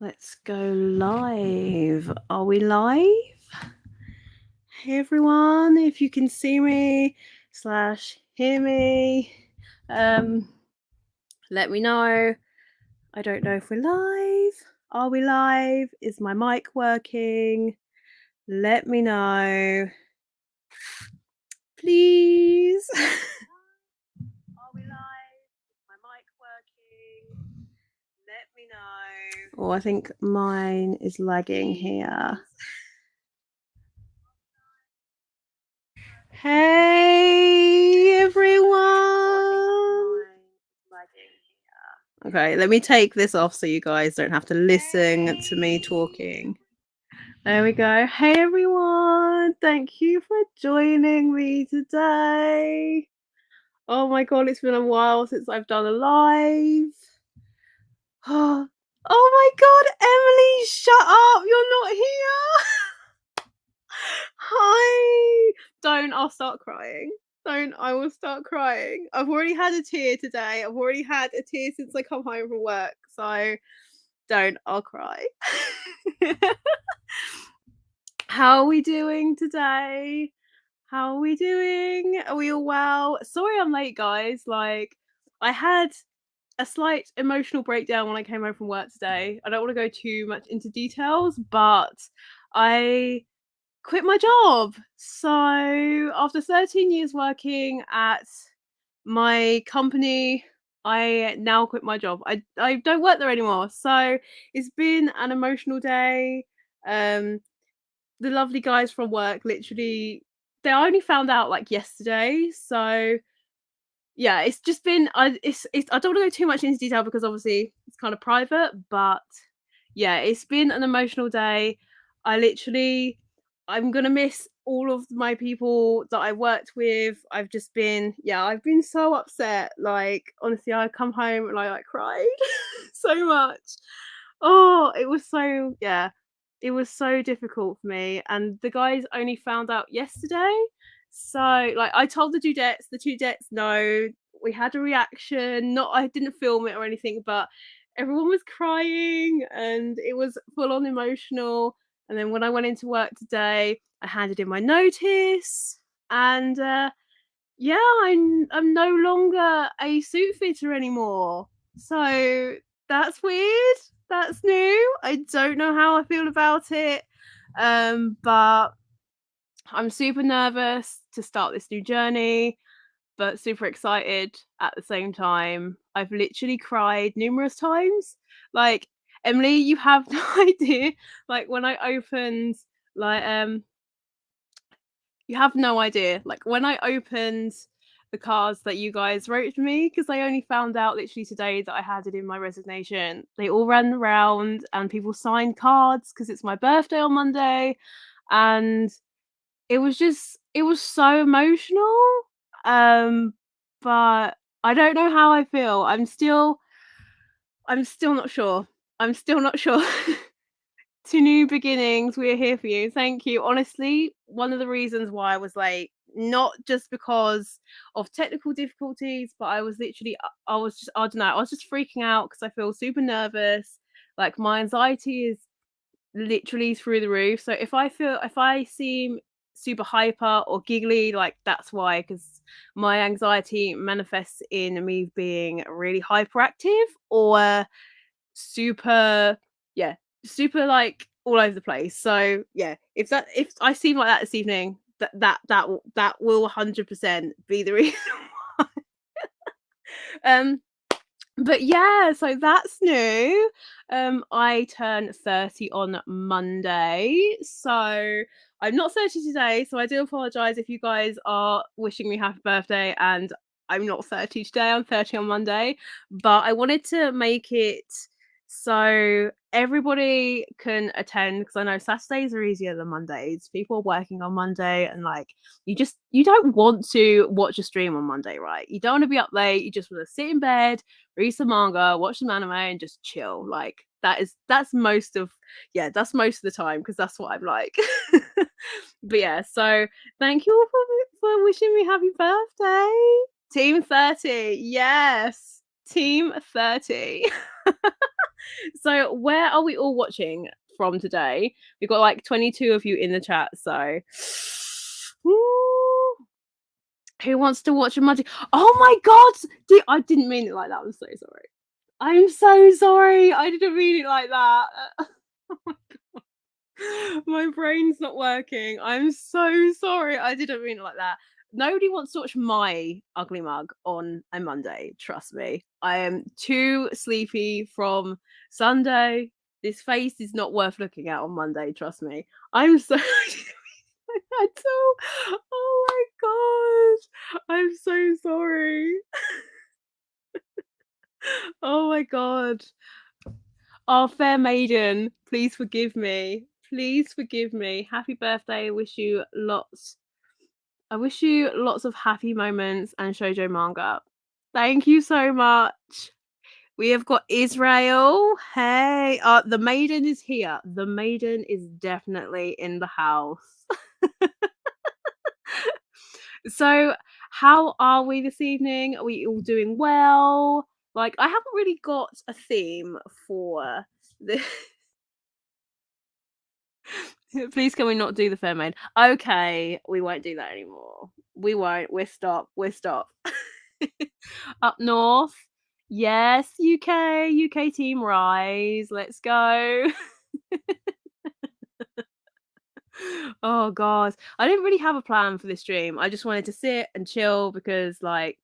Let's go live. Are we live? Hey everyone, if you can see me / hear me, let me know. I don't know if we're live. Are we live? Is my mic working? Let me know. Please. Are we live? Is my mic working? Let me know. Oh, I think mine is lagging here. Hey everyone. Okay, let me take this off so you guys don't have to listen to me talking. There we go. Hey everyone. Thank you for joining me today. Oh my god, it's been a while since I've done a live. Oh my god, Emily, shut up. You're not here. Hi. Don't, I'll start crying. Don't, I will start crying. I've already had a tear today. I've already had a tear since I come home from work. So don't, I'll cry. How are we doing today? How are we doing? Are we all well? Sorry I'm late, guys. Like, I had a slight emotional breakdown when I came home from work today. I don't want to go too much into details, but I quit my job. So after 13 years working at my company, I now quit my job. I don't work there anymore. So it's been an emotional day. The lovely guys from work literally, they only found out like yesterday. So yeah, it's just been it's I don't want to go too much into detail because obviously it's kind of private, but yeah, it's been an emotional day. I'm gonna miss all of my people that I worked with. I've been so upset. Like, honestly, I come home and I like cried so much. Oh, it was so difficult for me. And the guys only found out yesterday. So like I told the two debts no, we had a reaction. Not I didn't film it or anything, but everyone was crying and it was full on emotional. And then when I went into work today, I handed in my notice and I'm no longer a suit fitter anymore. So that's weird. That's new. I don't know how I feel about it. But I'm super nervous to start this new journey, but super excited at the same time. I've literally cried numerous times. Like, Emily, you have no idea. Like when I opened like you have no idea. Like when I opened the cards that you guys wrote for me, because I only found out literally today that I had it in my resignation. They all ran around and people signed cards because it's my birthday on Monday, and it was so emotional. Um, but I don't know how I feel. I'm still not sure. I'm still not sure. To new beginnings, we are here for you. Thank you. Honestly, one of the reasons why I was late, not just because of technical difficulties, but I was literally, I was just, I don't know, I was just freaking out because I feel super nervous. Like my anxiety is literally through the roof. So if I seem super hyper or giggly, like that's why, because my anxiety manifests in me being really hyperactive or super, yeah, super like all over the place. So yeah, if I seem like that this evening, that will 100% be the reason why. um but yeah, so that's new. I turn 30 on Monday, so I'm not 30 today, so I do apologize if you guys are wishing me happy birthday and I'm not 30 today. I'm 30 on Monday, but I wanted to make it so everybody can attend because I know Saturdays are easier than Mondays. People are working on Monday and like you don't want to watch a stream on Monday, right? You don't want to be up late, you just want to sit in bed, read some manga, watch some anime, and just chill. Like that's most of the time because that's what I'm like. But yeah, so thank you all for wishing me happy birthday. Team 30, yes, Team 30. So So where are we all watching from today? We've got like 22 of you in the chat, so Woo! Who wants to watch a magic? Oh my god! I didn't mean it like that. I'm so sorry. I'm so sorry. I didn't mean it like that. My brain's not working. I'm so sorry. I didn't mean it like that. Nobody wants to watch my ugly mug on a Monday. Trust me. I am too sleepy from Sunday. This face is not worth looking at on Monday. Trust me. I'm so. at all. Oh my god. I'm so sorry. Oh my god. Oh, fair maiden, please forgive me. Please forgive me. Happy birthday. I wish you lots of happy moments and shoujo manga. Thank you so much. We have got Israel. Hey, the maiden is here. The maiden is definitely in the house. So, how are we this evening? Are we all doing well? Like, I haven't really got a theme for the. Please, can we not do the fair maid? Okay, we won't do that anymore. We won't. We're stop. We're stop. Up north. Yes, UK. UK team rise. Let's go. Oh god. I didn't really have a plan for this stream. I just wanted to sit and chill because like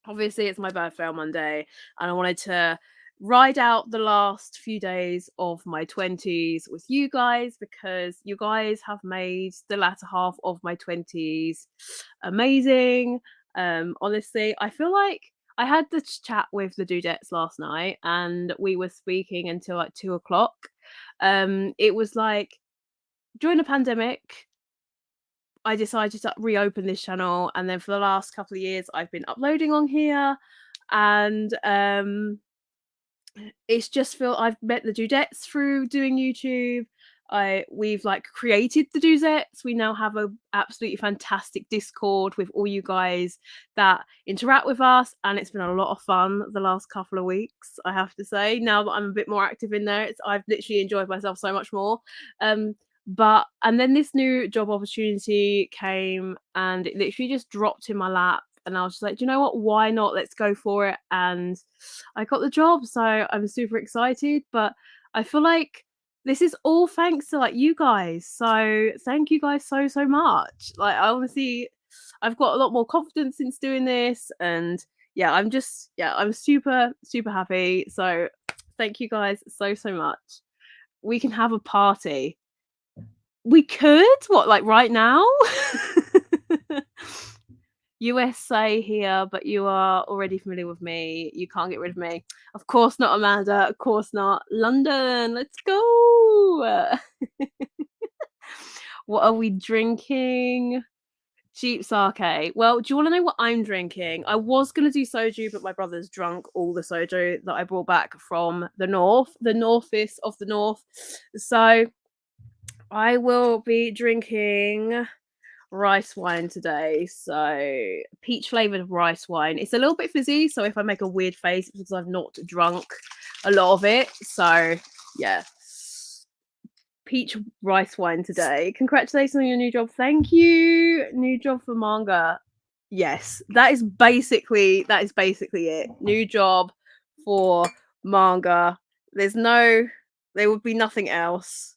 obviously it's my birthday on Monday and I wanted to ride out the last few days of my 20s with you guys because you guys have made the latter half of my 20s amazing. Honestly, I feel like I had this chat with the dudettes last night and we were speaking until like 2 o'clock. It was like during the pandemic I decided to reopen this channel, and then for the last couple of years, I've been uploading on here, and it's just feel I've met the dudettes through doing YouTube. We've like created the dudettes. We now have a absolutely fantastic Discord with all you guys that interact with us, and it's been a lot of fun the last couple of weeks. I have to say, now that I'm a bit more active in there, I've literally enjoyed myself so much more. But and then this new job opportunity came, and it literally just dropped in my lap, and I was just like, do you know what? Why not? Let's go for it. And I got the job, so I'm super excited. But I feel like this is all thanks to like you guys. So thank you guys so much. Like I honestly, I've got a lot more confidence since doing this, and yeah, I'm super happy. So thank you guys so much. We can have a party. We could? What, like right now? USA here, but you are already familiar with me. You can't get rid of me. Of course not, Amanda. Of course not. London, let's go. What are we drinking? Cheap sake. Well, do you want to know what I'm drinking? I was going to do soju, but my brother's drunk all the soju that I brought back from the northeast of the north. So I will be drinking rice wine today. So peach flavored rice wine. It's a little bit fizzy, so if I make a weird face, it's because I've not drunk a lot of it. So yeah, peach rice wine today. Congratulations on your new job. Thank you. New job for Manga. Yes, that is basically it. New job for Manga. There would be nothing else.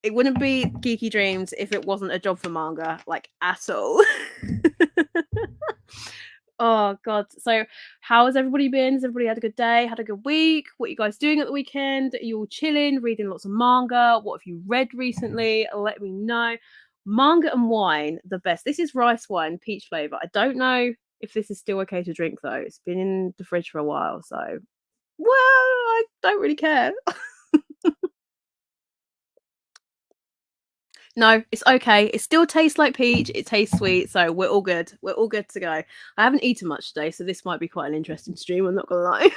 It wouldn't be Geeky Dreams if it wasn't a job for Manga, like at all. Oh god. So how has everybody been? Has everybody had a good day? Had a good week? What are you guys doing at the weekend? Are you all chilling, reading lots of manga? What have you read recently? Let me know. Manga and wine, the best. This is rice wine, peach flavor. I don't know if this is still okay to drink though. It's been in the fridge for a while, so well, I don't really care. No, it's okay. It still tastes like peach. It tastes sweet, so we're all good. We're all good to go. I haven't eaten much today, so this might be quite an interesting stream. I'm not gonna lie.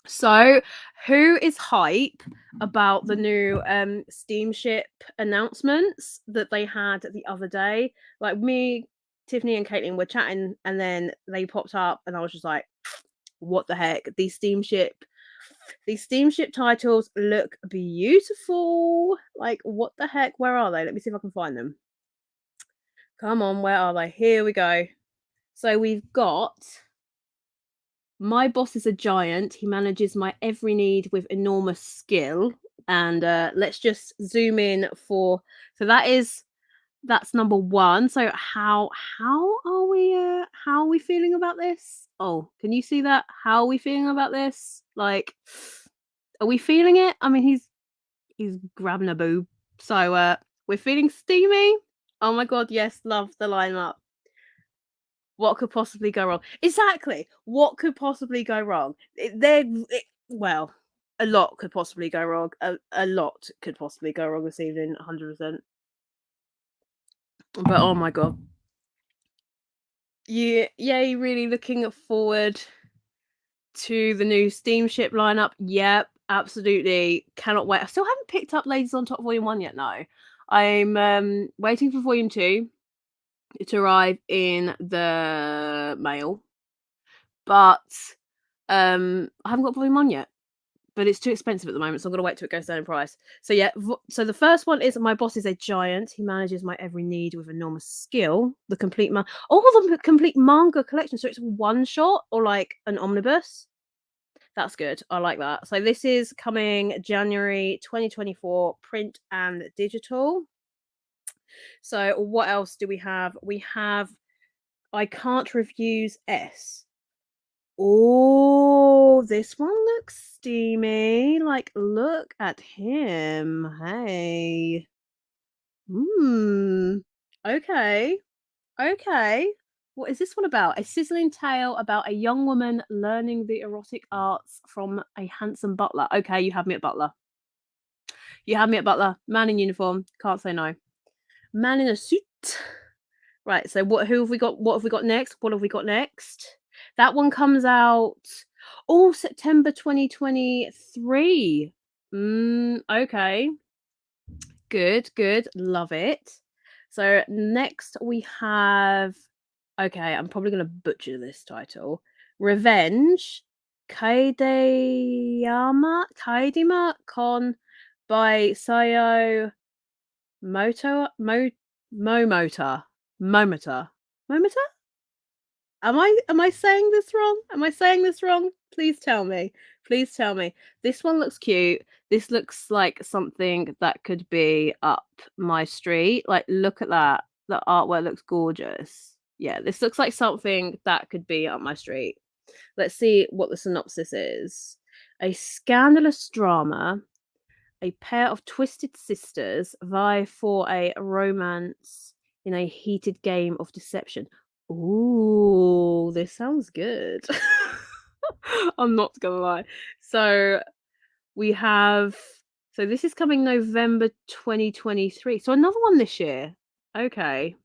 So, who is hype about the new steamship announcements that they had the other day? Like me, Tiffany, and Caitlin were chatting, and then they popped up, and I was just like, What the heck? These steamship titles look beautiful. Like, what the heck? Where are they? Let me see if I can find them. Come on, where are they? Here we go. So we've got My Boss is a Giant. He manages my every need with enormous skill. And let's just zoom in for so that's number one. So how are we feeling about this? Oh, can you see that? How are we feeling about this? Like, are we feeling it? I mean, he's grabbing a boob. So we're feeling steamy. Oh my god, yes, love the lineup. What could possibly go wrong? Exactly. What could possibly go wrong? Well, a lot could possibly go wrong. A lot could possibly go wrong this evening, 100%. But oh my god. Yeah, really looking forward to the new steamship lineup. Yep, absolutely. Cannot wait. I still haven't picked up Ladies on Top Volume 1 yet, no. I'm waiting for Volume 2 to arrive in the mail. But I haven't got Volume 1 yet. But it's too expensive at the moment, so I'm gonna wait till it goes down in price. So yeah, so the first one is My Boss is a Giant. He manages my every need with enormous skill. The the complete manga collection. So it's one shot or like an omnibus. That's good. I like that. So this is coming January 2024, print and digital. So what else do we have? We have I Can't Refuse S. Oh, this one looks steamy. Like, look at him. Hey. Hmm. Okay. Okay. What is this one about? A sizzling tale about a young woman learning the erotic arts from a handsome butler. Okay, you have me at butler. You have me at butler. Man in uniform. Can't say no. Man in a suit. Right, so who have we got? What have we got next? What have we got next? That one comes out September 2023. Okay. Good, good. Love it. So next we have okay, I'm probably gonna butcher this title. Revenge Kaidima Kon by Sayo Momota. Momota. Momota? Am I saying this wrong? Am I saying this wrong? Please tell me. Please tell me. This one looks cute. This looks like something that could be up my street. Like, look at that. The artwork looks gorgeous. Yeah, this looks like something that could be up my street. Let's see what the synopsis is. A scandalous drama. A pair of twisted sisters vie for a romance in a heated game of deception. Ooh, this sounds good. I'm not gonna lie. So we have so this is coming November 2023. So another one this year. Okay.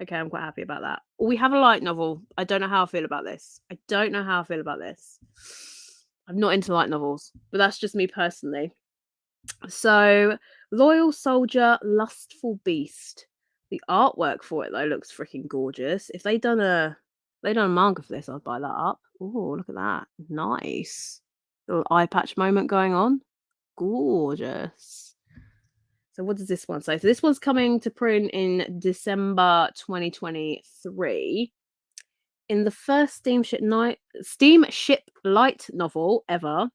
Okay, I'm quite happy about that. We have a light novel. I don't know how I feel about this. I don't know how I feel about this. I'm not into light novels, but that's just me personally. So, Loyal Soldier, Lustful Beast. The artwork for it though looks freaking gorgeous. If they done a manga for this, I'd buy that up. Oh, look at that. Nice. Little eye patch moment going on. Gorgeous. So what does this one say? So this one's coming to print in December 2023. In the first steamship light novel ever,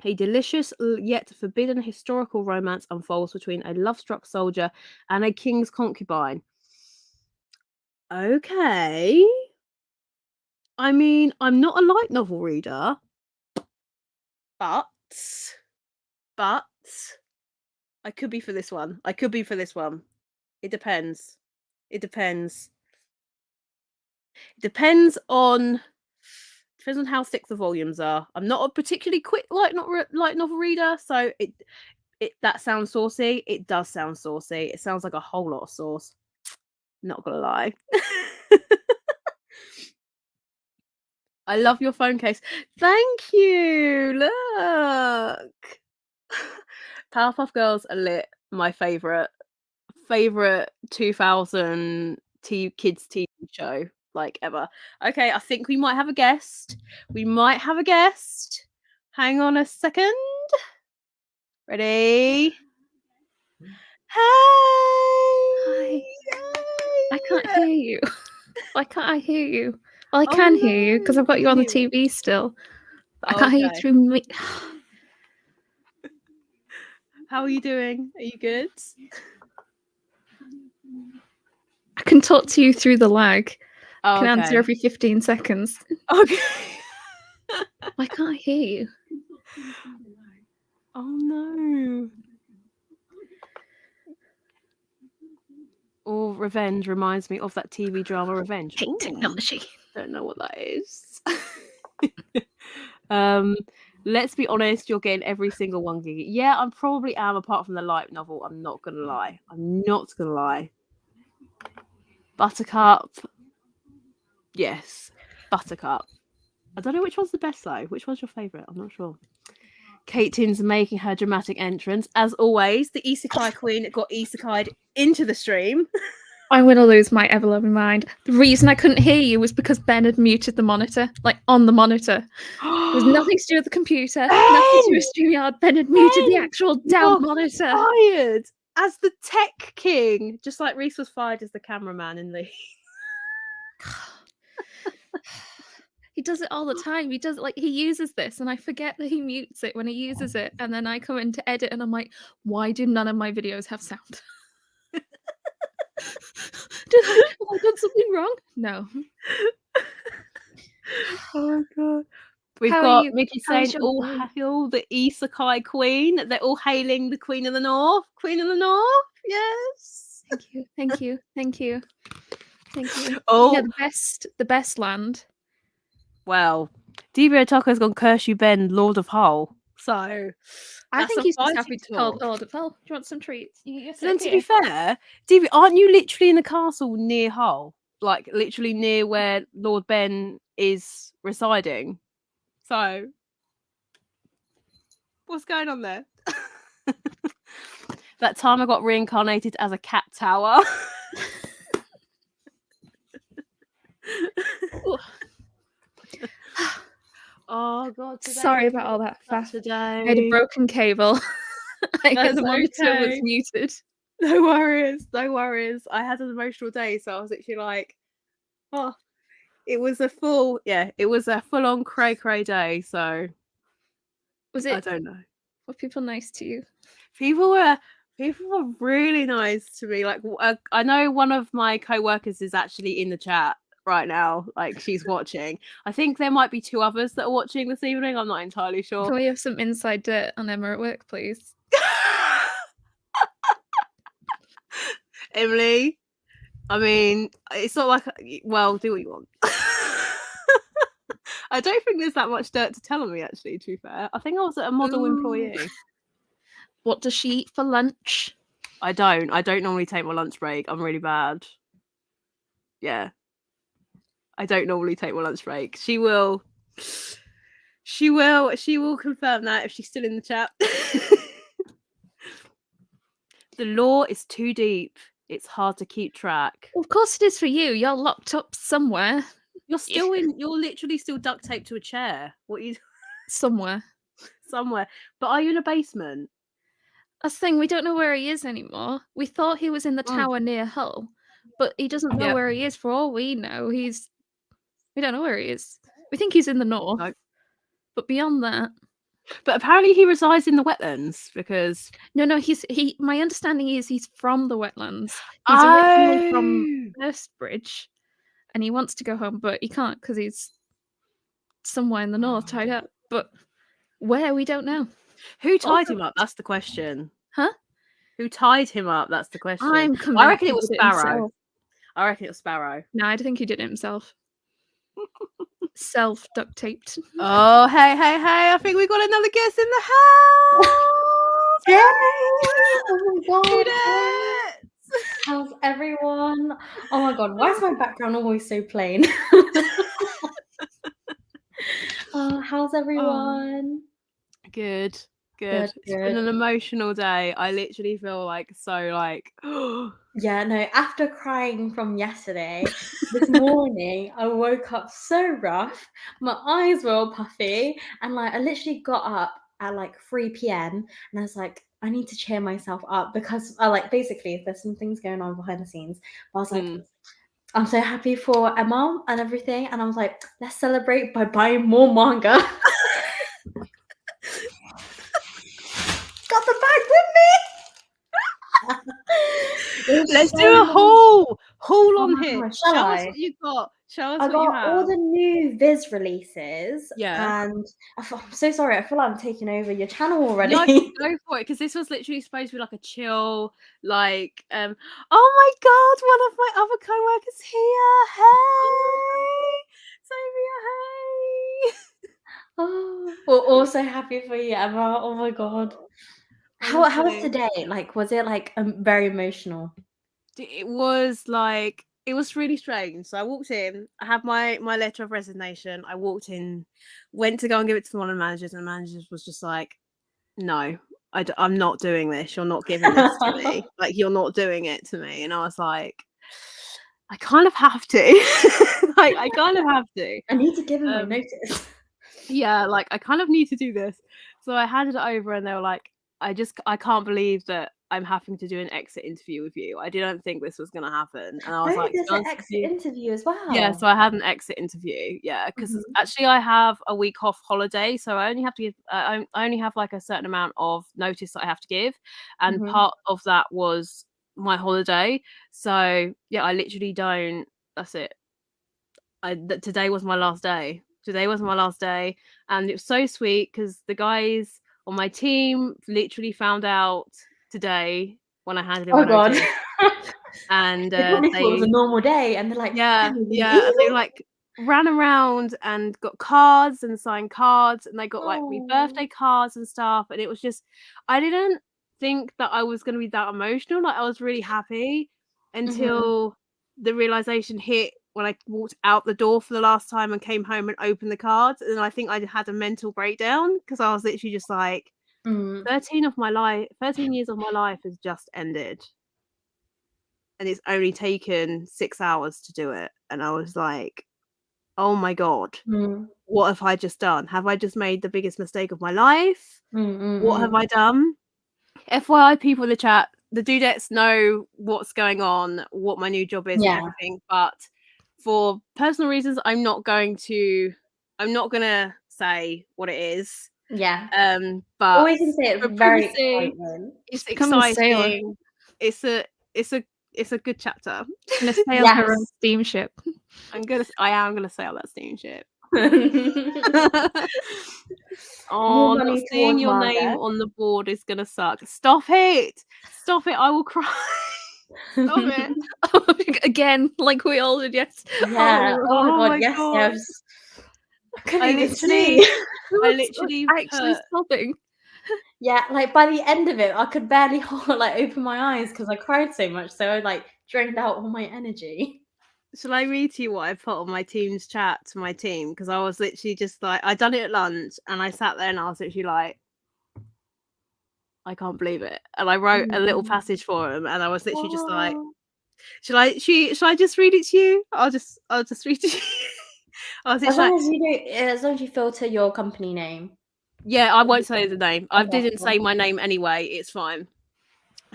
a delicious yet forbidden historical romance unfolds between a love-struck soldier and a king's concubine. Okay. I mean, I'm not a light novel reader, but but I could be for this one. I could be for this one. It depends. It depends. It depends on how thick the volumes are. I'm not a particularly quick light novel reader, so it that sounds saucy. It does sound saucy. It sounds like a whole lot of sauce. Not gonna lie. I love your phone case. Thank you. Look. Powerpuff Girls are lit. My favorite 2000 kids TV show. like ever. Okay, I think we might have a guest. Hang on a second. Ready? Hi. Hey! I can't hear you. Why can't I hear you? Well, I Oh, can hear you because no, I've got you can on the hear me. TV still. But I can't hear you Okay. through me. How are you doing? Are you good? I can talk to you through the lag. Oh, Can answer okay. every 15 seconds. Okay. Why can't I hear you? Oh no. Oh, Revenge reminds me of that TV drama Revenge. Hate Ooh, technology. don't know what that is. Let's be honest, you're getting every single one gig. Yeah, I probably am, apart from the light novel. I'm not gonna lie. Buttercup. Yes, Buttercup. I don't know which one's the best though. Which one's your favourite? I'm not sure. Caitlin's making her dramatic entrance. As always, the Isekai Queen got isekai'd into the stream. I'm going to lose my ever-loving mind. The reason I couldn't hear you was because Ben had muted the monitor, like on the monitor. It was nothing to do with the computer, nothing to do with StreamYard. Ben had muted the actual damn monitor. Fired as the tech king, just like Reese was fired as the cameraman in the. He does it all the time. He does he uses this, and I forget that he mutes it when he uses it, and then I come in to edit, and I'm like, why do none of my videos have sound? Have I done something wrong? No. Oh god. We've How are got you? Mickey How was saying your all day? hail the Isekai Queen. They're all hailing the Queen of the North. Queen of the North. Yes. Thank you. Thank you. Thank you. Thank you. Oh, Yeah, the best land. well, Devia Otako's gone curse you, Ben, Lord of Hull. So I that's think a he's just fighting happy to talk. call it. Well, do you want some treats? You But then, sit to be here. fair, Devia, aren't you literally in the castle near Hull? Like literally near where Lord Ben is residing. So what's going on there? That time I got reincarnated as a cat tower. Oh god, Sorry about all that fast. today. I had a broken cable. I had That's the monitor was okay. muted. No worries. I had an emotional day, so I was literally like, oh, it was a full on cray day. So I don't know. Were people nice to you? People were really nice to me. Like I know one of my co-workers is actually in the chat right now. Like she's watching. I think there might be 2 others that are watching this evening. I'm not entirely sure. Can we have some inside dirt on Emma at work, please? Emily, I mean, it's not like well, do what you want. I don't think there's that much dirt to tell on me, actually, to be fair. I think I was a model employee. What does she eat for lunch? I don't normally take my lunch break. I'm really bad. Yeah. I don't normally take my lunch break. She will confirm that if she's still in the chat. The lore is too deep. It's hard to keep track. Well, of course it is for you. You're locked up somewhere. You're literally still duct taped to a chair. What you Somewhere. somewhere. But are you in a basement? That's the thing, we don't know where he is anymore. We thought he was in the tower near Hull, but he doesn't know where he is. For all we know, we don't know where he is. We think he's in the north, but beyond that. But apparently he resides in the wetlands because No, my understanding is he's from the wetlands. He's originally from Hurstbridge, and he wants to go home, but he can't because he's somewhere in the north tied up. But where, we don't know. Who tied him up? That's the question. Huh? Who tied him up? That's the question. I'm convinced I reckon it was Sparrow. No, I think he did it himself. Self duct taped. Oh, hey. I think we got another guest in the house. Hey! Oh my god. Hey. How's everyone? Oh my god, why is my background always so plain? How's everyone? Good. Good. It's been an emotional day. I literally feel like so like Yeah, no, after crying from yesterday, this morning I woke up so rough. My eyes were all puffy, and like I literally got up at like 3 p.m. and I was like, I need to cheer myself up because I like basically there's some things going on behind the scenes. But I was like, I'm so happy for Emma and everything, and I was like, let's celebrate by buying more manga. Got the bag with me. Let's do a haul on here. God, Show us what you got. Show us I what you got have. all the new Viz releases. Yeah. And I'm so sorry. I feel like I'm taking over your channel already. No, go for it, because this was literally supposed to be like a chill, like oh my god, one of my other co-workers here. Hey, Sophia, hey. Oh, we're also happy for you, Emma. Oh my god. How was Honestly. today? Like, was it like very emotional? It was like, it was really strange. So I walked in, I had my letter of resignation. I walked in, went to go and give it to one of the managers, and the manager was just like, no, I'm not doing this. You're not giving this to me. Like, you're not doing it to me. And I was like, I kind of have to. Like, I kind of have to. I need to give him my notice. Yeah, like, I kind of need to do this. So I handed it over, and they were like, I can't believe that I'm having to do an exit interview with you. I didn't think this was going to happen. And I was like, there's an exit interview as well. Yeah, so I had an exit interview. Yeah, because actually I have a week off holiday, so I only have to give. I only have like a certain amount of notice that I have to give, and part of that was my holiday. So yeah, I literally don't. That's it. Today was my last day. Today was my last day, and it was so sweet because the guys on my team literally found out today when I handed in my notice. And they probably thought it was a normal day, and they're like, yeah, and they like ran around and got cards and signed cards, and they got like me birthday cards and stuff, and it was just, I didn't think that I was going to be that emotional. Like, I was really happy until the realization hit when I walked out the door for the last time and came home and opened the cards, and I think I had a mental breakdown because I was literally just like, 13 years of my life has just ended. And it's only taken 6 hours to do it. And I was like, oh my God, what have I just done? Have I just made the biggest mistake of my life? What have I done? FYI, people in the chat, the dudettes know what's going on, what my new job is and everything. But for personal reasons, I'm not going to say what it is. Yeah. But always can say it's very exciting. It's exciting. It's a good chapter. I'm gonna sail her own steamship. I am gonna sail that steamship. Oh, not seeing your name on the board is gonna suck. Stop it! I will cry. Stop it. Again, like we all did yesterday. Yeah. Oh my god, yes. I couldn't even see. I literally actually sobbing. Yeah, like by the end of it, I could barely open my eyes because I cried so much. So I like drained out all my energy. Shall I read to you what I put on my team's chat to my team? Because I was literally just like, I'd done it at lunch, and I sat there and I was literally like, I can't believe it. And I wrote a little passage for him, and I was literally just like, shall I just read it to you? I'll just read it to you. As long as you filter your company name. Yeah, I won't say the name. I didn't say my name anyway. It's fine.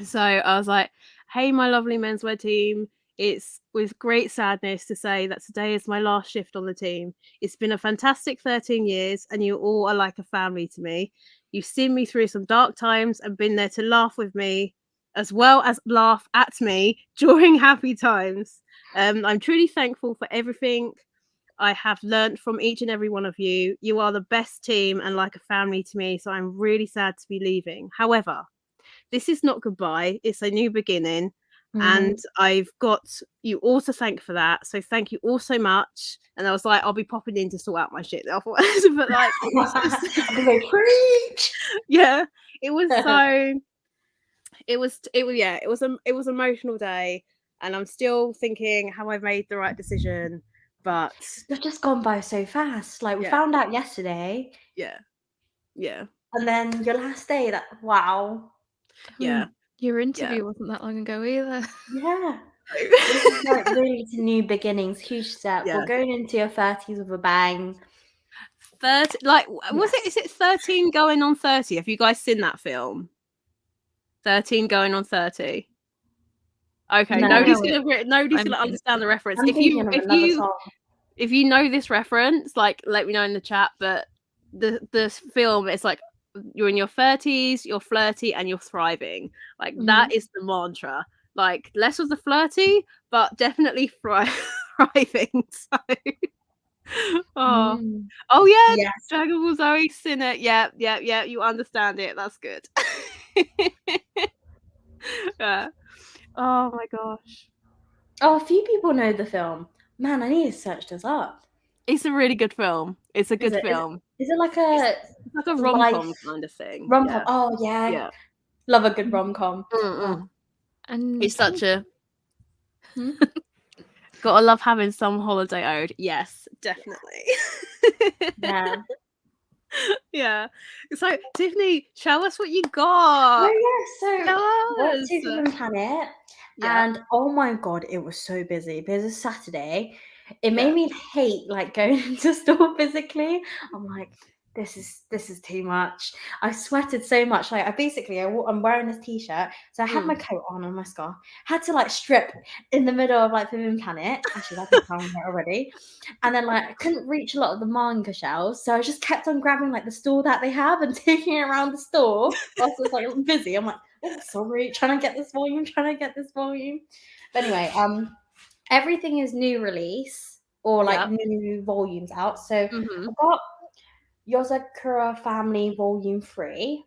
So I was like, hey, my lovely menswear team. It's with great sadness to say that today is my last shift on the team. It's been a fantastic 13 years, and you all are like a family to me. You've seen me through some dark times and been there to laugh with me, as well as laugh at me during happy times. I'm truly thankful for everything I have learned from each and every one of you. You are the best team and like a family to me, so I'm really sad to be leaving. However, this is not goodbye. It's a new beginning. And I've got you all to thank for that. So thank you all so much. And I was like, I'll be popping in to sort out my shit afterwards. But like, preach. Yeah, it was so. It was emotional day, and I'm still thinking how I've made the right decision. But you've just gone by so fast. Like we found out yesterday. Yeah. And then your last day, wow. Yeah. Your interview wasn't that long ago either. Yeah. This is like really to new beginnings, huge step. Yeah. We're going into your 30s with a bang. 30, is it 13 going on 30? Have you guys seen that film? 13 going on 30. Okay, No. nobody's gonna understand the reference. I'm thinking of another song. If you know this reference, like let me know in the chat. But the film, it's like you're in your 30s, you're flirty, and you're thriving. Like that is the mantra. Like less of the flirty, but definitely thriving. So oh yeah, Yes. Dragon Ball Zoe's in it. Yeah, you understand it. That's good. Yeah. Oh my gosh. Oh, a few people know the film. Man, I need to search this up. It's a really good film. It's a good film. Is it like a It's like a rom-com kind of thing. rom-com? Yeah. Oh yeah. Love a good rom-com. And it's such a gotta love having some holiday ode. Yes, definitely. Yeah. Yeah. So Tiffany, show us what you got. Oh yeah, so went to Yes. Forbidden Planet, Yeah. and oh my god, it was so busy. Because it's Saturday, it made me hate like going into store physically. I'm like, this is too much. I sweated so much. Like I'm wearing this t-shirt, so I had my coat on and my scarf. Had to like strip in the middle of like Forbidden Planet. Actually, that's a time already. And then like I couldn't reach a lot of the manga shelves, so I just kept on grabbing like the store that they have and taking it around the store whilst I was like busy. I'm like, oh sorry, trying to get this volume. But anyway, everything is new release or like new volumes out. So I got Yozakura Family Volume 3.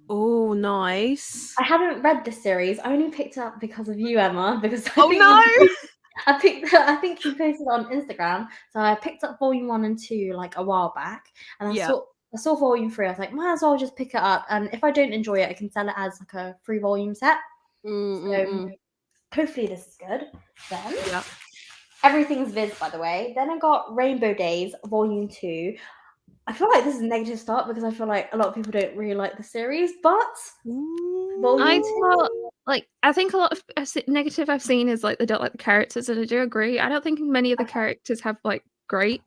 Oh, nice. I haven't read the series. I only picked it up because of you, Emma. Because I think you posted on Instagram. So I picked up Volume 1 and 2 like a while back, and I saw Volume 3. I was like, might as well just pick it up. And if I don't enjoy it, I can sell it as like a 3-volume set. So hopefully this is good. Then everything's Viz, by the way. Then I got Rainbow Days Volume 2. I feel like this is a negative start because I feel like a lot of people don't really like the series, but I think a lot of negative I've seen is like they don't like the characters, and I do agree. I don't think many of the characters have like great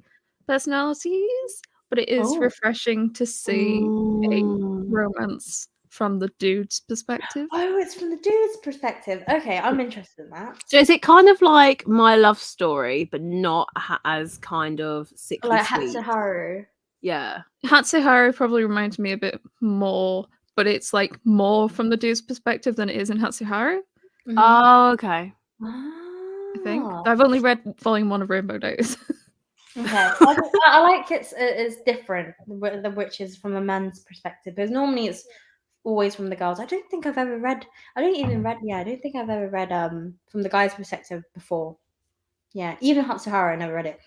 personalities, but it is refreshing to see a romance from the dude's perspective. Oh, it's from the dude's perspective. Okay, I'm interested in that. So is it kind of like My Love Story, but not as kind of sickly like sweet? Hatsuharu? Yeah. Hatsuharu probably reminds me a bit more, but it's like more from the dude's perspective than it is in Hatsuharu. Oh, okay. I think I've only read Volume 1 of Rainbow Days. Okay, I like it's different, which is from a man's perspective, because normally it's always from the girls. I don't think I've ever read. I don't think I've ever read from the guy's perspective before. Yeah, even Hatsuharu, I never read it.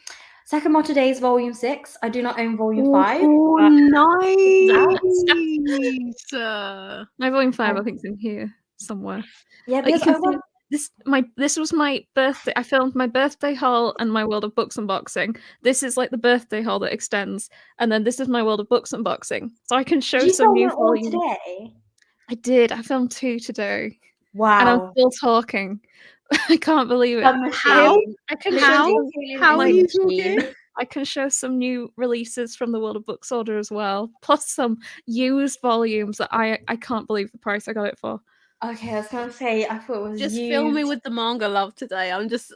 Sakamoto Days Volume 6. I do not own Volume 5. Oh, nice! My Volume 5, I think, is in here somewhere. Yeah, because this was my birthday. I filmed my birthday haul and my World of Books unboxing. This is like the birthday haul that extends, and then this is my World of Books unboxing. So I can show some new volumes today. I did. I filmed 2 today. Wow! And I'm still talking. I can't believe it. How are you talking? I can show some new releases from the World of Books order as well, plus some used volumes that I can't believe the price I got it for. Okay, I was gonna say I thought it was just used. Fill me with the manga love today. I just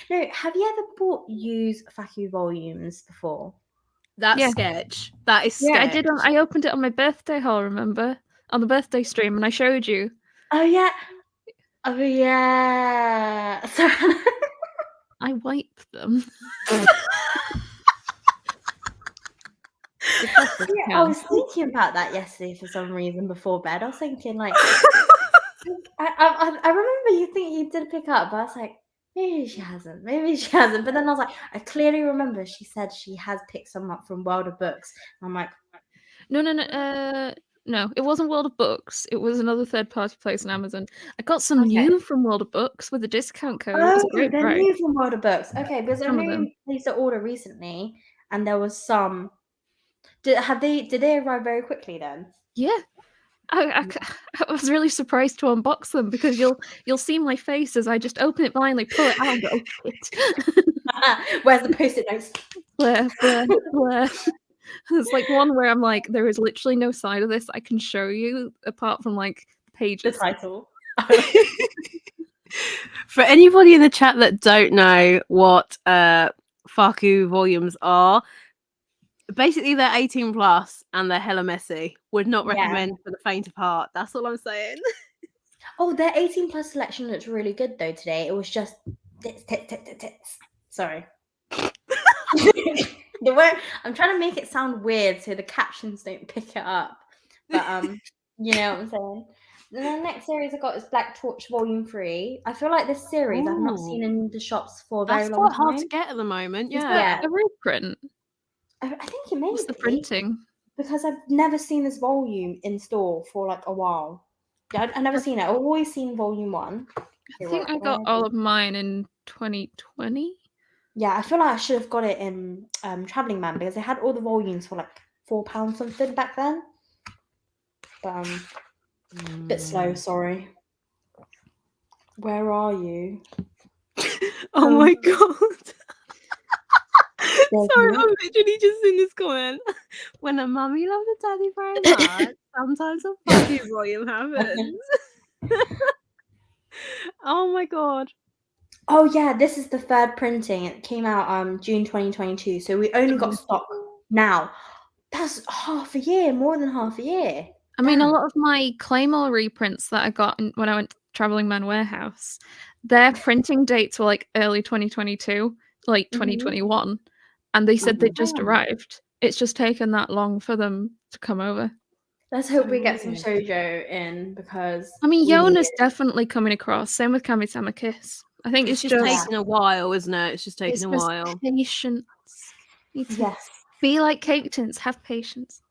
No, have you ever bought used Faku volumes before? That's sketch. That is sketch. Yeah, I did. I opened it on my birthday haul, remember? On the birthday stream, and I showed you. Oh yeah. Sorry. I wiped them. I was thinking about that yesterday for some reason before bed. I was thinking like, I remember you think you did pick up, but I was like, maybe she hasn't. But then I was like, I clearly remember she said she has picked some up from World of Books. I'm like, no, it wasn't World of Books. It was another third-party place on Amazon. I got some new from World of Books with a discount code. Oh, it was a great they're price. new from World of Books. Okay, because I know you placed an order recently, and there was some Did they arrive very quickly then? Yeah. I was really surprised to unbox them because you'll see my face as I just open it blindly, pull it out, and go, oh shit. Where's the post-it notes? Blur, blur, blur. There's like one where I'm like, there is literally no side of this I can show you apart from like The pages. title. For anybody in the chat that don't know what Faku volumes are, basically they're 18 plus and they're hella messy. Would not Yeah. recommend for the faint of heart. That's all I'm saying. Oh, their 18 plus selection looks really good though today. It was just tits. Sorry. I'm trying to make it sound weird so the captions don't pick it up. But you know what I'm saying? And the next series I got is Black Torch Volume 3. I feel like this series I've not seen in the shops for a very That's long quite hard to time. get at the moment. Is Yeah. that a reprint? I think it may What's the be, printing? because I've never seen this volume in store for like a while. Yeah, I've never seen it. I've always seen Volume 1. I think I got all of mine in 2020. Yeah, I feel like I should have got it in Travelling Man because they had all the volumes for like £4 something back then. But a bit slow, sorry. Where are you? Oh my god. There's Sorry, me. I'm literally just in this comment. When a mummy loves a daddy very much, sometimes a fucking volume happens. Oh my god. Oh yeah, this is the third printing. It came out June 2022, so we only got stock now. That's half a year, more than half a year. I mean, a Damn. lot of my Claymore reprints that I got when I went to Travelling Man Warehouse, their printing dates were like early 2022, like 2021, and they said they just Damn. arrived. It's just taken that long for them to come over. Let's hope So we get some weird. shoujo in because I mean, we need Yona's it. definitely coming across. Same with Kami-sama Kiss. I think It's it's just just taking a while, isn't it? It's just taking it's a just while. patience. Need to Yes. be like cake tins, have patience.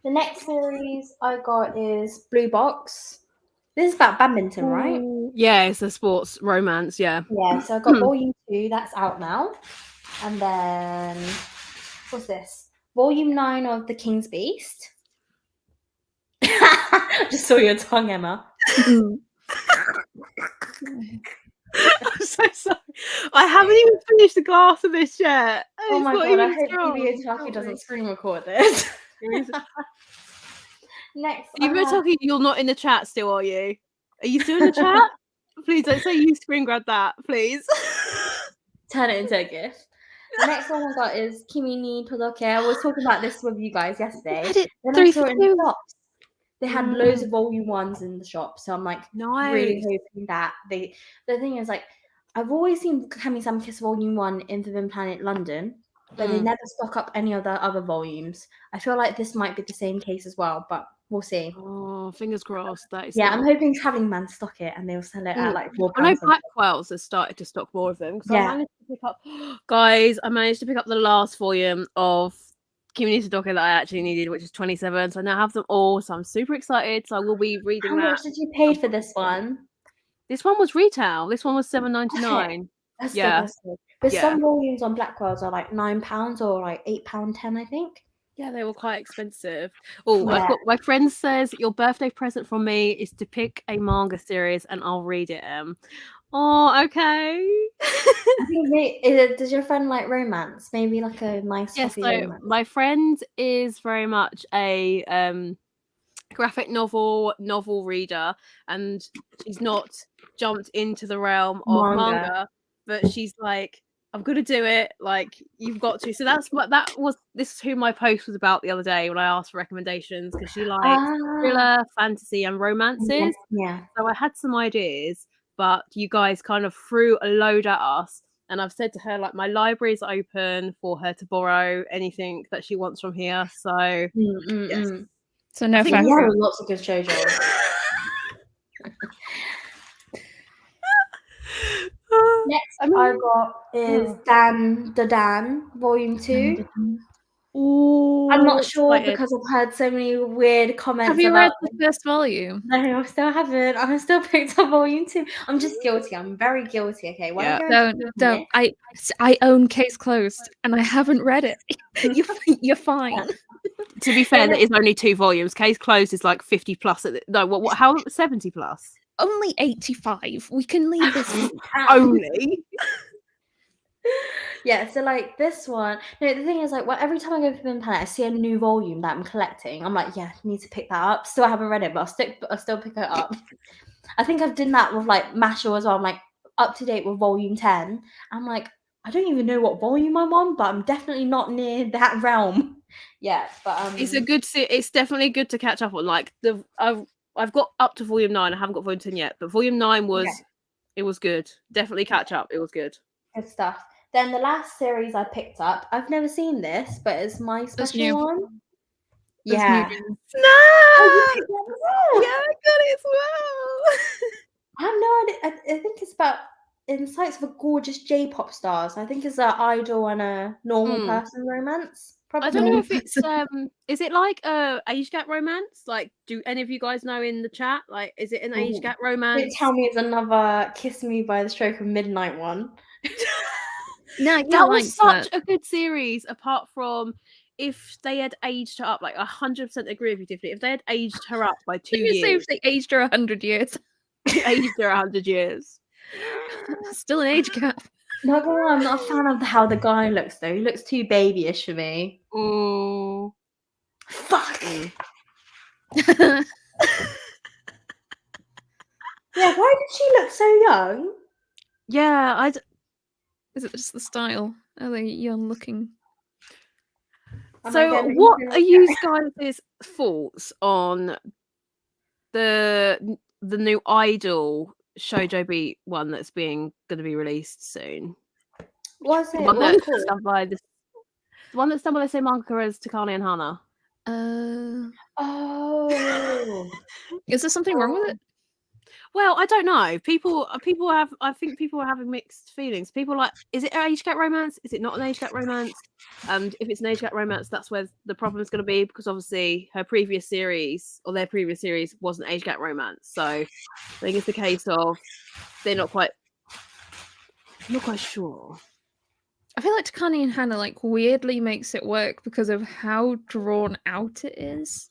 The next series I got is Blue Box. This is about badminton, right? Yeah, it's a sports romance, yeah. Yeah, so I got Volume 2, that's out now. And then, what's this? Volume 9 of The King's Beast. Just saw your tongue, Emma. I'm so sorry. I haven't even finished the glass of this yet. Oh It's my not god, I even hope strong. TV Otaku doesn't screen record this. Next, TV Otaku, you're not in the chat still, are you? Are you still in the chat? Please don't say you screen grab that, please. turn it into a GIF. The next one I got is Kimi ni Todoke. I was talking about this with you guys yesterday. Had it Then 3 I saw for it in the 2. shops. They had loads of Volume 1s in the shop, so I'm like really Nice. hoping that they. The thing is, like, I've always seen Kami-sama Kiss Volume 1 in Forbidden Planet London, but they never stock up any of the other volumes. I feel like this might be the same case as well, but we'll see. Oh, fingers crossed. That is Yeah, not. I'm hoping Travelling Man stock it and they'll sell it at like £4. I know Blackwell's has started to stock more of them because Yeah. I managed to pick up, guys. I managed to pick up the last volume of Community Docker that I actually needed, which is 27. So I now have them all. So I'm super excited. So I will be reading How that. much did you pay for this one? This one was retail. This one was $7.99. That's Yeah. good. That's good. But Yeah. some volumes on Blackwell's are like £9 or like £8.10, I think. Yeah, they were quite expensive. Oh, Yeah. my friend says your birthday present from me is to pick a manga series and I'll read it. Oh, okay. I think does your friend like romance? Maybe like a nice Yes, fluffy so romance. my friend is very much a graphic novel reader, and she's not jumped into the realm of manga, but she's like, I'm gonna do it, like, you've got to. So this is who my post was about the other day when I asked for recommendations, because she likes thriller, fantasy and romances. Yeah. So I had some ideas, but you guys kind of threw a load at us. And I've said to her, like, my library is open for her to borrow anything that she wants from here. So, yes. So no Yeah, fact. lots of good shoujo. Next I got is Dan Volume 2. Ooh, I'm not sure excited. because I've heard so many weird comments. Have you about read the first volume? No, I still haven't. I still picked up Volume 2. I'm just guilty. I'm very guilty. Okay, Yeah. Don't. I own Case Closed, and I haven't read it. You're fine. To be fair, there is only 2 volumes. Case Closed is like 50 plus. No, what? How 70 plus? Only 85. We can leave this Only. Yeah, so like this one. No, the thing is like, well, every time I go to Bin Planet, I see a new volume that I'm collecting. I'm like, yeah, need to pick that up. Still haven't read it, but I'll still pick it up. I think I've done that with like Mashal as well. I'm like up to date with volume 10. I'm like, I don't even know what volume I'm on, but I'm definitely not near that realm. Yeah, but It's a good. It's definitely good to catch up on. Like I've got up to volume 9. I haven't got volume 10 yet, but volume 9 was it was good. Definitely catch up. It was good. Good stuff. Then the last series I picked up, I've never seen this, but it's my special one. Yeah. No! Oh, you picked that as well? Yeah, I got it as well. I have no idea. I think it's about insights for gorgeous J-pop stars. I think it's an idol and a normal person romance. Probably. I don't know if it's is it like a age gap romance? Like, do any of you guys know in the chat? Like, is it an age gap romance? Don't tell me it's another Kiss Me by the Stroke of Midnight one. No, that was such a good series. Apart from if they had aged her up, like 100% agree with you, Tiffany. If they had aged her up by 2 years, say if they aged her 100 years, aged her 100 years, still an age gap. No, I'm not a fan of how the guy looks though. He looks too babyish for me. Oh, fuck. Yeah, why did she look so young? Yeah, Is it just the style? Are they young looking? So, what are you guys' thoughts on the new Idol Shoujo Beat one that's going to be released soon? What's it? The one that's done by the one that's done by the same manga as Takane and Hana. Oh, is there something wrong with it? Well, I don't know. People have. I think people are having mixed feelings. People are like, is it an age gap romance? Is it not an age gap romance? If it's an age gap romance, that's where the problem is going to be, because obviously her previous series or their previous series wasn't age gap romance. So I think it's the case of they're not quite sure. I feel like Takane and Hana like weirdly makes it work because of how drawn out it is.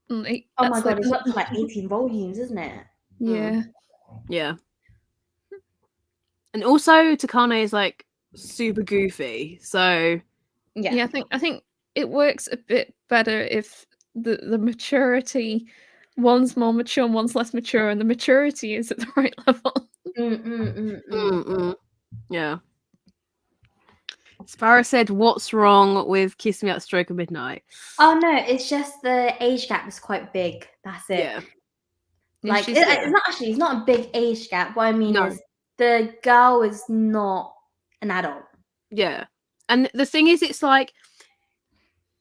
Like, oh my god, it's up to like 18 volumes, isn't it? Yeah. Yeah. And also Takane is like super goofy. So yeah, I think it works a bit better if the maturity, one's more mature and one's less mature, and the maturity is at the right level. Yeah. Sparrow said, "What's wrong with Kiss Me at the Stroke of Midnight?" Oh no, it's just the age gap is quite big. That's it. Yeah. Like it's not a big age gap. What I mean is the girl is not an adult. Yeah. And the thing is, it's like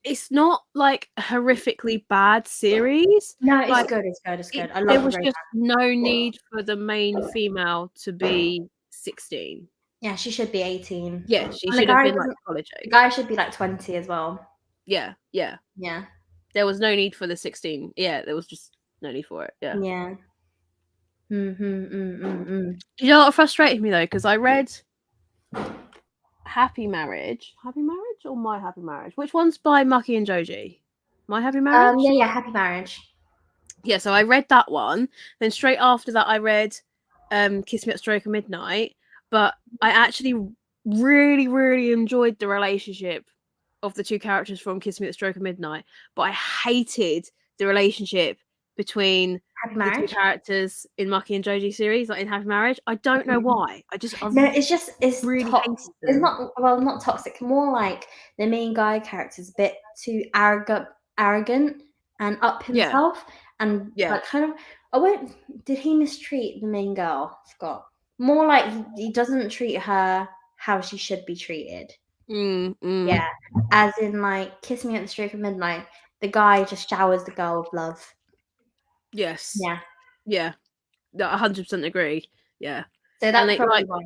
it's not like a horrifically bad series. No, it's like, good. It's good. I love there was just no need for the main female to be 16. Yeah, she should be 18. Yeah, she should have been like college age. The guy should be like 20 as well. Yeah. There was no need for the 16. Yeah, there was just no need for it. Yeah. Yeah. You know what frustrated me though, because I read Happy Marriage or My Happy Marriage? Which one's by Maki and Joji? My Happy Marriage? Yeah, Happy Marriage. Yeah, so I read that one. Then straight after that, I read Kiss Me at Stroke of Midnight. But I actually really, really enjoyed the relationship of the two characters from Kiss Me at Stroke of Midnight. But I hated the relationship between the two characters in Maki and Joji series, like in Happy Marriage. I don't know why. It's really toxic. It's not toxic. More like the main guy character is a bit too arrogant and up himself, and like kind of. Did he mistreat the main girl? I forgot. More like he doesn't treat her how she should be treated. Yeah, as in like Kiss Me at the Stroke of Midnight, the guy just showers the girl with love. Yes. Yeah. 100% agree. Yeah. So that's probably why.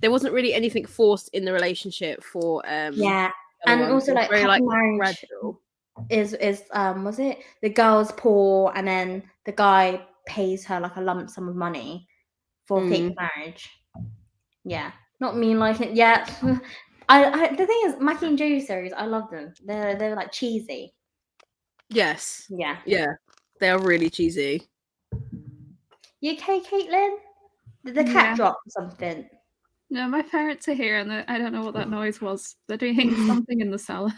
There wasn't really anything forced in the relationship for and also like Happy Marriage is was it the girl's poor and then the guy pays her like a lump sum of money for fake marriage. Yeah, not mean like it. Yeah, The thing is, Mackie and Joe series, I love them. They're like cheesy. Yes. Yeah. Yeah. They are really cheesy. You okay, Caitlin? Did the cat Yeah. drop something? No, my parents are here, and I don't know what that noise was. They're doing something in the cellar.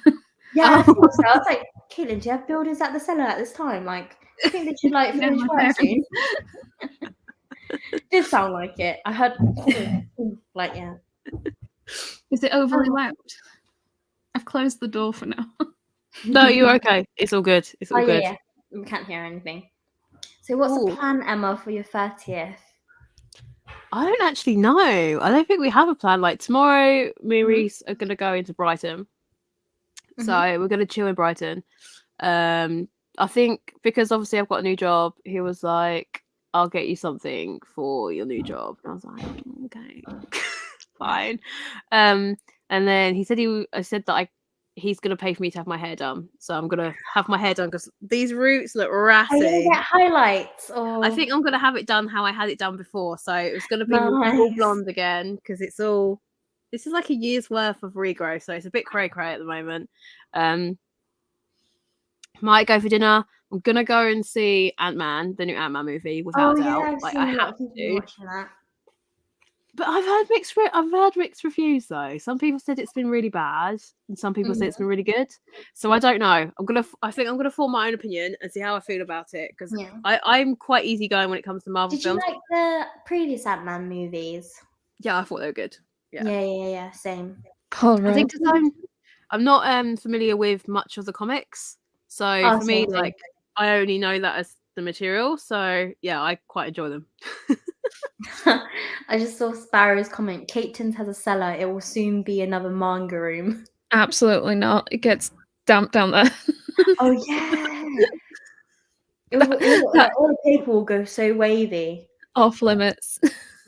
Yeah, I Oh. thought so. I was like, Caitlin, do you have builders at the cellar at this time? Like, I think they should like Yeah, finish my work soon. parents. Did sound like it. I heard like yeah. Is it overly loud? I've closed the door for now. No, you're okay. It's all good. It's all Oh good. yeah. We can't hear anything. So what's Ooh. the plan, Emma, for your 30th? I don't actually know. I don't think we have a plan. Like tomorrow, me and Reese are gonna go into Brighton. So we're gonna chill in Brighton. I think because obviously I've got a new job, he was like, I'll get you something for your new job. And I was like, okay, fine. And then he said I said that he's gonna pay for me to have my hair done. So I'm gonna have my hair done because these roots look Are you ratty. gonna get highlights or I think I'm gonna have it done how I had it done before. So it was gonna be all Nice. blonde again because it's all. This is like a year's worth of regrowth, so it's a bit cray at the moment. Might go for dinner. I'm gonna go and see Ant-Man, the new Ant-Man movie, without a doubt. I've Like seen I a lot have of people to. watching that. But I've heard mixed reviews though. Some people said it's been really bad, and some people say it's been really good. So I don't know. I think I'm gonna form my own opinion and see how I feel about it because Yeah. I'm quite easygoing when it comes to Marvel Did you films. like the previous Ant-Man movies? Yeah, I thought they were good. Yeah. Same. Paul I think Rudd. because I'm not familiar with much of the comics, so for me, same. like I only know that as the material. So yeah, I quite enjoy them. I just saw Sparrow's comment. Caitlin's has a cellar. It will soon be another manga room. Absolutely not. It gets damp down there. Oh yeah. Like, all the paper will go so wavy. Off limits.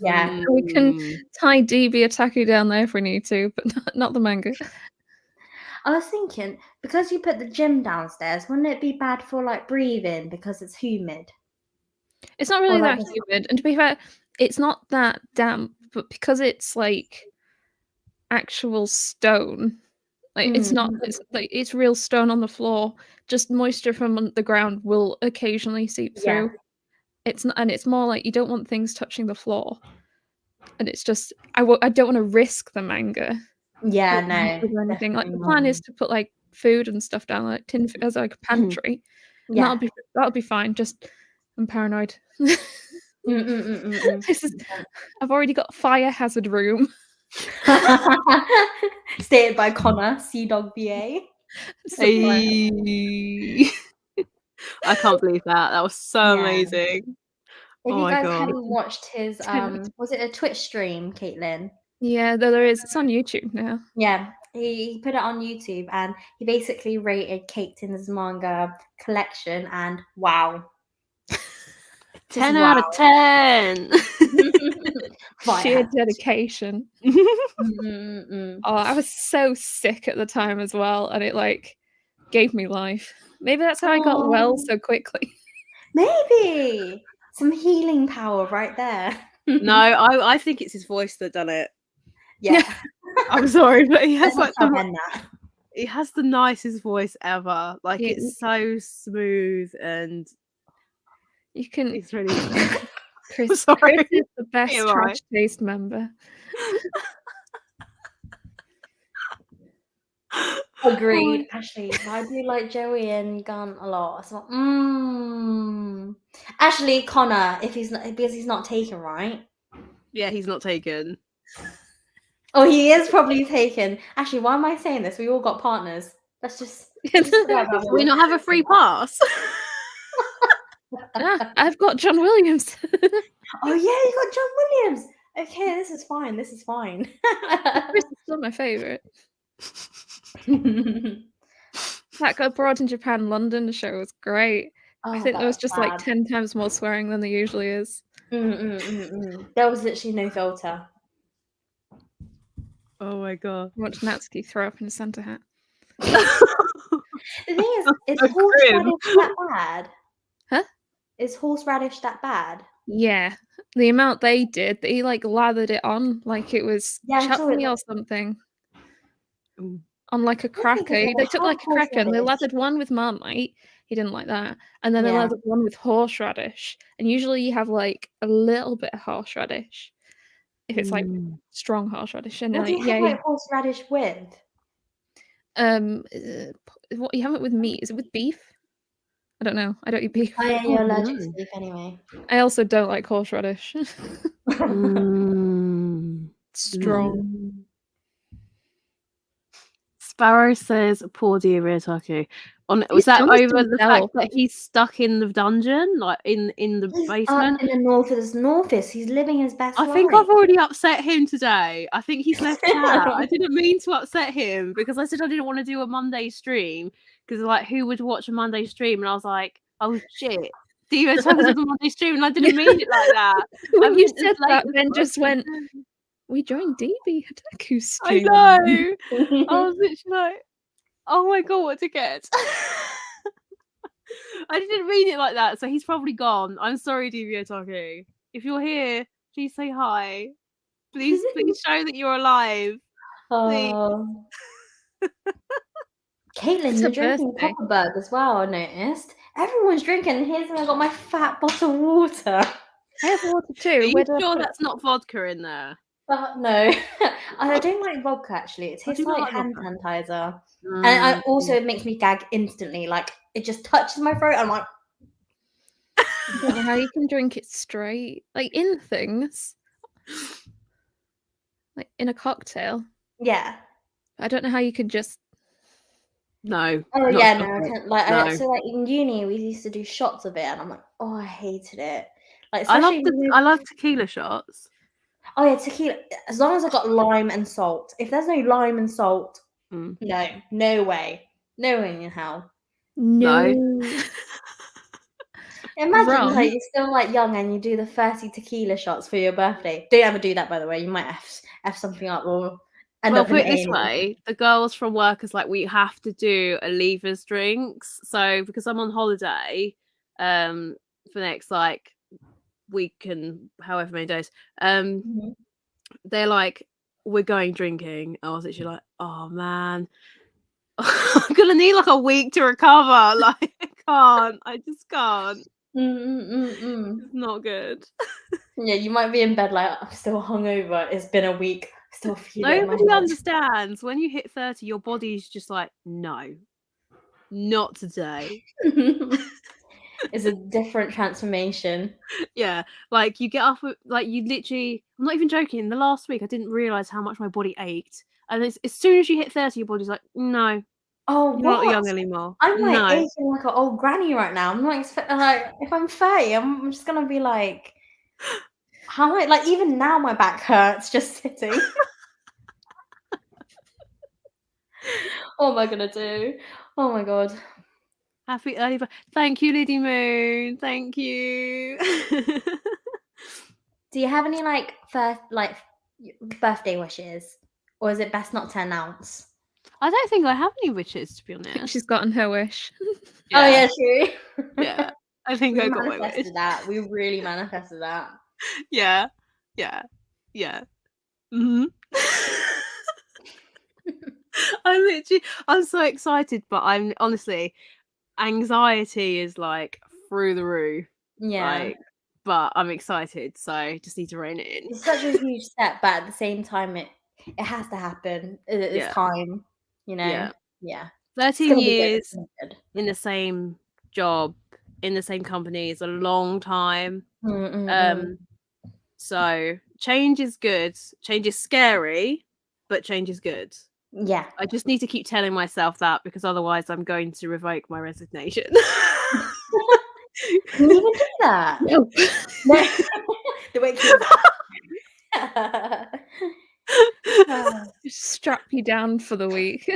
Yeah. We can tie DB Otaku down there if we need to, but not the manga. I was thinking, because you put the gym downstairs, wouldn't it be bad for like breathing because it's humid? It's not really like that humid, and to be fair, it's not that damp, but because it's like actual stone, like it's not. It's like it's real stone on the floor. Just moisture from the ground will occasionally seep through. It's not, and it's more like you don't want things touching the floor, and it's just I don't want to risk the manga. Yeah, Or anything. Like the plan is to put like food and stuff down, like as like a pantry. And that'll be fine. Just I'm paranoid. I've already got a fire hazard room. Stated by Connor, Sea Dog BA. Hey. I can't believe that. That was so amazing. If you guys haven't watched his was it a Twitch stream, Caitlin? Yeah, there is. It's on YouTube now. Yeah. He put it on YouTube and he basically rated Caitlin's manga collection and wow. 10 out of 10. Sheer dedication. Oh, I was so sick at the time as well, and it like gave me life. Maybe that's how I got well so quickly. Maybe some healing power right there. No, I think it's his voice that done it. Yeah. I'm sorry, but he has he has the nicest voice ever. Like it's so smooth and you can. It's really. Chris, sorry. Chris is the best trash taste member. Agreed. Actually, I do like Joey and Gunn a lot. So, Actually, Connor, if he's not because he's not taken, right? Yeah, he's not taken. Oh, he is probably taken. Actually, why am I saying this? We all got partners. Let's just we not have a free pass. I've got John Williams. Oh yeah, you got John Williams. Okay, this is fine. Chris is still my favourite. That got brought in Japan, London. The show was great. I think there was just like 10 times more swearing than there usually is. There was literally no filter. Oh my god! Watch Natsuki throw up in a Santa hat. The thing is horseradish that bad? Huh? Is horseradish that bad? Yeah, the amount they did, they like lathered it on like it was chutney or something. Ooh. on like a think cracker. it's They like took like a cracker and they horseradish. lathered one with Marmite. He didn't like that. And then they Yeah. lathered one with horseradish. And usually you have like a little bit of horseradish if it's like strong horseradish. And What do like, you have like horseradish with? what you have it with meat? Is it with beef? I don't know. I don't eat beef. Oh yeah, you're allergic to beef anyway. I also don't like horseradish. Strong. Sparrow says, "Poor dear Ryotake." Was He's that done this to over the fact himself. that he's stuck in the dungeon, like in the He's basement? up in the northeast. He's living his best I life. think I've already upset him today. I think he's left chat. I didn't mean to upset him because I said I didn't want to do a Monday stream because like who would watch a Monday stream? And I was like, oh shit. Do you talk to the Monday stream? And I didn't mean it like that. When you meant as said late that, as Ben just possible. went, we joined DB Hitaku's I stream. know. I was literally like, oh my god, what to get? I didn't mean it like that, so he's probably gone. I'm sorry, DB Otaku. If you're here, please say hi. Please show that you're alive. Please. Oh. Caitlin, It's you're her drinking birthday. Copperberg as well, I noticed. Everyone's drinking. Here's when I got my fat bottle of water. I have water too. Are you Where do I sure put it? that's not vodka in there? No. I don't like vodka actually. It I tastes do not like like hand vodka. sanitizer. And it makes me gag instantly. Like it just touches my throat. I'm like, I don't know how you can drink it straight. Like in things. Like in a cocktail. yeah. I don't know how you could just No. Oh not yeah, no, chocolate. I can't. Like, No. so like in uni, we used to do shots of it, and I'm like, oh, I hated it. Like, I love especially I love tequila shots. oh yeah, tequila. As long as I got lime and salt. If there's no lime and salt, Mm. no way in hell. no. Imagine Rum. like you're still like young and you do the 30 tequila shots for your birthday. Don't ever do that, by the way. You might f something up or end Well, up in put it this A&E. way, the girls from work is like, we have to do a leavers drinks. So because I'm on holiday, for the next like week and however many days, Mhm. they're like, we're going drinking. I was actually like, oh man, I'm gonna need like a week to recover. Like I just can't. It's not good. Yeah, you might be in bed like I'm still hungover. It's been a week. I still feel it in my Nobody head. understands when you hit 30, your body's just like, no, not today. It's a different transformation. Yeah, like you get up, like you literally. I'm not even joking. The last week, I didn't realize how much my body ached, and as soon as you hit 30, your body's like, no, Oh, you're not what? young anymore. I'm like No, aching like an old granny right now. I'm not expecting like if I'm 30, I'm just gonna be like, how am I like even now my back hurts just sitting. What am I gonna do? Oh my god. happy early. Thank you, Lady Moon. Thank you. Do you have any like first like birthday wishes? Or is it best not to announce? I don't think I have any wishes, to be I think honest. she's gotten her wish. Oh yeah, true. Yeah. I think We I got my wish. manifested that. We really manifested that. Yeah. Mm-hmm. I'm so excited, but I'm honestly, anxiety is like through the roof. Yeah. Like, but I'm excited, so just need to rein it in. It's such a huge step, but at the same time it has to happen. It's time, you know. Yeah. 13 years in the same job, in the same company is a long time. So change is good. Change is scary, but change is good. Yeah. I just need to keep telling myself that because otherwise I'm going to revoke my resignation. Can you even do that? No. No. The way Just strap you down for the week.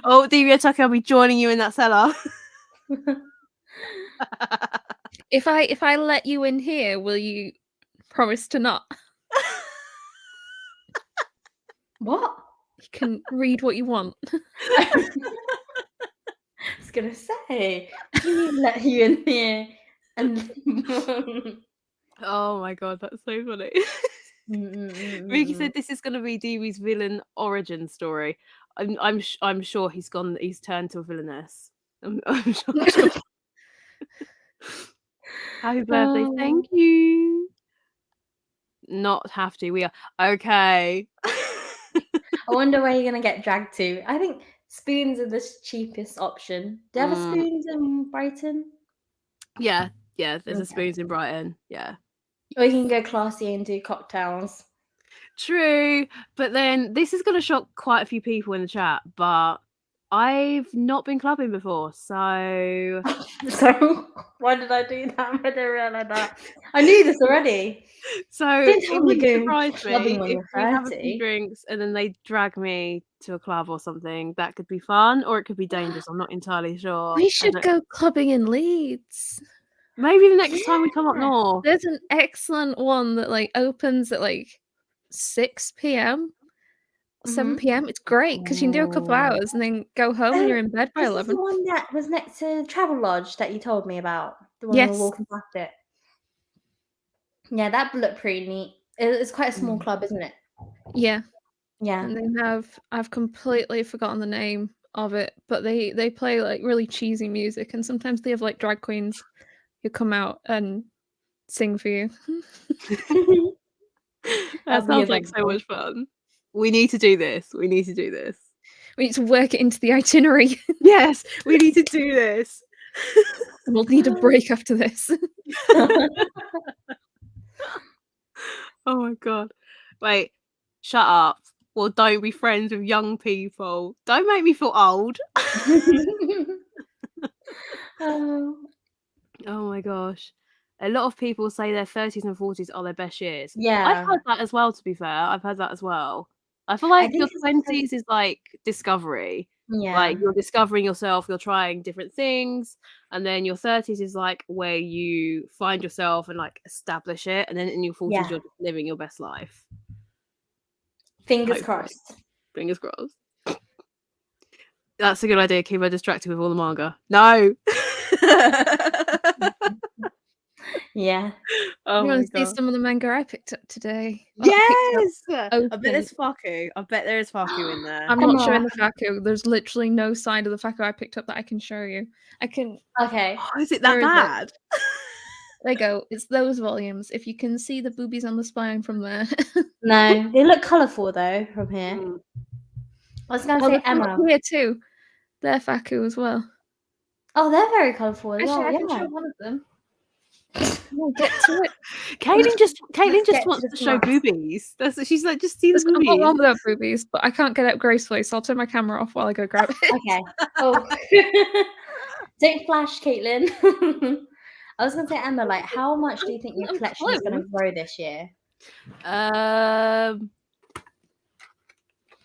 Oh, Divya Tucker, I'll be joining you in that cellar. If I let you in here, will you promise to not? What? You can read what you want. I was gonna say, what do you mean let you in here? And Oh my god, that's so funny. Ricky said this is going to be Dewey's villain origin story. I'm sure he's gone. He's turned to a villainess. I'm sure. Happy birthday! Thank you. Not have to. We are okay. I wonder where you're gonna get dragged to. I think spoons are the cheapest option. Do you have a spoons in Brighton? Yeah. There's a Okay. spoons in Brighton. Yeah. Or you can go classy and do cocktails. True, but then this is going to shock quite a few people in the chat, but I've not been clubbing before, so So why did I do that? I didn't realize that. I knew this already. Don't tell it me wouldn't you're surprise clubbing me when if you're we have a few 30. drinks and then they drag me to a club or something. That could be fun, or it could be dangerous. I'm not entirely sure. We should go clubbing in Leeds. Maybe the next time we come up north. There's an excellent one that like opens at like 6 p.m. 7 p.m. It's great because you can do a couple hours and then go home and you're in bed by This 11. is the one that was next to Travel Lodge that you told me about. The one we were Yes. walking past it. Yeah, that looked pretty neat. It's quite a small club, isn't it? Yeah. Yeah. And they have, I've completely forgotten the name of it, but they play like really cheesy music and sometimes they have like drag queens who come out and sing for you. That sounds like so much fun. We need to do this. We need to work it into the itinerary. Yes, we need to do this. We'll need a break after this. Oh my god. Wait, shut up. Well, don't be friends with young people. Don't make me feel old. Oh my gosh. A lot of people say their 30s and 40s are their best years. Yeah. I've heard that as well, to be fair. I've heard that as well. I feel like your 20s is like discovery. Yeah. Like you're discovering yourself, you're trying different things. And then your 30s is like where you find yourself and like establish it. And then in your 40s, you're just living your best life. Fingers crossed. Fingers crossed. That's a good idea. Keep her distracted with all the manga. No. Yeah. Oh you want to see some of the manga I picked up today? Yes. I bet there's Faku. I bet there is Faku in there. I'm not showing the Faku. There's literally no side of the Faku I picked up that I can show you. I can. Okay. Oh, is it that bad? There you go. It's those volumes. If you can see the boobies on the spine from there. No, they look colourful though from here. I was going to say Emma. Here too. They're Faku as well. Oh, they're very colourful as well. I can show one of them. We'll get to it. Caitlin just wants to show boobies. She's like, just see the boobies. I've got one without boobies, but I can't get it gracefully, so I'll turn my camera off while I go grab it. Okay. Oh, don't flash, Caitlin. I was gonna say, Emma, like, how much do you think your collection is gonna grow this year? I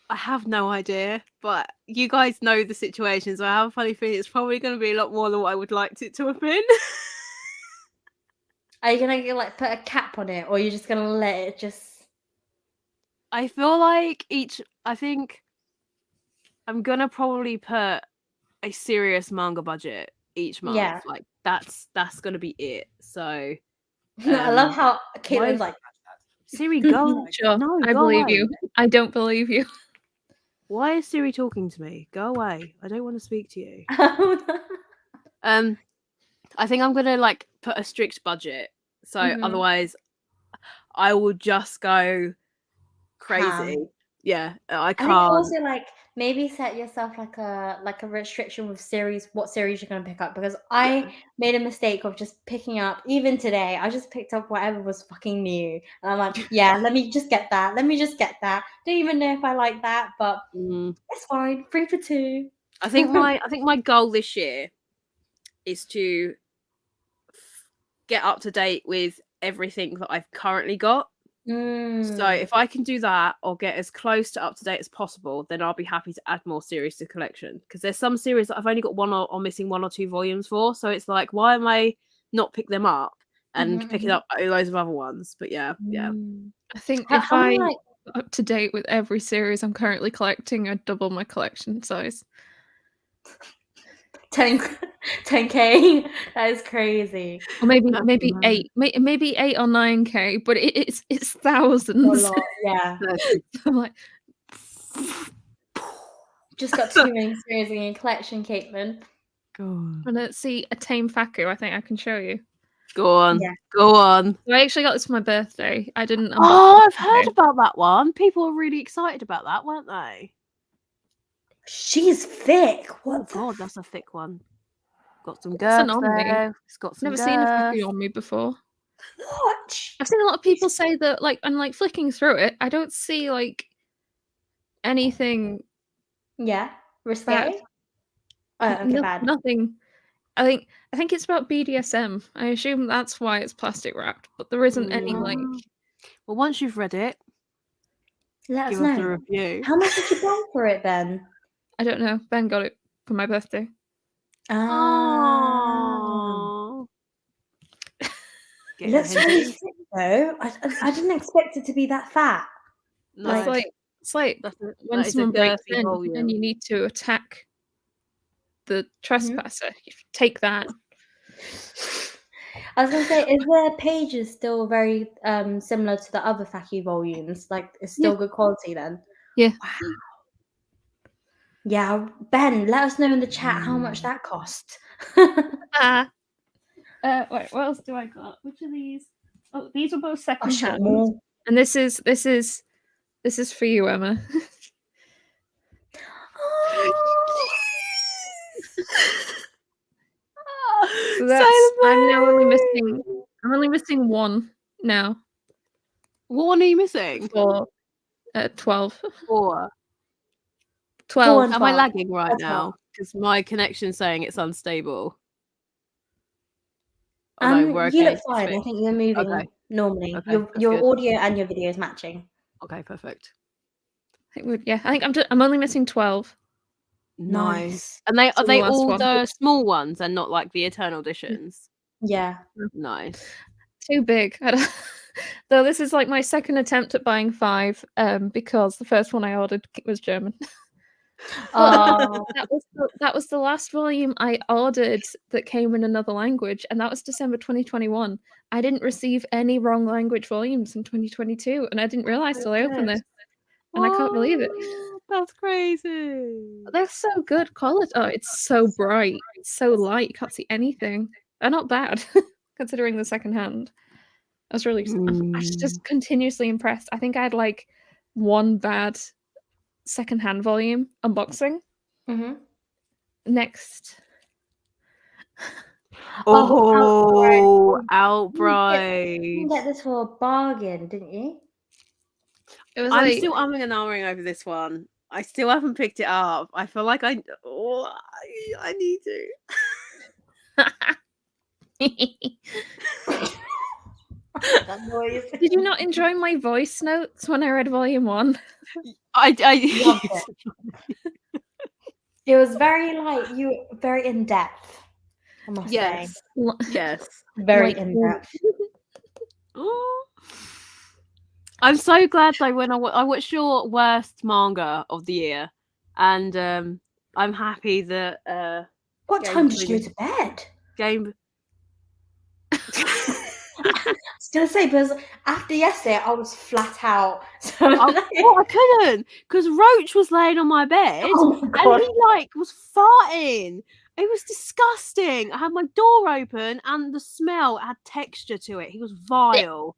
have no idea, but you guys know the situation, so I have a funny feeling it's probably going to be a lot more than what I would like it to have been. Are you gonna like put a cap on it, or are you just gonna let it just? I feel like I think I'm gonna probably put a serious manga budget each month. Yeah. Like that's gonna be it. So I love how Caitlin's like, Siri, go. Sure, No, I go believe away. you. I don't believe you. Why is Siri talking to me? Go away. I don't want to speak to you. I think I'm gonna like put a strict budget, so otherwise I will just go crazy. Yeah, I can't. I think also like maybe set yourself like a restriction with what series you're gonna pick up, because I made a mistake of just picking up, even today I just picked up whatever was fucking new, and I'm like, yeah, let me just get that. Don't even know if I like that, but it's fine. 3 for 2. I think my goal this year is to get up to date with everything that I've currently got. So if I can do that or get as close to up to date as possible, then I'll be happy to add more series to collection, because there's some series that I've only got one or missing 1 or 2 volumes for, so it's like, why am I not pick them up and picking up loads of other ones? But yeah. I think if I up to date with every series I'm currently collecting, I'd double my collection size. 10k. That is crazy. Or maybe 8, maybe 8 or 9k, but it's thousands. A lot, yeah. I'm like, just got too many series in your collection, Caitlin. Go on. And let's see a tame Faku. I think I can show you. Go on. Yeah. Go on. So I actually got this for my birthday. I didn't. Oh, I've heard about that one. People were really excited about that, weren't they? She's thick. Oh What? God, that's a thick one. Got some It's an girth on me. there. It's got some Never seen a girth. Faku on me before. What? I've seen a lot of people say that, like, and like flicking through it, I don't see like anything. Yeah. Risque? Bad. Oh, okay, bad. Nothing. I think it's about BDSM. I assume that's why it's plastic wrapped, but there isn't any like. Well, once you've read it, Let us give us a know. review. How much did you pay for it then? I don't know. Ben got it for my birthday. Oh. It looks really thick though. I didn't expect it to be that fat. No, It's like that when is a someone breaks girthy in volume. and you need to attack the trespasser. You take that. I was gonna say, is the pages still very similar to the other Faku volumes? Like, it's still good quality then? Yeah. Wow. Yeah, Ben, let us know in the chat how much that cost. Wait, what else do I got? Which of these? Oh, these are both second hand. And this is for you, Emma. So that's I'm only missing one now. What one are you missing? For 12. 4. 12. Am I lagging right now? Because my connection's saying it's unstable. You look fine. I think you're moving normally. Okay, your audio and your video is matching. Okay, perfect. I think I'm only missing 12. Nice. And are they all the small ones and not like the Eternal editions? Yeah. Nice. Too big. Though this is like my second attempt at buying 5, because the first one I ordered was German. That was the last volume I ordered that came in another language, and that was December 2021. I didn't receive any wrong language volumes in 2022, and I didn't realize till I opened this, and I can't believe it. That's crazy. They're so good quality. Oh, it's so bright. It's so light. You can't see anything. They're not bad, considering the second hand. I was just continuously impressed. I think I had like one bad second-hand volume unboxing. Next. Outbright. You get this for a bargain, didn't you? I'm still umming and ahhing over this one. I still haven't picked it up. I feel like I need to. That noise. Did you not enjoy my voice notes when I read volume 1? I loved it. It was very very in depth. I must say. Yes. Very in depth. I'm so glad though when I watched your worst manga of the year, and I'm happy that. What time did you go to bed? I was gonna say, because after yesterday I was flat out. So I couldn't, because Roach was laying on my bed and he was farting. It was disgusting. I had my door open and the smell had texture to it. He was vile.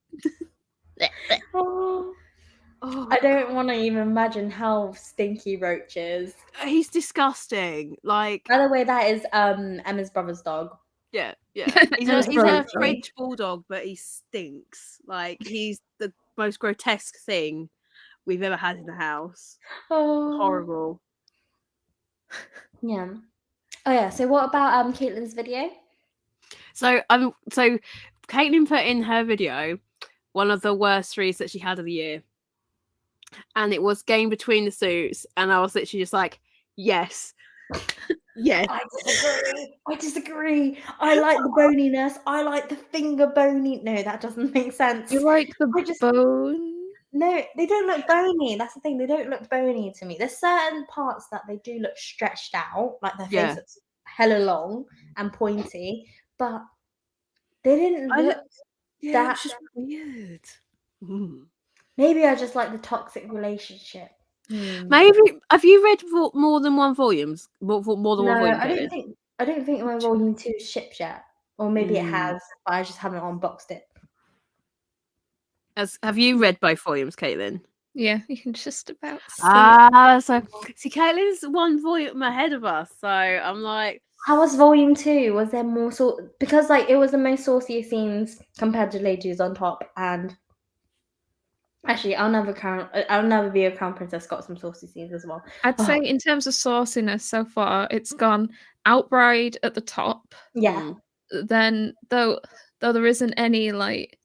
I don't want to even imagine how stinky Roach is. He's disgusting. By the way, that is Emma's brother's dog. Yeah. He's a French bulldog, but he stinks. He's the most grotesque thing we've ever had in the house. Horrible. Yeah. Oh yeah. So what about Caitlin's video? So Caitlin put in her video one of the worst reads that she had of the year, and it was Game Between the Suits, and I was literally just like, yes. Yes. I disagree. I like the boniness. I like the finger bony. No, that doesn't make sense. You like the bone? No, they don't look bony. That's the thing. They don't look bony to me. There's certain parts that they do look stretched out, like their face looks hella long and pointy, but they didn't look that's just weird. Maybe I just like the toxic relationship. Maybe have you read more than one volumes? More than one No, volume, I Caitlin? don't think my volume 2 is shipped yet, or maybe it Mm. has, but I just haven't unboxed it. Have you read both volumes, Caitlin? Yeah, you can just about see it. So see, Caitlin's one volume ahead of us, so I'm like, How was volume 2? Was there more because like it was the most sauciest scenes compared to Ladies on Top, and actually I'll never be a crown princess got some saucy scenes as well. I'd Oh, say in terms of sauciness so far, it's gone outright at the top. yeah. Then though there isn't any like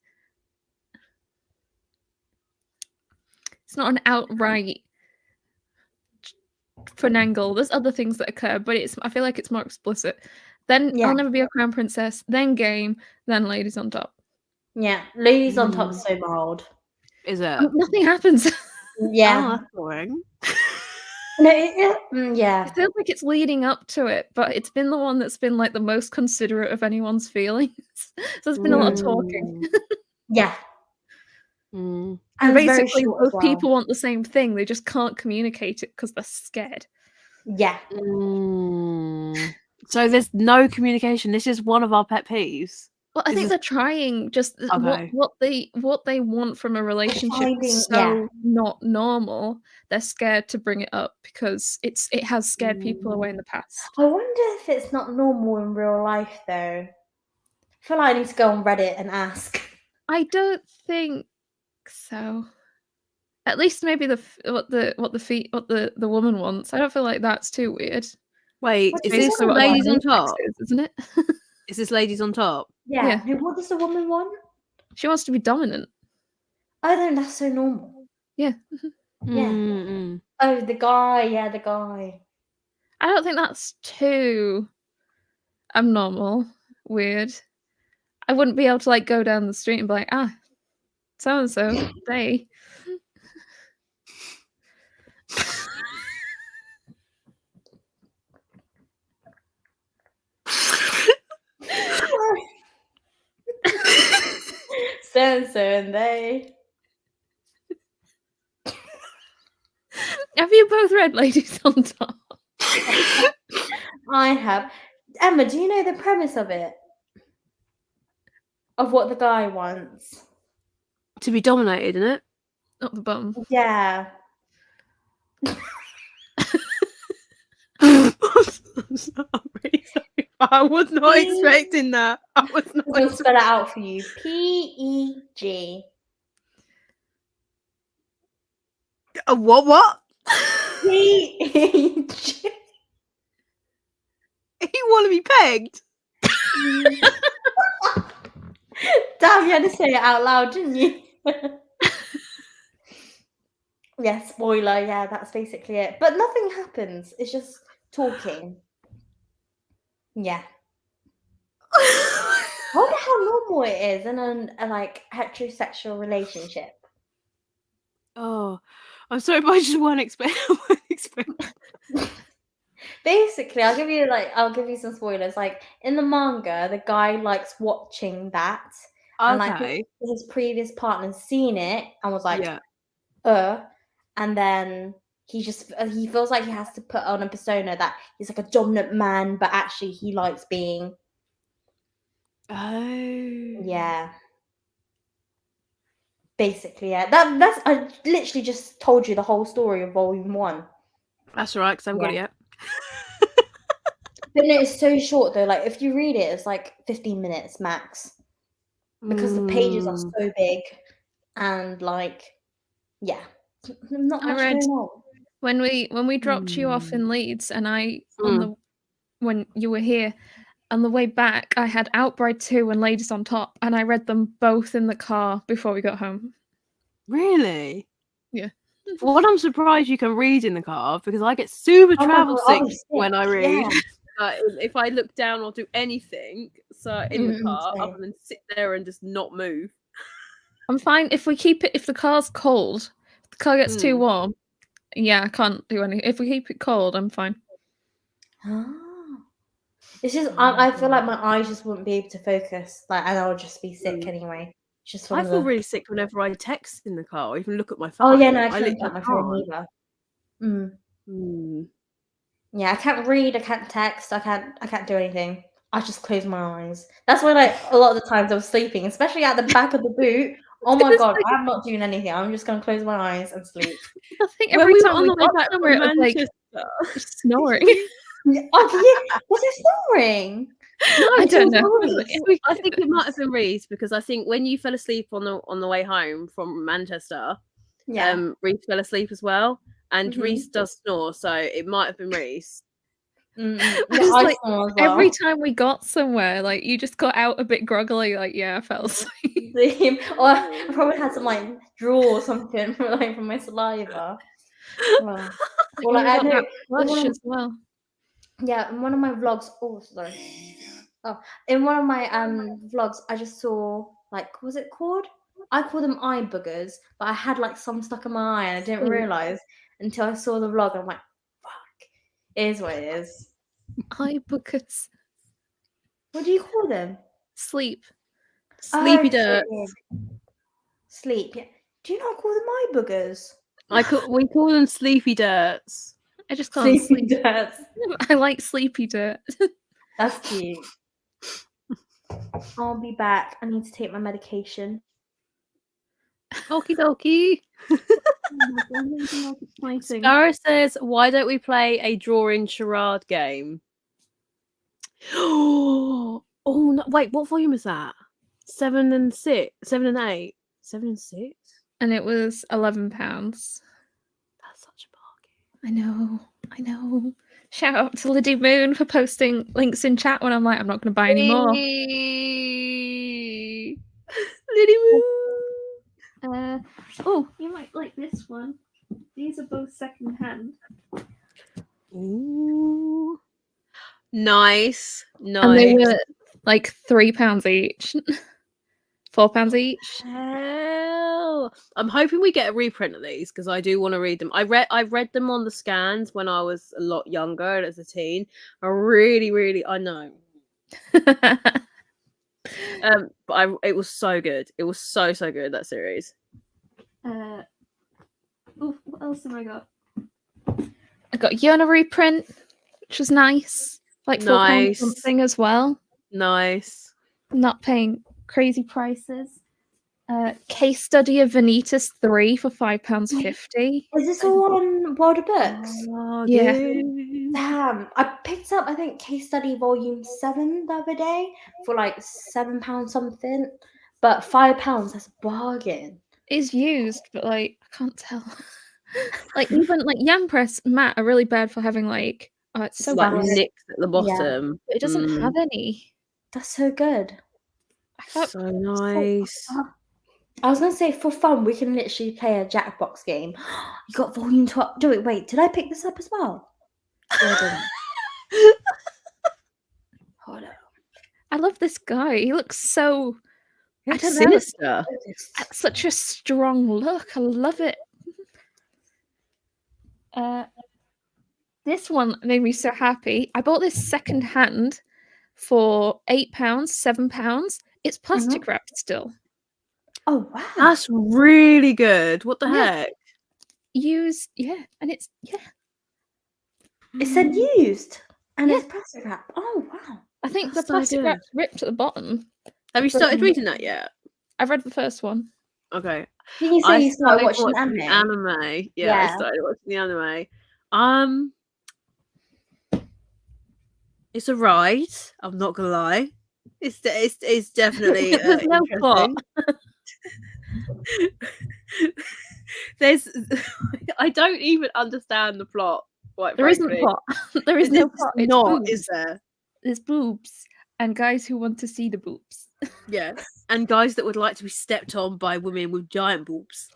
it's not an outright Fanangle. There's other things that occur, but I feel like it's more explicit. Then Yeah. I'll Never Be a Crown Princess, then Game, then Ladies on Top. Yeah, Ladies on Top is so mild. is it? Nothing happens. Yeah. Oh, that's boring. No, yeah. It feels like it's leading up to it, but it's been the one that's been like the most considerate of anyone's feelings. So there's been a lot of talking. Yeah. And And it's very basically, short as both well. people want the same thing. They just can't communicate it because they're scared. Yeah. So there's no communication. This is one of our pet peeves. Well, I think they're trying just Okay. what they want from a relationship is so yeah. not normal. They're scared to bring it up because it has scared people away in the past. I wonder if it's not normal in real life though. I feel like I need to go on Reddit and ask. I don't think so. At least maybe what the woman wants. I don't feel like that's too weird. Wait, That's is this basically what Ladies on Sex Top? is, isn't it? Is this Ladies on Top? Yeah. What does the woman want? She wants to be dominant. I don't. That's so normal. Yeah. Yeah. Oh, the guy. Yeah, the guy. I don't think that's too abnormal, weird. I wouldn't be able to like go down the street and be like, so and so, they. So and so and they. Have you both read Ladies on Top? I have. Emma, do you know the premise of it? Of what the guy wants? To be dominated, isn't it? Not the bum. Yeah. I'm sorry. I was not expecting that. I was not. I'll spell it out for you. PEG. What? PEG. You want to be pegged? Damn, you had to say it out loud, didn't you? Yeah, spoiler. Yeah, that's basically it. But nothing happens. It's just talking. Yeah. I wonder how normal it is in a like heterosexual relationship. Oh, I'm sorry, but I just weren't expecting. Basically, I'll give you some spoilers. Like in the manga, the guy likes watching that, and like his previous partner's seen it and was like, and then he feels like he has to put on a persona that he's like a dominant man, but actually he likes being. Oh. Yeah. Basically, yeah. That's I literally just told you the whole story of volume 1. That's all right, because I haven't got it yet. But no, it's so short though. Like if you read it, it's like 15 minutes max. Because the pages are so big and like not much going on. When we dropped you off in Leeds and when you were here, on the way back I had Outbride 2 and Ladies on Top, and I read them both in the car before we got home. Really? Yeah. Well, I'm surprised you can read in the car, because I get super travel sick when I read. Yeah. If I look down or do anything in the car, other than sit there and just not move. I'm fine if the car's cold. If the car gets too warm, yeah, I can't do anything. If we keep it cold, I'm fine. It's just I feel like my eyes just wouldn't be able to focus, like, and I'll just be sick anyway. I feel really sick whenever I text in the car or even look at my phone. Oh yeah, no, I can't look at my phone either. Mm. Hmm. Yeah, I can't read, I can't text, I can't do anything. I just close my eyes. That's why, like, a lot of the times I was sleeping, especially at the back of the boot. Oh my god, I'm not doing anything. I'm just gonna close my eyes and sleep. I think When every we were time on we the way got back somewhere, from it was like Manchester, snoring. Oh, yeah, was it snoring? no, I it don't was know. Reese. I think it might have been Reese because I think when you fell asleep on the way home from Manchester, Yeah. Reese fell asleep as well, and Mhm. Reese does snore, so it might have been Reese. Yeah, Just I like snore as every well. time we got somewhere, like you just got out a bit groggily, like yeah, I fell asleep. Same. Or I probably had some like draw or something from my saliva. Well, I think or like we I got know that in flush one of, as well. yeah, in one of my vlogs. Oh, sorry. Oh, in one of my vlogs, I just saw like, what was it called? I call them eye boogers, but I had like some stuck in my eye and I didn't Ooh. realize until I saw the vlog. I'm like, fuck, it is what it is. Eye boogers. What do you call them? Sleep. Sleepy Oh, dirt. sleep. Yeah. Do you not call them eye boogers? We call them sleepy dirts. I just call them Sleepy sleep. dirt. I like sleepy dirt. That's cute. I'll be back. I need to take my medication. Okie dokie. Exciting. Scara says, "Why don't we play a drawing charade game?" Oh no! Wait, what volume is that? 7 and 6, 7 and 8, 7 and 6. And it was £11. That's such a bargain. I know. Shout out to Liddy Moon for posting links in chat when I'm like, I'm not going to buy any more. Liddy Moon. Oh, you might like this one. These are both second hand. Ooh. Nice. And they were like £3 each. £4 each. Hell. I'm hoping we get a reprint of these because I do want to read them. I read them on the scans when I was a lot younger and as a teen. I know. But it was so good. It was so good, that series. What else have I got? I got Yona reprint, which was nice. Like £4 something as well. Nice. Not paying crazy prices. Case study of Vanitas 3 for £5.50. Is this all on World of Books? Oh, Yeah. Damn. I picked up, I think, Case Study Volume 7 the other day for like £7 something. But £5, that's a bargain. It's used, but like I can't tell. Like even like Yam Press Matt are really bad for having like it's so like bad. nicks at the bottom. But it doesn't have any. That's so good. So nice. I was gonna say for fun we can literally play a Jackbox game. You got volume 12. Wait, did I pick this up as well? Yeah, I didn't. Hold on. I love this guy. He looks so I don't sinister. Such a strong look. I love it. This one made me so happy. I bought this second hand for £8, £7. It's plastic wrapped still. Oh wow. That's really good. What the heck? Used, and it's It said used. And it's plastic wrap. Oh wow. I think That's the plastic so wrap's ripped at the bottom. Have you started reading that yet? I've read the first one. Okay. Did you say you started watching anime? Yeah, I started watching the anime. It's a ride. I'm not gonna lie. It's definitely There's no plot. I don't even understand the plot. There isn't plot. There is no plot. It's not, boobs. is there? There's boobs and guys who want to see the boobs. Yeah, and guys that would like to be stepped on by women with giant boobs.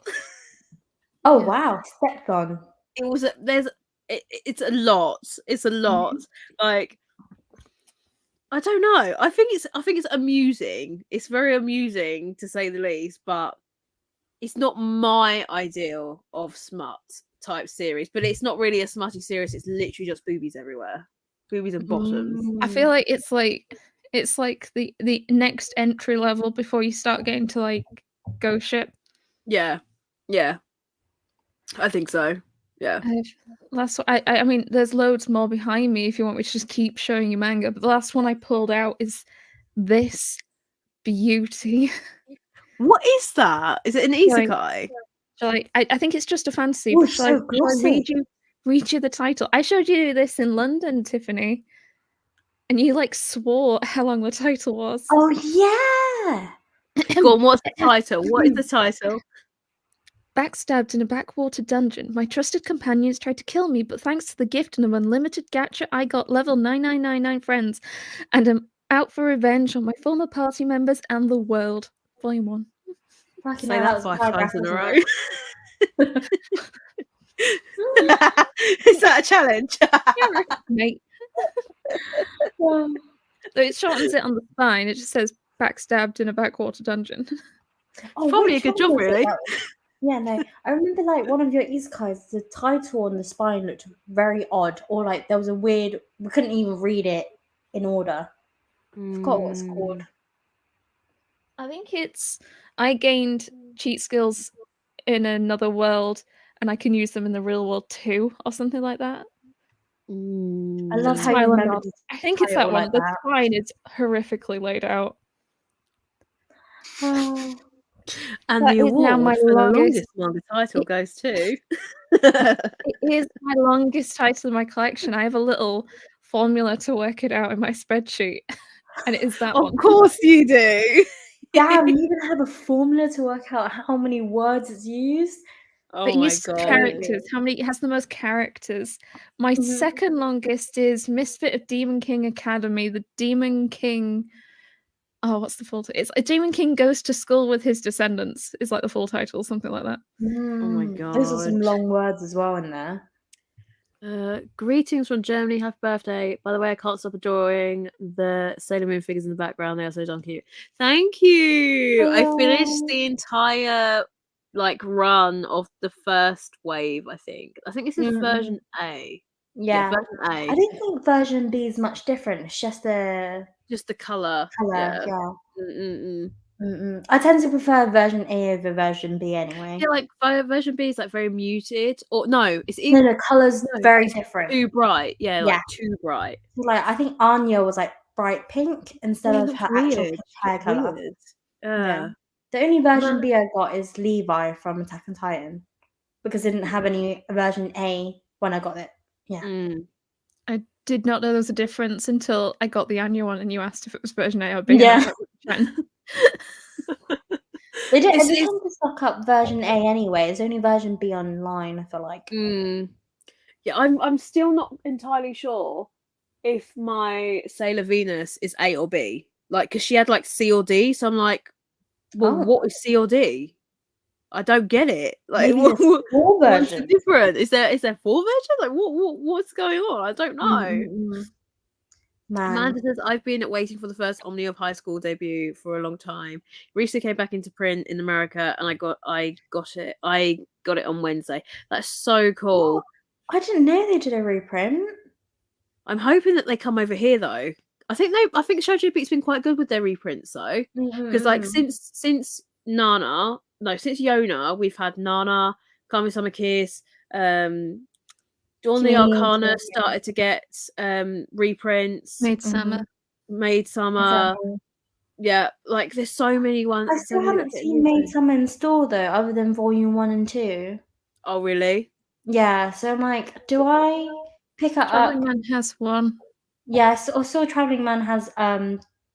Oh wow, stepped on. It's a lot. It's a lot. Like, I don't know. I think it's amusing. It's very amusing to say the least, but it's not my ideal of smut type series. But it's not really a smutty series. It's literally just boobies everywhere, boobies and bottoms. I feel like it's like the next entry level before you start getting to like Ghost Ship. Yeah, I think so. Yeah. Last one, I mean, there's loads more behind me if you want me to just keep showing you manga, but the last one I pulled out is this beauty. What is that? Is it an Like, isekai? I think it's just a fantasy, Oh, but it's shall so I glossy. read you the title? I showed you this in London, Tiffany, and you like swore how long the title was. Oh yeah. Go on, what's the title? What is the title? Backstabbed in a backwater dungeon, my trusted companions tried to kill me, but thanks to the gift and an unlimited gacha, I got level 9999 friends, and am out for revenge on my former party members and the world. Volume 1. Fucking Say hell, that was 5 paragraph, times in a wasn't row. it? Is that a challenge? Yeah, mate. So it shortens it on the spine. It just says backstabbed in a backwater dungeon. Oh, Probably a which good one job, was it really. that was- Yeah, no. I remember like one of your isekais, the title on the spine looked very odd, or like there was a weird. We couldn't even read it in order. I forgot what it's called. I think it's I gained cheat skills in another world and I can use them in the real world too, or something like that. I love how you Smile and remember nod. this I think it's that title one. like The that. spine is horrifically laid out. Oh, And That the is now my award for the longest. longest manga title goes to. It is my longest title in my collection. I have a little formula to work it out in my spreadsheet, and it is that Of one. course you do. damn! You even have a formula to work out how many words it's used. Oh It my uses god. characters. How many? It has the most characters. My Mhm. second longest is Misfit of Demon King Academy. The Demon King. Oh, what's the full title? It's a Demon King goes to school with his descendants. Is like the full title, something like that. Oh my Those are some god. long words as well in there. Greetings from Germany. Happy birthday. By the way, I can't stop adoring the Sailor Moon figures in the background. They are so darn cute. Thank you. I finished Oh. the entire like run of the first wave, I think. I think this is version A. Yeah. Version A. I don't think version B is much different. It's just the Just the colour. color. Yeah. Yeah. Mm-mm-mm. I tend to prefer version A over version B anyway. Yeah, like version B is like very muted. Or no, it's No, the color's no, very it's different. too bright. Yeah, Yeah. like too bright. Like I think Anya was like bright pink instead Yeah, of that's her actual weird. pink hair color. Weird. Yeah. The only version No. B I got is Levi from Attack on Titan because it didn't have any version A when I got it. Yeah. I did not know there was a difference until I got the annual one and you asked if it was version A or B. Yeah. And I was like, which one? They It's- tend to stock up version A anyway. It's only version B online, I feel like. Yeah, I'm still not entirely sure if my Sailor Venus is A or B. Like, because she had like C or D, so I'm like, well, Oh. what is C or D? I don't get it. Like, Maybe there's 4 what's the versions. difference? Is there 4 versions? Like, what's going on? I don't know. Man. Amanda says, I've been waiting for the first Omni of High School debut for a long time. Recently came back into print in America and I got it. I got it on Wednesday. That's so cool. What? I didn't know they did a reprint. I'm hoping that they come over here though. I think Shoujo Beat's been quite good with their reprints though. Because like since Yona, we've had Nana, Kami-sama Kiss, Dawn the Arcana started to get reprints. Maid Summer. Maid Summer. Exactly. Yeah, like there's so many ones. I still haven't seen Maid Summer in store though, other than volume 1 and 2. Oh really? Yeah, so I'm like, do I pick it up? Traveling Man has one. Yes, also Traveling Man has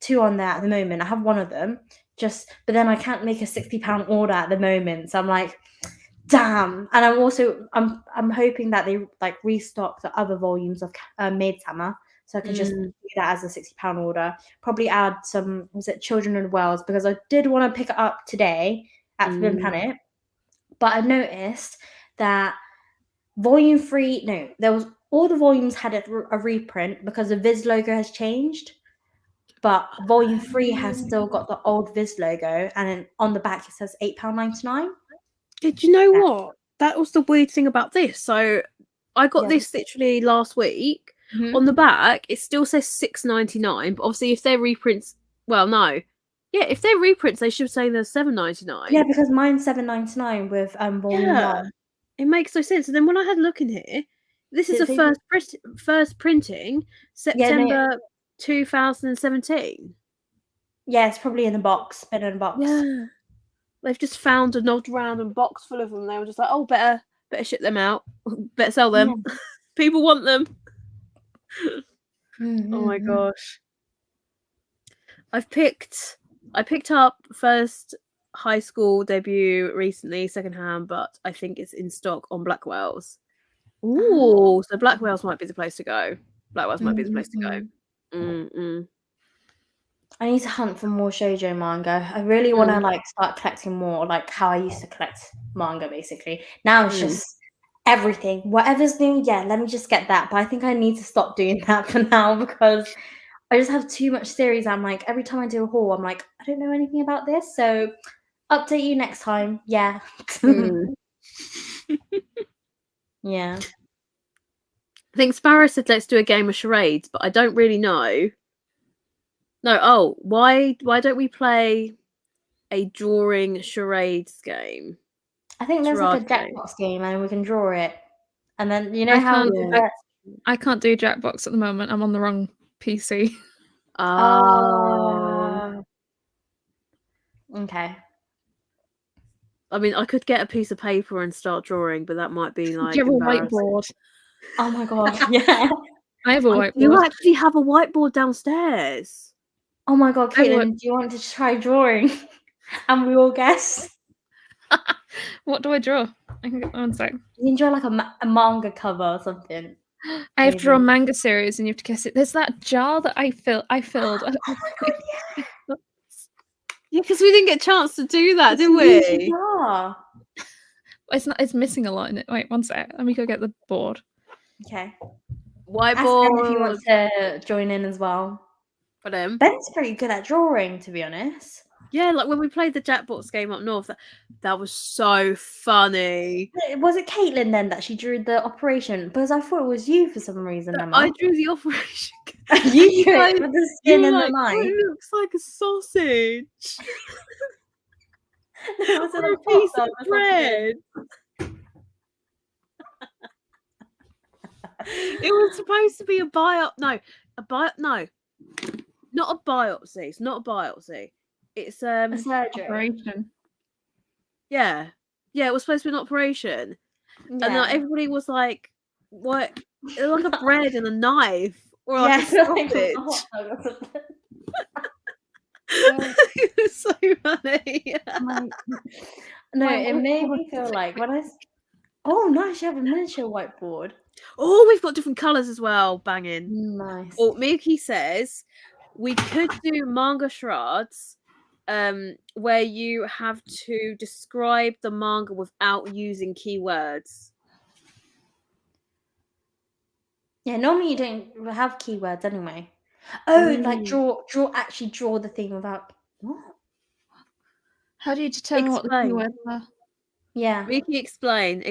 2 on there at the moment. I have one of them, but then I can't make a £60 order at the moment. So I'm like, damn. And I'm hoping that they like restock the other volumes of Maid Summer, so I can just do that as a £60 order. Probably add some Children of the Wells, because I did want to pick it up today at Forbidden Planet, but I noticed that volume 3, there was all the volumes had a reprint because the Viz logo has changed, but volume 3 has still got the old Viz logo, and then on the back it says £8.99. Did you know what? That was the weird thing about this. So I got this literally last week. On the back, it still says £6.99, but obviously if they're reprints, well, no. Yeah, if they're reprints, they should say they're £7.99. Yeah, because mine's £7.99 with volume 1. It makes no sense. And then when I had a look in here, this is Did the they first printing, Yeah, no, September 2017. yeah, it's probably in a box, been in a box. Yeah. They've just found an odd random box full of them. They were just like, oh, better ship them out. Better sell them. People want them. Oh my gosh. I picked up first high school debut recently, secondhand, but I think it's in stock on Blackwell's. Ooh, so Blackwell's might be the place to go. Blackwell's might be the place to go. Mm-mm. I need to hunt for more shoujo manga. I really want to like start collecting more, like how I used to collect manga. Basically, now it's just everything, whatever's new. Yeah, let me just get that. But I think I need to stop doing that for now because I just have too much series. I'm like, every time I do a haul, I'm like, I don't know anything about this. So update you next time. Yeah. Yeah. I think Sparrow said let's do a game of charades, but I don't really know. No, why don't we play a drawing charades game? I think there's like a Jackbox game and we can draw it. And then you know how I can't do Jackbox at the moment. I'm on the wrong PC. Okay. I mean, I could get a piece of paper and start drawing, but that might be like Do you have a embarrassing. whiteboard? Oh my god, yeah. I have a whiteboard. You actually have a whiteboard downstairs. Oh my god, Caitlin, do you want to try drawing? And we all guess. What do I draw? I can get one sec. You can draw like a manga cover or something. I have to draw a manga series, and you have to guess it. There's that jar that I filled. Oh my god, yeah. Yeah, because we didn't get a chance to do that, did we? Yeah. It's missing a lot in it. Wait, one sec. Let me go get the board. Okay. Whiteboard. Ask Ben if he wants to join in as well. For them. Ben's pretty good at drawing, to be honest. Yeah, like when we played the Jackbox game up north, that was so funny. Was it Caitlin then that she drew the operation? Because I thought it was you for some reason, Emma. I drew the operation. You drew it with the skin and the knife. It looks like a sausage. It was or a piece of bread. It was supposed to be not a biopsy. It's not a biopsy. It's a surgery. Operation. Yeah, it was supposed to be an operation, and everybody was like, "What? Like a bread and a knife, or like a sausage." It was so funny. No, it made me feel like when I. Oh, nice! You have a miniature whiteboard. Oh, we've got different colours as well. Banging. Nice. Oh, Miyuki says we could do manga charades, where you have to describe the manga without using keywords. Yeah, normally you don't have keywords anyway. Oh, like actually draw the thing without what? How do you determine what the keywords are? Yeah. Miyuki, explain.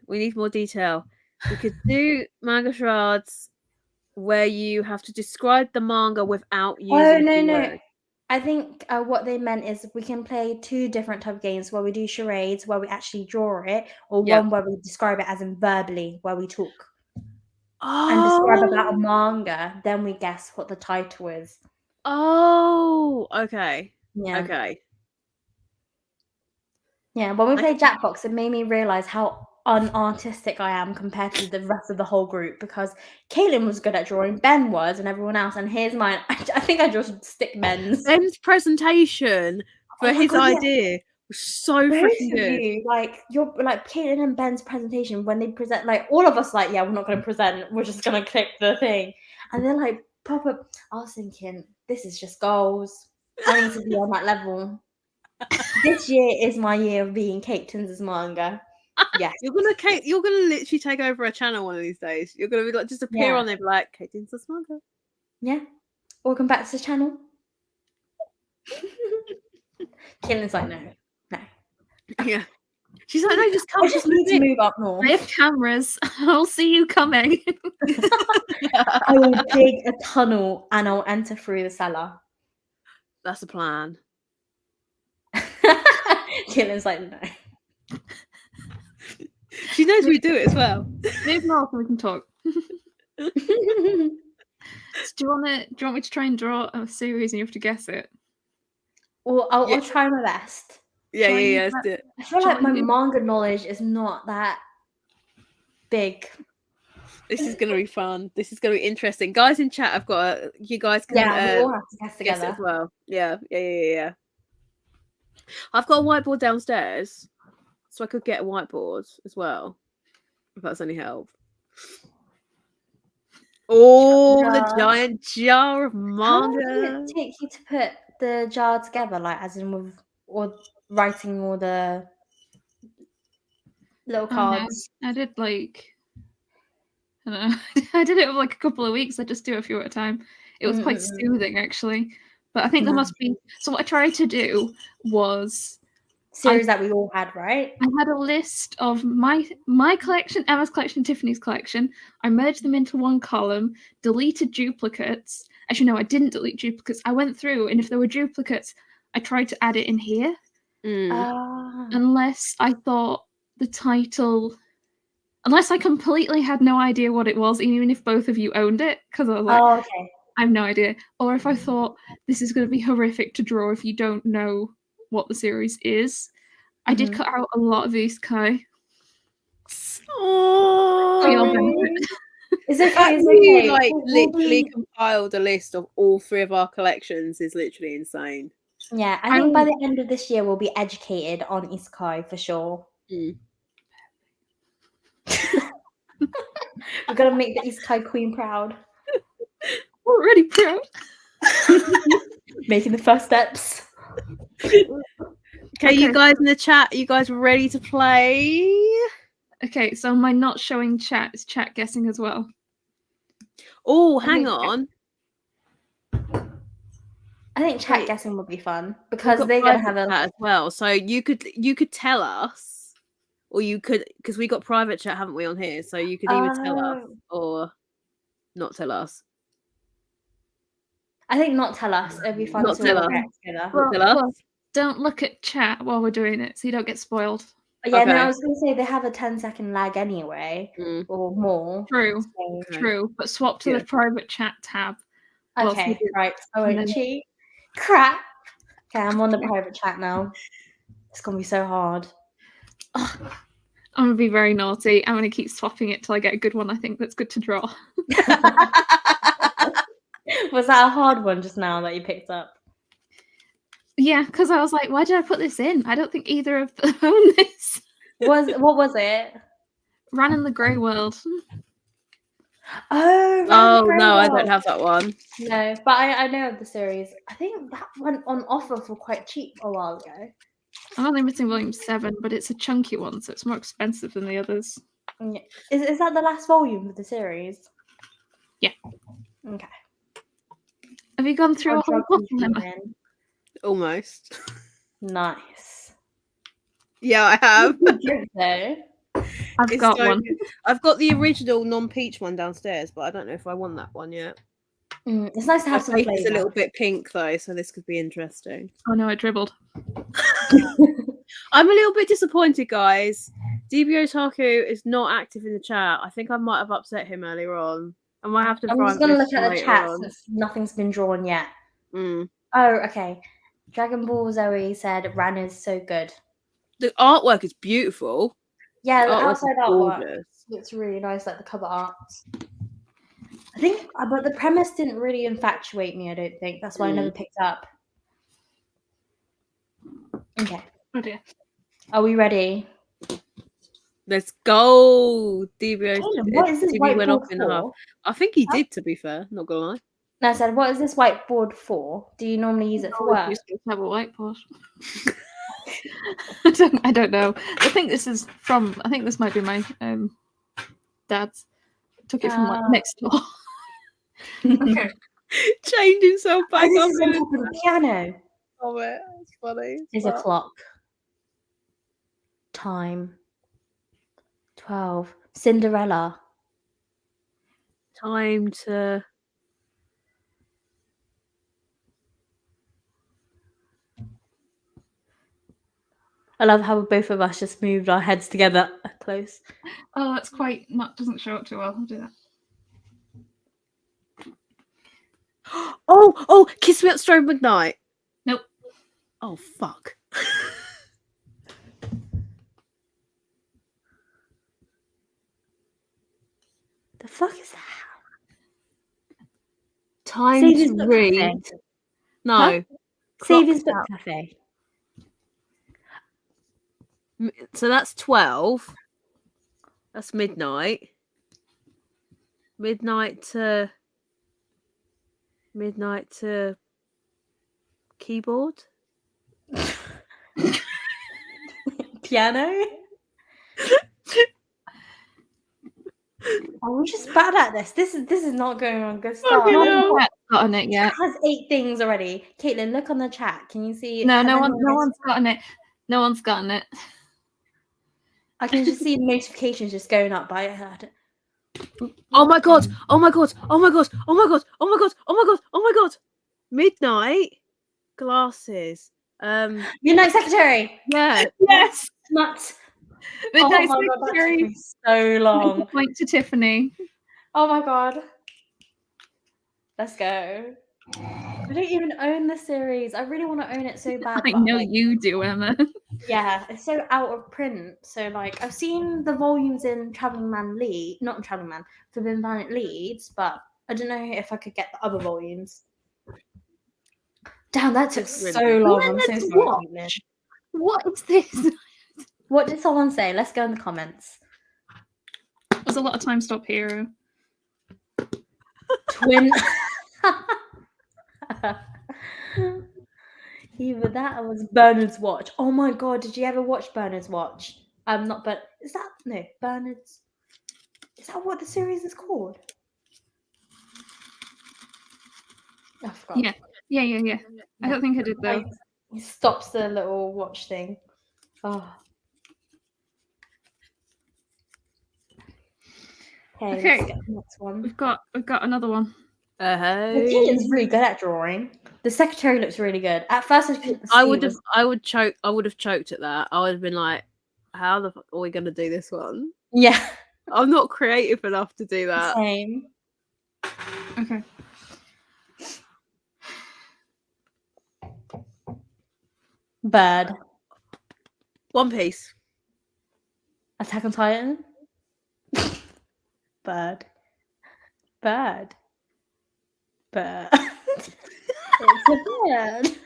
We need more detail. We could do manga charades where you have to describe the manga without using keywords. No. I think what they meant is we can play two different type of games where we do charades, where we actually draw it, or one where we describe it as in verbally, where we talk and describe about a manga. Then we guess what the title is. Oh, okay. Yeah. Okay. Yeah, when we played Jackbox, it made me realise how unartistic I am compared to the rest of the whole group because Caitlin was good at drawing, Ben was, and everyone else. And here's mine. I think I drew stick men's. Ben's presentation for his idea was so freaking good. Like Caitlin and Ben's presentation when they present, like all of us, like we're not going to present. We're just going to click the thing, and they're like proper. I was thinking, this is just goals. I need to be on that level. This year is my year of being Kate Tins's manga. Yes. You're gonna literally take over a channel one of these days. You're gonna be like just appear on there like Kate Tins's manga. Yeah. Welcome back to the channel. Caitlin's like, no. Yeah. She's like, no, just come. I just need to move up north. I have cameras. I'll see you coming. I will dig a tunnel and I'll enter through the cellar. That's the plan. Caitlin's like, no. She knows we do it as well. Move north and we can talk. So do you want me to try and draw a series and you have to guess it? Well, I'll Yeah. try my best. Yeah, Shall I use let's do it. I feel Shall like I my use- manga knowledge is not that big. This is gonna be fun. This is gonna be interesting. Guys in chat, I've got you guys can Yeah, we all have to guess guess together. it as well. Yeah. I've got a whiteboard downstairs, so I could get a whiteboard as well, if that's any help. Oh, the Jar. giant jar of How long did manga. it take you to put the jar together, like as in with or writing all the little Oh, no. cards? I did like I don't know. I did it over like a couple of weeks. I just do a few at a time. It was quite soothing actually. But I think there must be so what I tried to do was Series that we all had, right? I had a list of my collection, Emma's collection, Tiffany's collection. I merged them into one column, deleted duplicates. Actually, no, I didn't delete duplicates. I went through, and if there were duplicates, I tried to add it in here. Unless I thought the title, unless I completely had no idea what it was, even if both of you owned it, because I was like, okay. I have no idea. Or if I thought this is going to be horrific to draw if you don't know what the series is. I did cut out a lot of these, Kai. For your benefit. It's okay. It's You okay. like We'll literally be- compiled a list of all 3 of our collections is literally insane. Yeah, I think by the end of this year we'll be educated on isekai for sure. We're gonna make the isekai queen proud. We're already proud. Making the first steps. Okay, you guys in the chat, you guys ready to play? Okay, so my not showing chat is chat guessing as well. Oh, hang on. I think chat guessing would be fun because they're gonna have a chat as well. So you could tell us, or you could because we got private chat, haven't we, on here? So you could either tell us or not tell us. I think not tell us. It'd be fun Not to tell all us. get together. Well, don't look at chat while we're doing it, so you don't get spoiled. Yeah, no, I was gonna say they have a 10-second lag anyway, or more. True, so. true. But swap to the private chat tab. Okay, right. I won't cheat. Crap. Okay, I'm on the private chat now. It's gonna be so hard. I'm gonna be very naughty. I'm gonna keep swapping it till I get a good one. I think that's good to draw. Was that a hard one just now that you picked up? Yeah, because I was like, why did I put this in? I don't think either of them own this. What was it? Ran in the Grey World. Oh, no, I don't have that one. No, but I know of the series. I think that went on offer for quite cheap a while ago. I'm only missing volume 7, but it's a chunky one, so it's more expensive than the others. Yeah. Is that the last volume of the series? Yeah. Okay. Have you gone through a whole book? Almost. Nice. Yeah, I have. I've got one. I've got the original non-peach one downstairs, but I don't know if I want that one yet. It's nice to have some flavor. It's a little bit pink though, so this could be interesting. Oh no, I dribbled. I'm a little bit disappointed, guys. DB Otaku is not active in the chat. I think I might have upset him earlier on. I might have to. I'm just gonna look at the chat since nothing's been drawn yet. Oh, okay. Dragon Ball Zoe said Ran is so good. The artwork is beautiful. Yeah, the outside artwork looks really nice, like the cover art. I think, but the premise didn't really infatuate me. I don't think that's why I never picked up. Okay. Oh dear. Are we ready? Let's go. DB. What is this whiteboard for? I think he did, to be fair. Not gonna lie. No, I said, what is this whiteboard for? Do you normally use it for work? Used to have a whiteboard. I don't know. I think this is from. I think this might be my dad's. Took it from like next door. Okay. Changed himself back this up. is on top of the piano. Oh, it. It's funny. There's a clock. Time. 12. Cinderella. Time to. I love how both of us just moved our heads together. close. Oh, that's quite doesn't show up too well. I'll do that. Oh, Kiss Me at Strobe McKnight. Nope. Oh, fuck. The fuck is that? Time Saviour's to Book read. Cafe. No. Huh? Saviour's Book Out. Cafe. So that's 12. That's midnight. Midnight to keyboard. Piano. Oh, we're just bad at this. This is not going on good start. Okay, No no. one's gotten it yet. It has 8 things already. Caitlin, look on the chat. Can you see? No has one's anyone gotten it. No one's gotten it. I can just see notifications just going up by it. Oh my god! Oh my god! Oh my god! Oh my god! Oh my god! Oh my god! Oh my god! Midnight glasses. Midnight Secretary. Yeah. Yes. Nuts. Midnight oh my god, that took Secretary. me so long. Point to Tiffany. Oh my god. Let's go. I don't even own the series. I really want to own it so bad. I but, know like, you do, Emma. yeah, it's so out of print. So like I've seen the volumes in Traveling Man Lead, not in Traveling Man, Forbidden Planet Leads, but I don't know if I could get the other volumes. Damn, that took It's really so good. long. When I'm so it's sorry. what? Caitlin. What is this? What did someone say? Let's go in the comments. There's a lot of time stop hero. Twin. Either that or was Bernard's Watch. Oh my god, did you ever watch Bernard's Watch? Not but is that no Bernard's? Is that what the series is called? I forgot. Yeah. I don't think I did though. Like, he stops the little watch thing. Oh. Okay, let's get the next one. We've got another one. Caitlin's really good at drawing. The secretary looks really good. At first, I couldn't see. I would have choked at that. I would have been like, how the fuck are we gonna do this one? Yeah. I'm not creative enough to do that. Same. Okay. Bird. One Piece. Attack on Titan. Bird. Bird. Bird. It's a bird.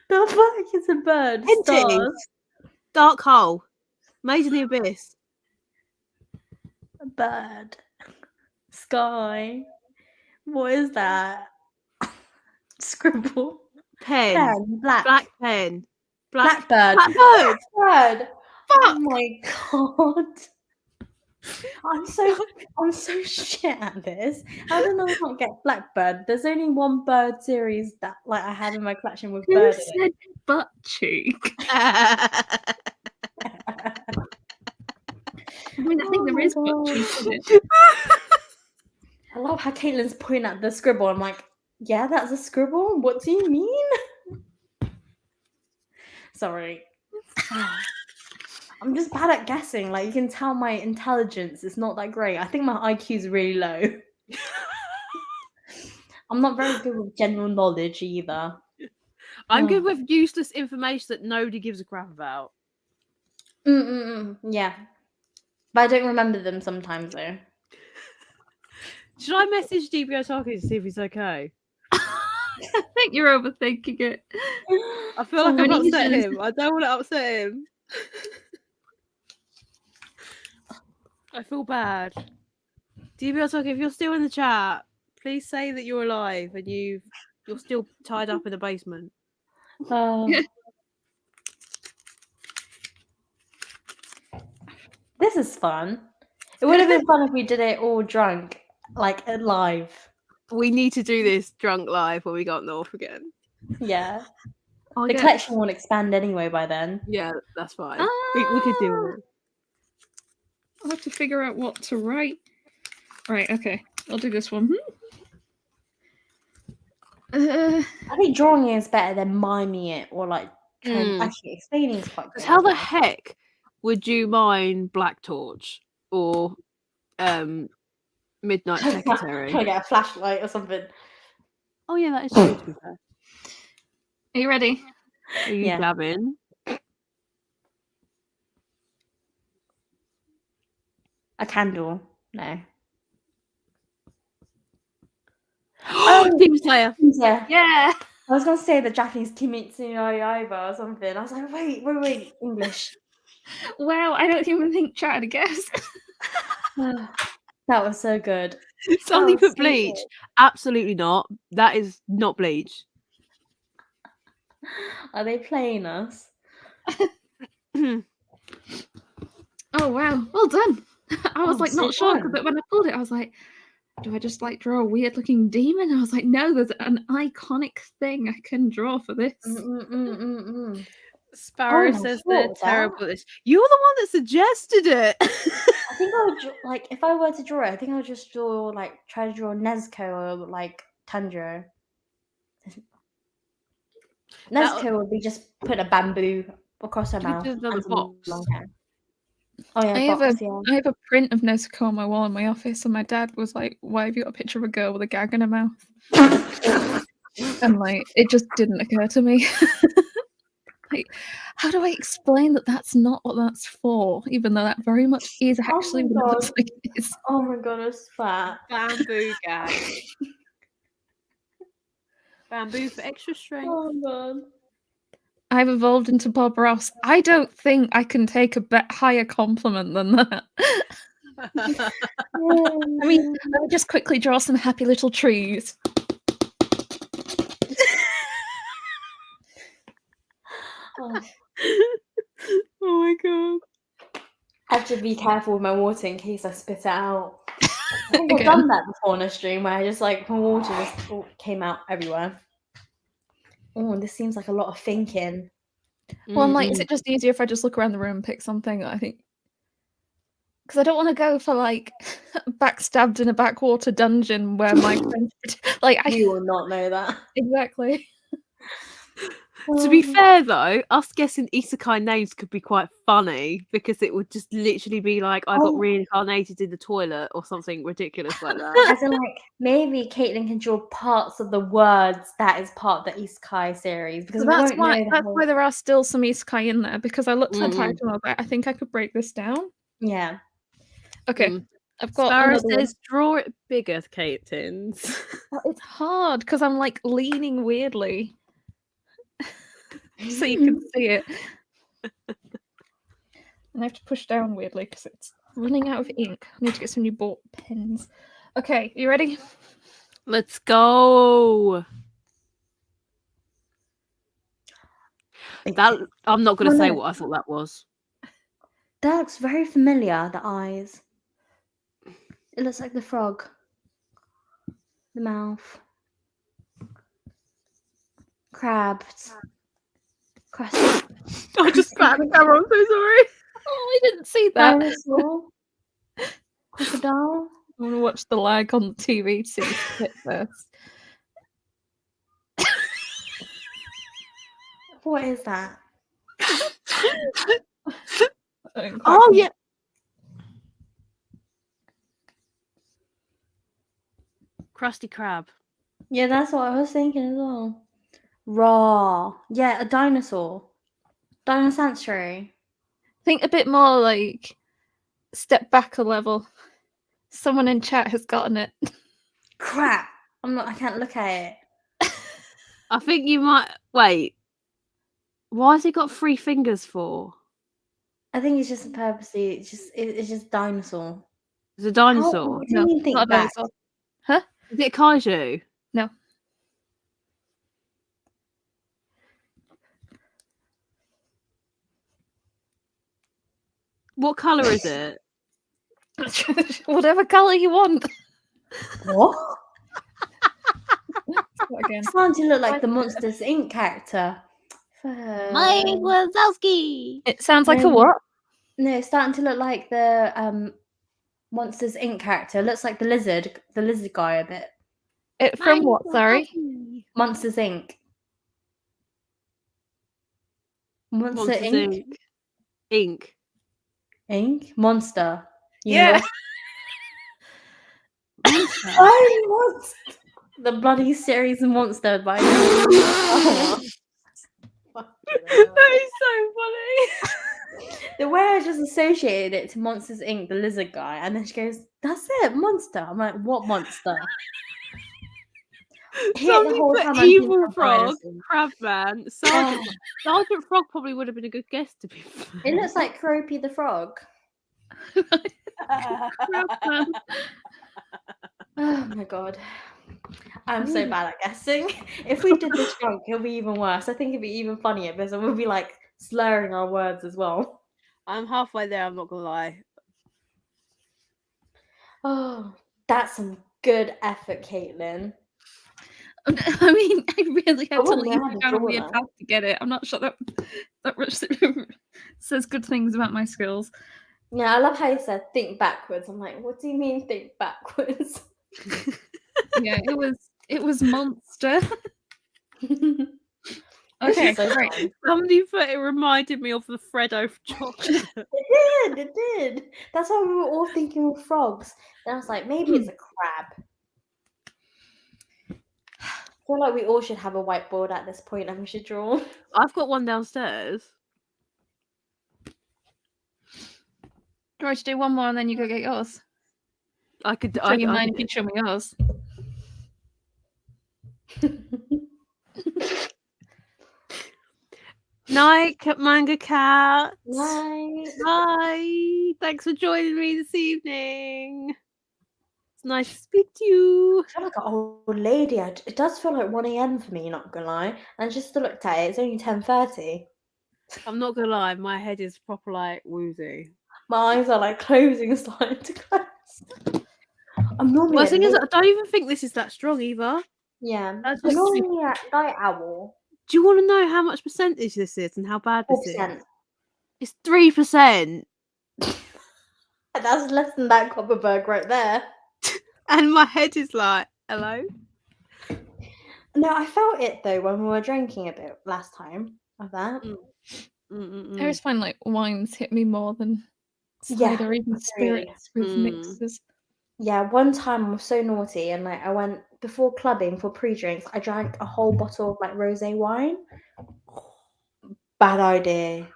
The fuck is a bird? Henties. Stars. Dark Hole. Made in the Abyss. A bird. Sky. What is that? Scribble. Pen. Pen. Black. Black pen. Blackbird. Blackbird. Blackbird. Fuck. Oh my god. I'm so shit at this. How did I not get Blackbird? There's only one bird series that like I have in my collection with Who bird. said butt cheek? I I mean, I think Oh there my is butt God. cheek in it. I love how Caitlin's pointing at the scribble. I'm like, yeah, that's a scribble? What do you mean? Sorry. I'm just bad at guessing. Like, you can tell my intelligence is not that great. I think my IQ is really low. I'm not very good with general knowledge either. I'm good with useless information that nobody gives a crap about. Yeah. But I don't remember them sometimes, though. Should I message DBO Talkie to see if he's okay? I think you're overthinking it. I feel like I mean, I've he's upset just- him. I don't want to upset him. I feel bad. DBO Talkie, if you're still in the chat, please say that you're alive and you're still tied up in the basement. This is fun. It would have been fun if we did it all drunk, like live. We need to do this drunk live when we go up north again. Yeah. I'll The get- collection won't expand anyway by then. Yeah, that's fine. We could do it. I'll have to figure out what to write. Right, okay. I'll do this one. I think drawing is better than miming it or like trying. Mm. Actually, explaining is quite good. Because how as the well. heck would you mime Black Torch or Midnight Secretary? Trying to get a flashlight or something. Oh yeah, that is true. To be fair. Are you ready? Are you Yeah. blabbing? A candle. No. Oh, Demon Slayer. Yeah. Yeah. I was gonna say the Japanese Kimetsu no Yaiba or something. I was like, wait, English. Wow, I don't even think Chad would guess. That was so good. Somebody was put so Bleach. good. Absolutely not. That is not Bleach. Are they playing us? Oh wow, well done. I was Oh, like so not sure fun. because when I pulled it, I was like, do I just like draw a weird looking demon? I was like, no, there's an iconic thing I can draw for this. Sparrow Oh, says I they're thought terrible that. at this. You're the one that suggested it. I think I would like if I were to draw it. I think I would just draw like try to draw Nezuko or like Tanjiro. Nezuko would be just put a bamboo across her You could mouth do another and some box. long hair. Oh yeah, I have box, yeah. I have a print of Nezuko on my wall in my office, and my dad was like, "Why have you got a picture of a girl with a gag in her mouth?" And like, it just didn't occur to me. Like, how do I explain that that's not what that's for? Even though that very much is actually what it looks like it is. Oh my god, it's fat. Bamboo gag. Bamboo for extra strength. Oh god. I've evolved into Bob Ross. I don't think I can take a bit higher compliment than that. I mean, let me just quickly draw some happy little trees. Oh. Oh my god. I have to be careful with my water in case I spit it out. I think I've Again. done that before on a stream where I just like my water just came out everywhere. Oh, this seems like a lot of thinking. Well, I'm like, is it just easier if I just look around the room and pick something? I think because I don't want to go for like backstabbed in a backwater dungeon where my friends like You will not know that. Exactly. To be fair though, us guessing isekai names could be quite funny because it would just literally be like I got reincarnated in the toilet or something ridiculous like that. As in, like, maybe Caitlin can draw parts of the words that is part of the Isekai series because that's why there are still some isekai in there because I looked at the title and I was like, I think I could break this down. Yeah. Okay. I've got Sparrow another says draw it bigger, Caitlin. Well, it's hard because I'm like leaning weirdly. So you can see it. And I have to push down weirdly because it's running out of ink. I need to get some new bought pens. Okay, you ready? Let's go. That I'm not going to say what I thought that was. That looks very familiar, the eyes. It looks like the frog. The mouth. Crabs. Crusty. I just spat the camera, I'm so sorry. Oh, I didn't see that. Dinosaur. Crocodile. I want to watch the lag on the TV to see the spit first. What is that? Oh yeah. Krusty Krab. Yeah, that's what I was thinking as well. Raw. Yeah, a dinosaur. Dinosaur. Think a bit more like step back a level. Someone in chat has gotten it. Crap. I can't look at it. I think you might wait. Why has he got 3 fingers for? I think it's just purposely. It's just dinosaur. It's a dinosaur. No, not a dinosaur. Huh? Is it a kaiju? No. What colour is it? Whatever colour you want. What? Again. It's starting to look like the Monsters Inc. character. Mike Wazowski. It sounds like a what? No, it's starting to look like the Monsters Inc. character. It looks like the lizard guy a bit. It from what? Sorry. Monsters Inc. Monster Monsters Inc. Inc. Inc. Monster. Yeah. Universe. Monster. Oh, Monster. The bloody series Monster by That is so funny. The way I just associated it to Monsters Inc., the lizard guy, and then she goes, "That's it, monster." I'm like, "What monster?" Here, the Something whole for time I'm thinking Evil of Frog, Dinosaur. Crabman, Sergeant Frog probably would have been a good guest to be fair. It looks like Croapy the frog. Crabman. Oh my god. I'm so bad at guessing. If we did this drunk, it'll be even worse. I think it'd be even funnier because we'll be like slurring our words as well. I'm halfway there, I'm not gonna lie. Oh, that's some good effort, Caitlin. I mean, I really had to wouldn't leave know how you to down a draw weird that. path to get it. I'm not sure that says good things about my skills. Yeah, I love how you said think backwards. I'm like, what do you mean think backwards? Yeah, it was monster. Okay, so right. fun. Somebody put it reminded me of the Freddo chocolate. It did. That's why we were all thinking of frogs. And I was like, maybe it's a crab. I feel like we all should have a whiteboard at this point and we should draw. I've got one downstairs. Do you want to do one more and then you go get yours? I could. Show you mine if you show me yours. Night, Manga Cat. Night. Bye. Thanks for joining me this evening. It's nice to speak to you. I feel like an old lady. It does feel like 1 a.m. for me, not gonna lie. And just looked at it, it's only 10:30. I'm not gonna lie, my head is proper like woozy. My eyes are like closing, starting to close. I'm normally Well, the thing is, late. I don't even think this is that strong either. Yeah, That's I'm just- normally a night owl. Do you want to know how much percentage this is and how bad this is? 4%. It's 3%. That's less than that Copperberg right there. And my head is like, hello? No, I felt it though when we were drinking a bit last time of that. I always find like wines hit me more than Yeah, cider, even spirits with mixes. Yeah, one time I was so naughty and like I went before clubbing for pre-drinks, I drank a whole bottle of like rosé wine. Bad idea.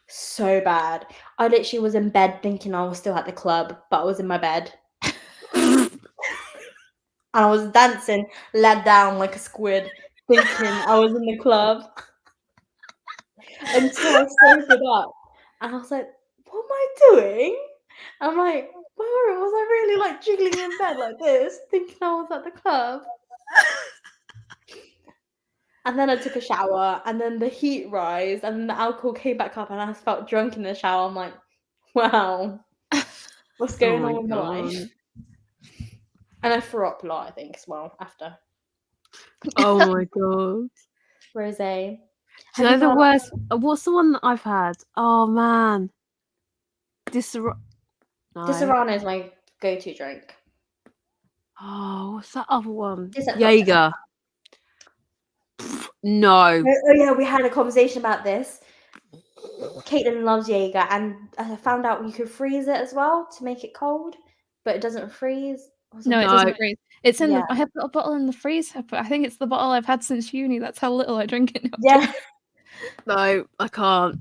So bad. I literally was in bed thinking I was still at the club, but I was in my bed. And I was dancing, led down like a squid, thinking I was in the club. Until I sobered up. And I was like, what am I doing? I'm like, where was I really like jiggling in bed like this, thinking I was at the club? And then I took a shower, and then the heat rise, and then the alcohol came back up, and I felt drunk in the shower. I'm like, wow, what's going on with my life? And I threw up a lot, I think, as well, after. Oh my god. Rosé. Do you know the worst? What's the one that I've had? Oh man. Disaronno is my go-to drink. Oh, what's that other one? Is that Jaeger. No. Oh yeah, we had a conversation about this. Caitlin loves Jaeger, and I found out you could freeze it as well to make it cold, but it doesn't freeze. No, it doesn't freeze. It's in Yeah. I have a bottle in the freezer, but I think it's the bottle I've had since uni. That's how little I drink it now. Yeah. No, I can't.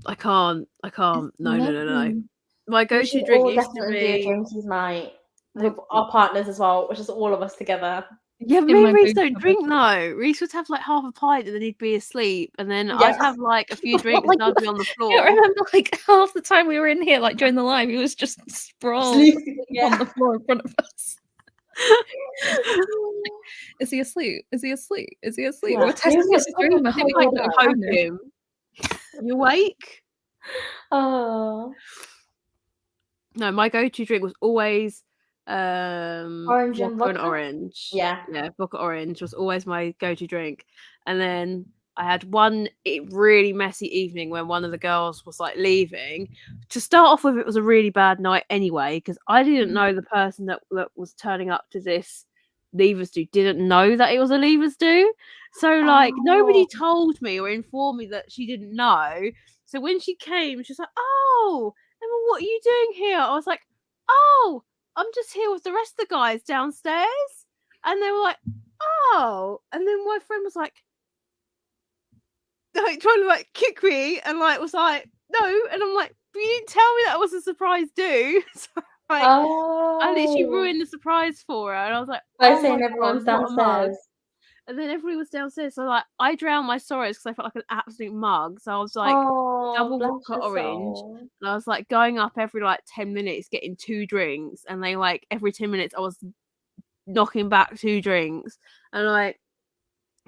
No. My go-to We drink all used to definitely do a be. drinkies night with our partners as well, which is all of us together. Yeah, In me my and Reese boot don't cupboard. drink though. Reese would have like half a pint and then he'd be asleep, and then Yeah. I'd have like a few drinks Like, and I'd be on the I floor. remember like half the time we were in here, like during the live, he was just sprawled Sleeping, on the floor in front of us. Is he asleep? Is he asleep? Is he asleep? Yeah. We were testing He was his stream. I think we like, could "Oh, have found him. him. You awake? Oh, No, my go-to drink was always Orange and vodka and vodka? orange. Yeah. Vodka orange was always my go-to drink. And then I had one really messy evening when one of the girls was like leaving. To start off with, it was a really bad night anyway, because I didn't know the person that was turning up to this leavers do didn't know that it was a leavers do. So like nobody told me or informed me that she didn't know. So when she came, she was like, "Oh, Emma, what are you doing here?" I was like, "Oh, I'm just here with the rest of the guys downstairs." And they were like, "Oh," and then my friend was like trying to like kick me, and like was like, "No," and I'm like, "But you didn't tell me that was a surprise, do?" So like, I literally ruined the surprise for her, and I was like, By "Oh saying my everyone's god, what a mug!" downstairs. And then everybody was downstairs, so like I drowned my sorrows because I felt like an absolute mug. So I was like Oh, double bless vodka your orange, soul. and I was like going up every like 10 minutes, getting 2 drinks, and they like every 10 minutes I was knocking back 2 drinks, and like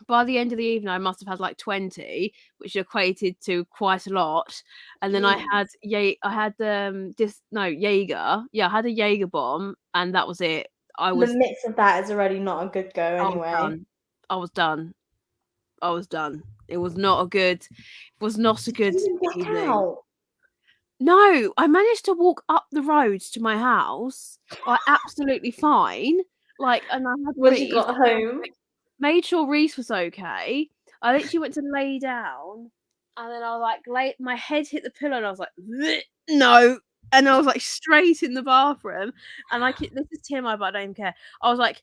by the end of the evening I must have had like 20, which equated to quite a lot. And then I had Jaeger. Yeah, I had a Jaeger bomb, and that was it. The mix of that is already not a good go anyway. I was done. It was not a good evening. Out. No, I managed to walk up the road to my house, like absolutely fine. Like, and I had When you Reese, got home, made sure Reese was okay. I literally went to lay down, and then I like my head hit the pillow, and I was like, "Bleh, no," and I was like straight in the bathroom, and like this is TMI, but I don't even care. I was like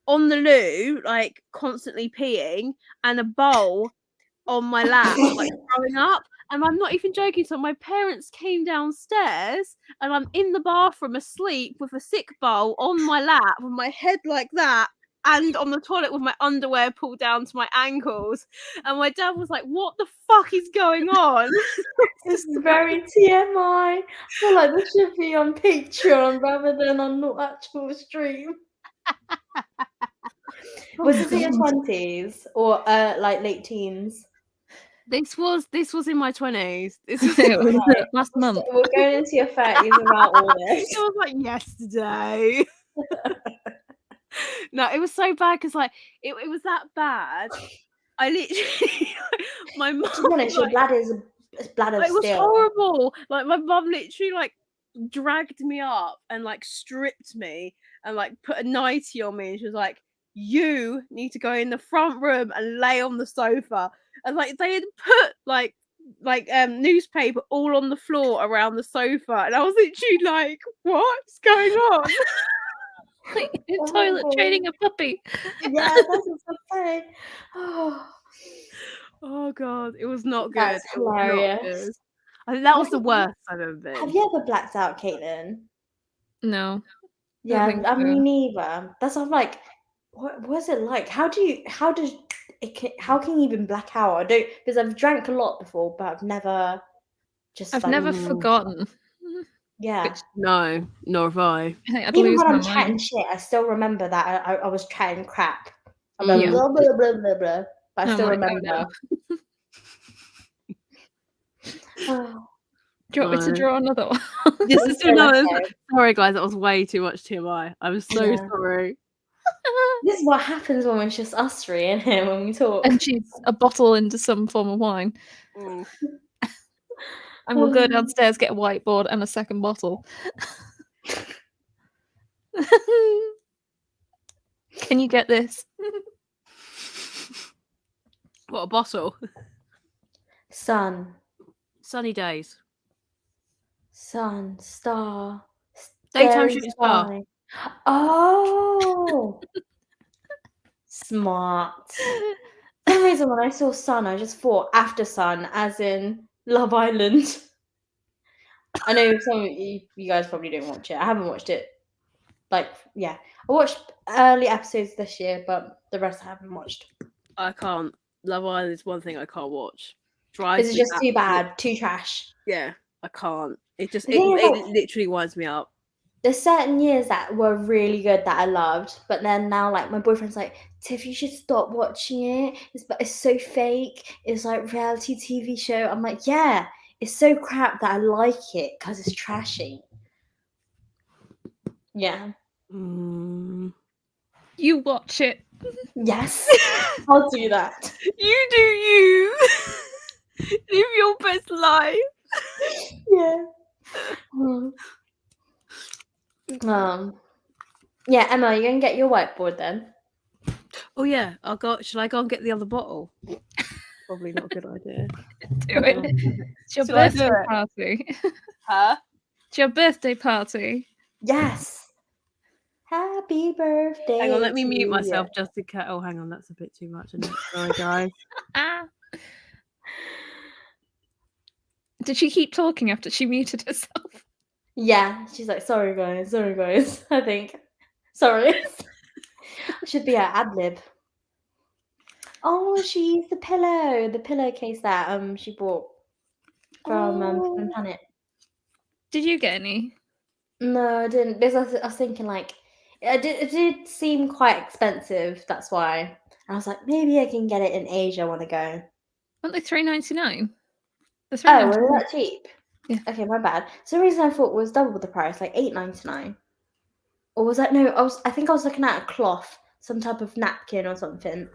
on the loo, like constantly peeing, and a bowl on my lap, like throwing up. And I'm not even joking. So my parents came downstairs, and I'm in the bathroom asleep with a sick bowl on my lap, with my head like that, and on the toilet with my underwear pulled down to my ankles. And my dad was like, "What the fuck is going on?" this is very TMI. I feel like this should be on Patreon rather than on the actual stream. Was this in your 20s or like late teens? This was in my 20s. This was last month. We're going into your 30s about all this. It was like yesterday. No, it was so bad because like it was that bad. I literally, my mum. To be honest, your bladder is bladder It was still. horrible. Like my mum literally like dragged me up and like stripped me and like put a nightie on me, and she was like, "You need to go in the front room and lay on the sofa." And like they had put like newspaper all on the floor around the sofa, and I was literally like, "What's going on?" Like toilet training a puppy. Yeah, that's what I'm saying. Oh god, it was not good. That's It was not hilarious. good. I think that was the worst I've ever been. Have you ever blacked out, Caitlin? No. Yeah, think I mean, so. neither. That's I'm like, what was it like? How can you even black out? I don't, because I've drank a lot before, but I've never just. I've like, never forgotten. Yeah. Which, No, nor have I. I think I'd Even lose when my I'm chatting mind. shit, I still remember that I was chatting crap. I'm Yeah. blah blah blah blah blah. But I I'm still like, oh, remember. no. Do you want me to No. draw another one? This is another. Okay. Sorry, guys, that was way too much TMI. I'm so Yeah. sorry. This is what happens when it's just us three in here when we talk. And she's a bottle into some form of wine. Mm. And we'll go downstairs, get a whiteboard and a second bottle. Can you get this? What a bottle. Sun, Sunny days. sun, star, Daytime starry shooting star. sky. Oh, smart. For some reason, when I saw Sun, I just thought After Sun, as in Love Island. I know some of you guys probably don't watch it. I haven't watched it. Like, yeah, I watched early episodes this year, but the rest I haven't watched. I can't. Love Island is one thing I can't watch. This is just too bad, too trash. Yeah, I can't. It just The thing is, like, it literally winds me up. there's certain years that were really good that I loved, but then now, like, my boyfriend's like, Tiff, you should stop watching it. It's so fake. It's like reality TV show. I'm like, yeah, it's so crap that I like it because it's trashy. Yeah. You watch it. Yes, I'll do that. You do you. Live your best life. Yeah. Yeah, Emma, you're gonna get your whiteboard then. Oh yeah, I'll go. Shall I go and get the other bottle? probably not a good idea. Do it. It's your Shall I do birthday it? party. Huh? It's your birthday party. Yes. Happy birthday. Hang on, let me to mute you. myself just in case. Oh, hang on, that's a bit too much, isn't it? Sorry, guys. Ah. Did she keep talking after she muted herself? Yeah, she's like, sorry guys, I think. Sorry. Should be her ad lib. Oh, she used the pillowcase that she bought from Planet. Did you get any? No, I didn't, because I was thinking like it did seem quite expensive, that's why. And I was like, maybe I can get it in Asia, I want to go. Weren't they $3.99? The Oh, was $3.99. that cheap? Yeah. Okay, my bad. So the reason I thought was double the price, like $8.99. Or was that no? I think I was looking at a cloth, some type of napkin or something.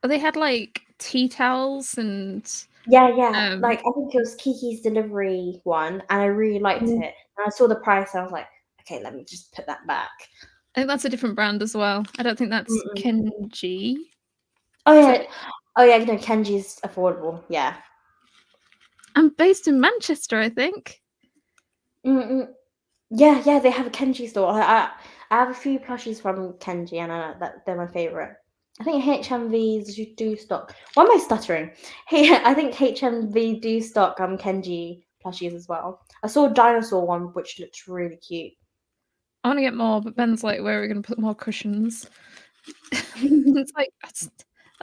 Oh, they had like tea towels and Yeah. Like I think it was Kiki's delivery one, and I really liked Mm. it. And I saw the price, and I was like, okay, let me just put that back. I think that's a different brand as well. I don't think that's Kenji. Oh yeah, no, Kenji's affordable. Yeah. I'm based in Manchester, I think. Yeah, they have a Kenji store. I have a few plushies from Kenji, and that they're my favorite. I think HMVs do stock. Why am I stuttering? Hey, I think HMV do stock Kenji plushies as well. I saw a dinosaur one which looks really cute. I want to get more, but Ben's like, where are we going to put more cushions? It's like that's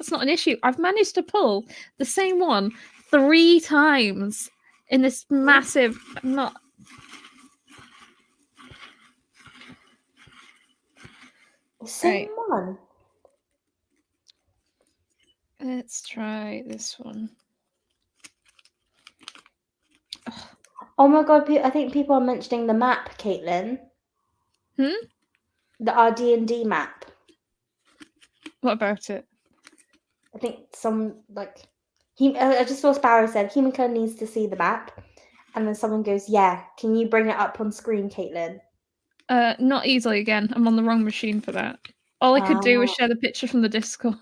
not an issue. I've managed to pull the same one 3 times in this massive not. Same one. Let's try this one. Oh my god! I think people are mentioning the map, Caitlin. Our D&D map. What about it? I think some like I just saw Sparrow said Himiko needs to see the map, and then someone goes, "Yeah, can you bring it up on screen, Caitlin?" Not easily again. I'm on the wrong machine for that. All I could do was share the picture from the Discord.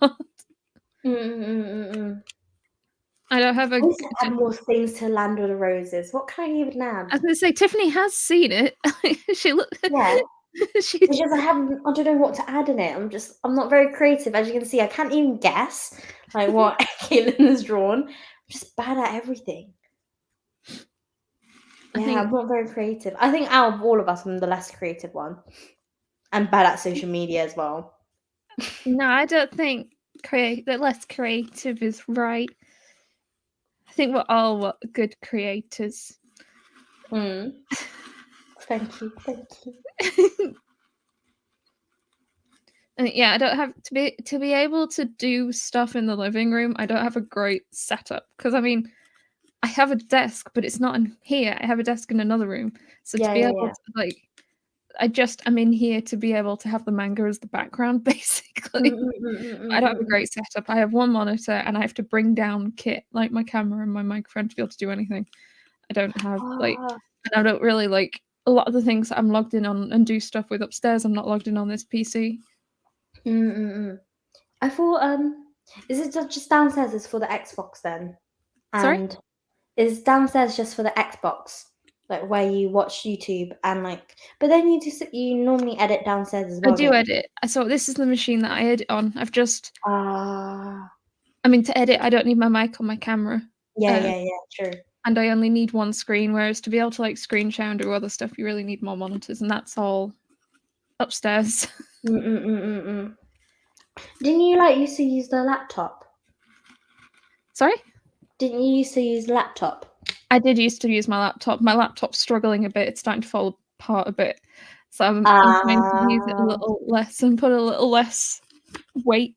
I don't have a. I need to add more things to Land of the Roses. What can I even add? I was going to say Tiffany has seen it. She looked. Yeah. It's just I don't know what to add in it. I'm not very creative. As you can see, I can't even guess like what Caitlin has drawn. I'm just bad at everything. I'm not very creative. I think out of all of us, I'm the less creative one. I'm bad at social media as well. No, I don't think that less creative is right. I think we're all good creators. Thank you. And yeah, I don't have to be able to do stuff in the living room. I don't have a great setup because I mean, I have a desk, but it's not in here. I have a desk in another room. So to be able to like, I'm in here to be able to have the manga as the background, basically. I don't have a great setup. I have one monitor and I have to bring down kit like my camera and my microphone to be able to do anything. I don't have and I don't really like a lot of the things that I'm logged in on and do stuff with upstairs. I'm not logged in on this PC. I thought, is it just downstairs is for the Xbox then? Sorry? Is downstairs just for the Xbox, like where you watch YouTube and like? But then you normally edit downstairs as well. I do edit. So this is the machine that I edit on. I've just. I mean, to edit, I don't need my mic on my camera. Yeah, true. And I only need one screen, whereas to be able to like screen share and do other stuff, you really need more monitors, and that's all upstairs. Didn't you used to use the laptop? Sorry? Didn't you used to use laptop? I did used to use my laptop. My laptop's struggling a bit. It's starting to fall apart a bit. So I'm trying to use it a little less and put a little less weight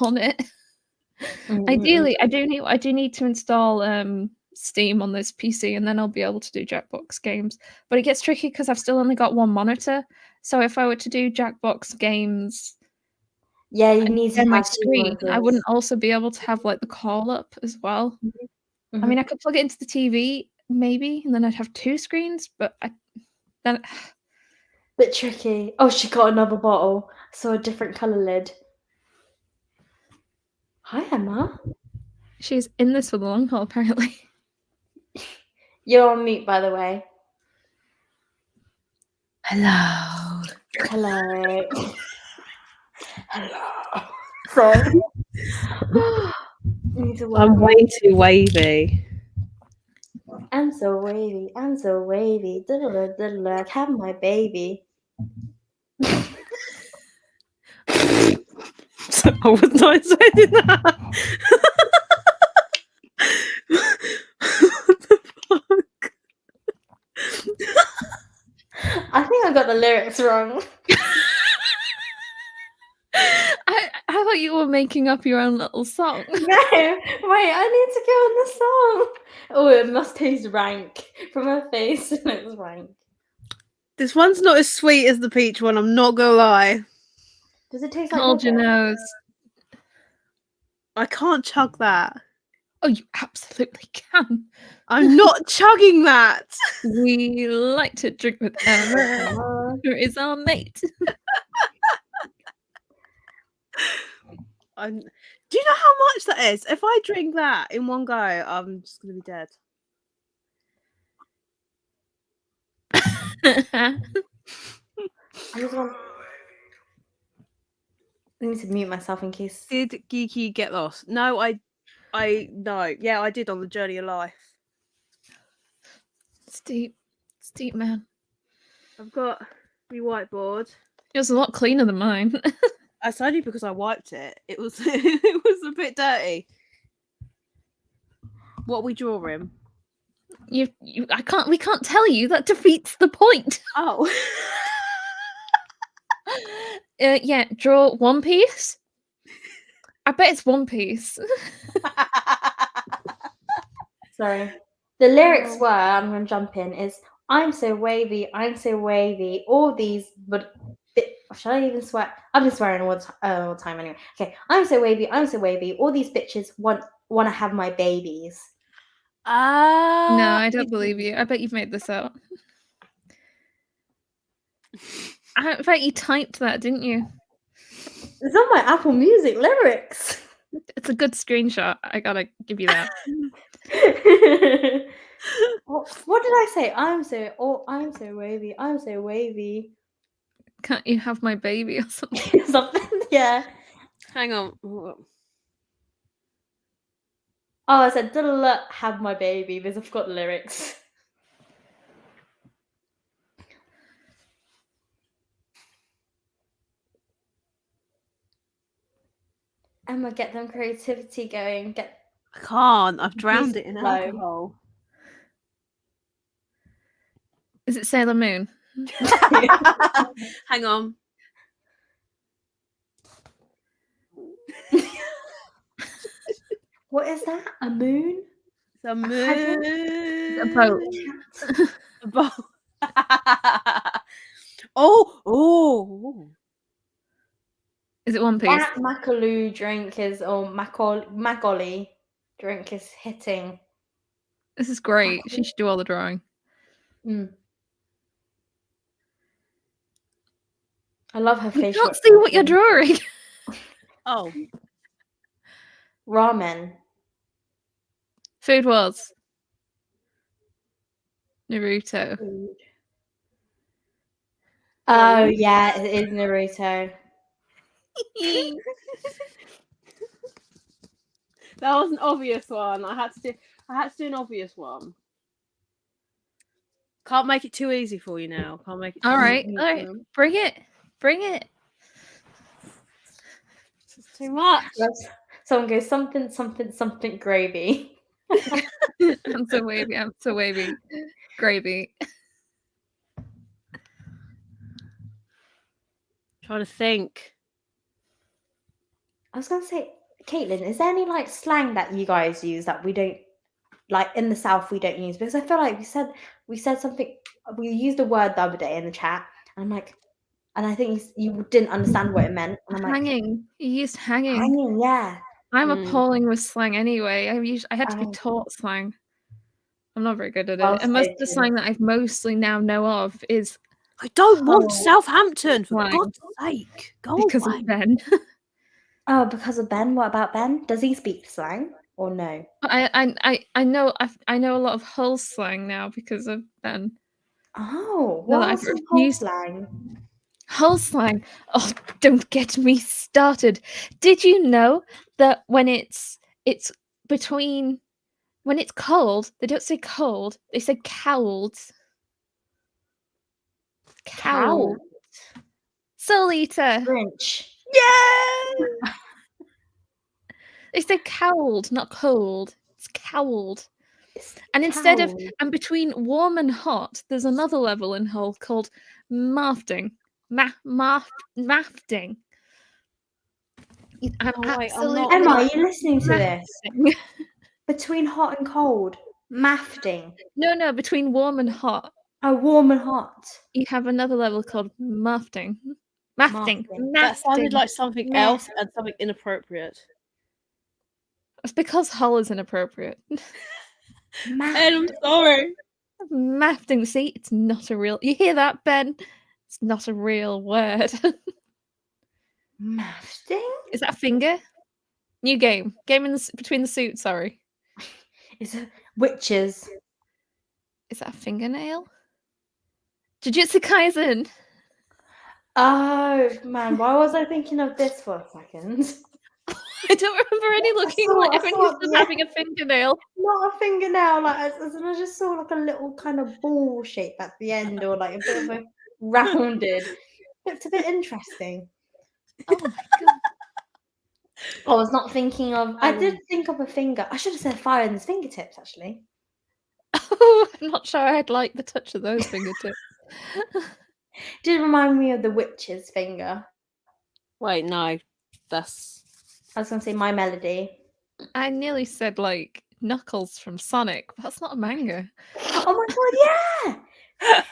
on it. Ideally, I do need to install Steam on this PC, and then I'll be able to do Jackbox games. But it gets tricky because I've still only got one monitor. So if I were to do Jackbox games, you need to have my screen, I wouldn't also be able to have like the call up as well. I mean, I could plug it into the TV maybe, and then I'd have 2 screens. But then bit tricky. Oh, she got another bottle. So a different color lid. Hi, Emma. She's in this for the long haul, apparently. You're on mute, by the way. Hello. Hello. Hello. Sorry. I'm way too wavy. I'm so wavy. I'm so wavy. Diddle diddle. Have my baby. I was not expecting that. What the fuck? I think I got the lyrics wrong. I thought you were making up your own little song. No, wait, I need to go on the song. Oh, it must taste rank. From her face, it looks rank. This one's not as sweet as the peach one, I'm not gonna lie. Does it taste like Hold your yogurt? nose. I can't chug that. Oh, you absolutely can. I'm not chugging that. We like to drink with Emma, who is our mate. Do you know how much that is? If I drink that in one go, I'm just gonna be dead. I need to mute myself in case. Did Geeky get lost? No, no. Yeah, I did on the journey of life. Steep, man. I've got my whiteboard. It was a lot cleaner than mine. That's only because I wiped it. It was it was a bit dirty. What are we drawing? We can't tell you. That defeats the point. Oh. Yeah, draw One Piece. I bet it's One Piece. Sorry. The lyrics were, I'm going to jump in, is I'm so wavy, all these, but should I even swear? I've been swearing all the time anyway. Okay, I'm so wavy, all these bitches want to have my babies. No, I don't believe you. I bet you've made this up. I bet you typed that, didn't you? It's on my Apple Music lyrics. It's a good screenshot. I gotta give you that. What did I say? I'm so wavy. Can't you have my baby or something? Something, yeah. Hang on. Oh, I said, have my baby because I've got the lyrics. Emma, get them creativity going. I can't. I've drowned it in flow. alcohol. Is it Sailor Moon? Hang on. What is that? A moon? It's a moon. A boat. A boat. Oh. Is it One Piece? That Macaloo drink is, or Macaulay drink is hitting. This is great. She should do all the drawing. I love her facial. I can't see what you're drawing. Oh. Ramen. Food Wars. Naruto. Food. Oh yeah, it is Naruto. That was an obvious one. I had to do an obvious one. Can't make it too easy for you now. Can't make it too All right. Bring it. This is too much. Someone goes something gravy. I'm so wavy. Gravy. Trying to think. I was gonna say, Caitlin, is there any like slang that you guys use that we don't, like in the South we don't use? Because I feel like we said something, we used a word the other day in the chat, and I'm like, and I think you didn't understand what it meant. And I'm like, hanging. You used hanging. Hanging, yeah. I'm appalling with slang anyway. I had to be taught slang. I'm not very good at it. And most of the slang that I've mostly now know of is I don't want Southampton, for God's sake. Go because away. of Ben. Oh, because of Ben? What about Ben? Does he speak slang? or no? I know a lot of Hull slang now because of Ben. Oh, No, what are I've some whole refused slang? Hull slang. Oh, don't get me started. Did you know that when it's between when it's cold, they don't say cold, they say cowled. Cow. Cowled. Soul Eater. Grinch. Yeah. They say cowled, not cold. It's cowled. It's And instead of cow. and between warm and hot, there's another level in Hull called mafting. Mafting. I'm Oh, wait, I'm not- absolutely Emma, are you listening to this? mafting. Between hot and cold. Mafting. No, between warm and hot, Oh, warm and hot. you have another level called mafting. Mafting. Mafting. That sounded Mafting. like something Meh. else and something inappropriate. It's because Hull is inappropriate. And I'm Mafting. sorry. Mafting. See, it's not a real. You hear that, Ben? It's not a real word. Mafting? Is that a finger? New game. Game between the suits. Sorry. Is it witches? Is that a fingernail? Jujutsu Kaisen. Oh man, why was I thinking of this for a second? I don't remember any looking saw- like I everyone saw just the- having a fingernail. Not a fingernail, like I just saw like a little kind of ball shape at the end, or like a bit of a rounded. It's a bit interesting. Oh my god. I was not thinking of. I did think of a finger. I should have said fire in his fingertips actually. Oh, I'm not sure I'd like the touch of those fingertips. Did remind me of the witch's finger. Wait, no. That's I was gonna say My Melody. I nearly said like Knuckles from Sonic. But that's not a manga. Oh my god, yeah!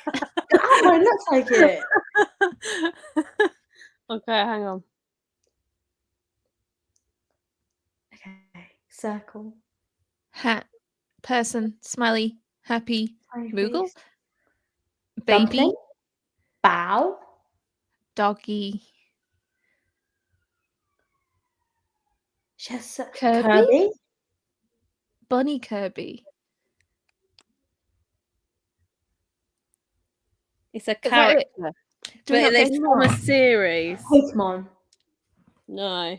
The outline looks like it. okay, hang on. Okay, circle. Hat, person, smiley, happy, Tiny Moogle, face. baby, Dumpling. Bow. doggy, Kirby. bunny Kirby. It's a Is that character. it? But Do we not get it's any from a more? series. Pokemon. No.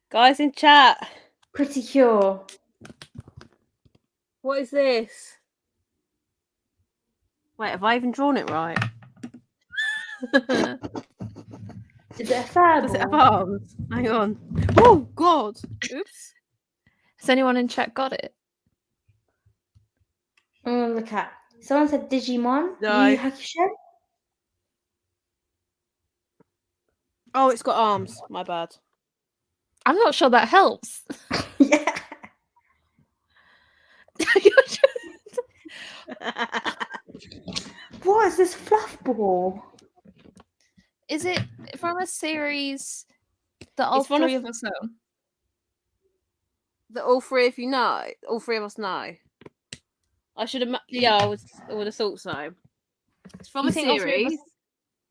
Guys in chat. Pretty Cure. What is this? Wait, have I even drawn it right? Is it a fur Does it have ball? arms? Hang on. Oh god. Oops. Has anyone in chat got it? I'm gonna look at. Someone said Digimon. No. Yu Yu Hakusho. Oh, it's got arms. My bad. I'm not sure that helps. Yeah. What is this fluff ball? Is it from a series that all It's one three of- of us own? That all three of you know. All three of us know. I should have. Yeah, I would have thought so. It's from You a think all three of us- series.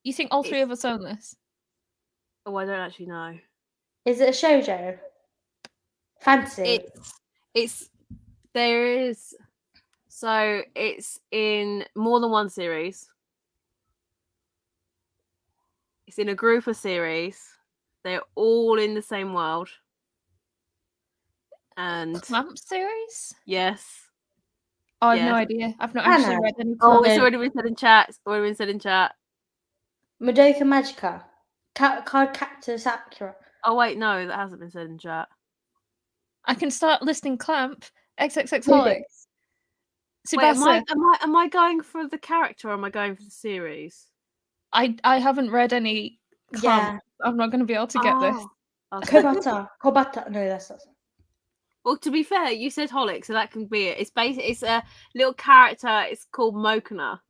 You think all three of us own this? Oh, I don't actually know. Is it a shoujo? Fantasy. It's there is. So it's in more than one series. It's in a group of series. They're all in the same world. And Clamp series? yes. Oh, I have Yes. no idea. I've not I actually know. read any Oh, Clamp. it's already been said in chat. It's already been said in chat. Madoka Magica. Card Captor Sakura. Oh wait, no, that hasn't been said in chat. I can start listing Clamp. XXX Holic. Wait, am Tsubasa. am I going for the character or am I going for the series? I haven't read any Clamp. Yeah. I'm not going to be able to get this. Okay. Kobata. No, that's not. Well, to be fair, you said Holic, so that can be it. It's a little character. It's called Mokana,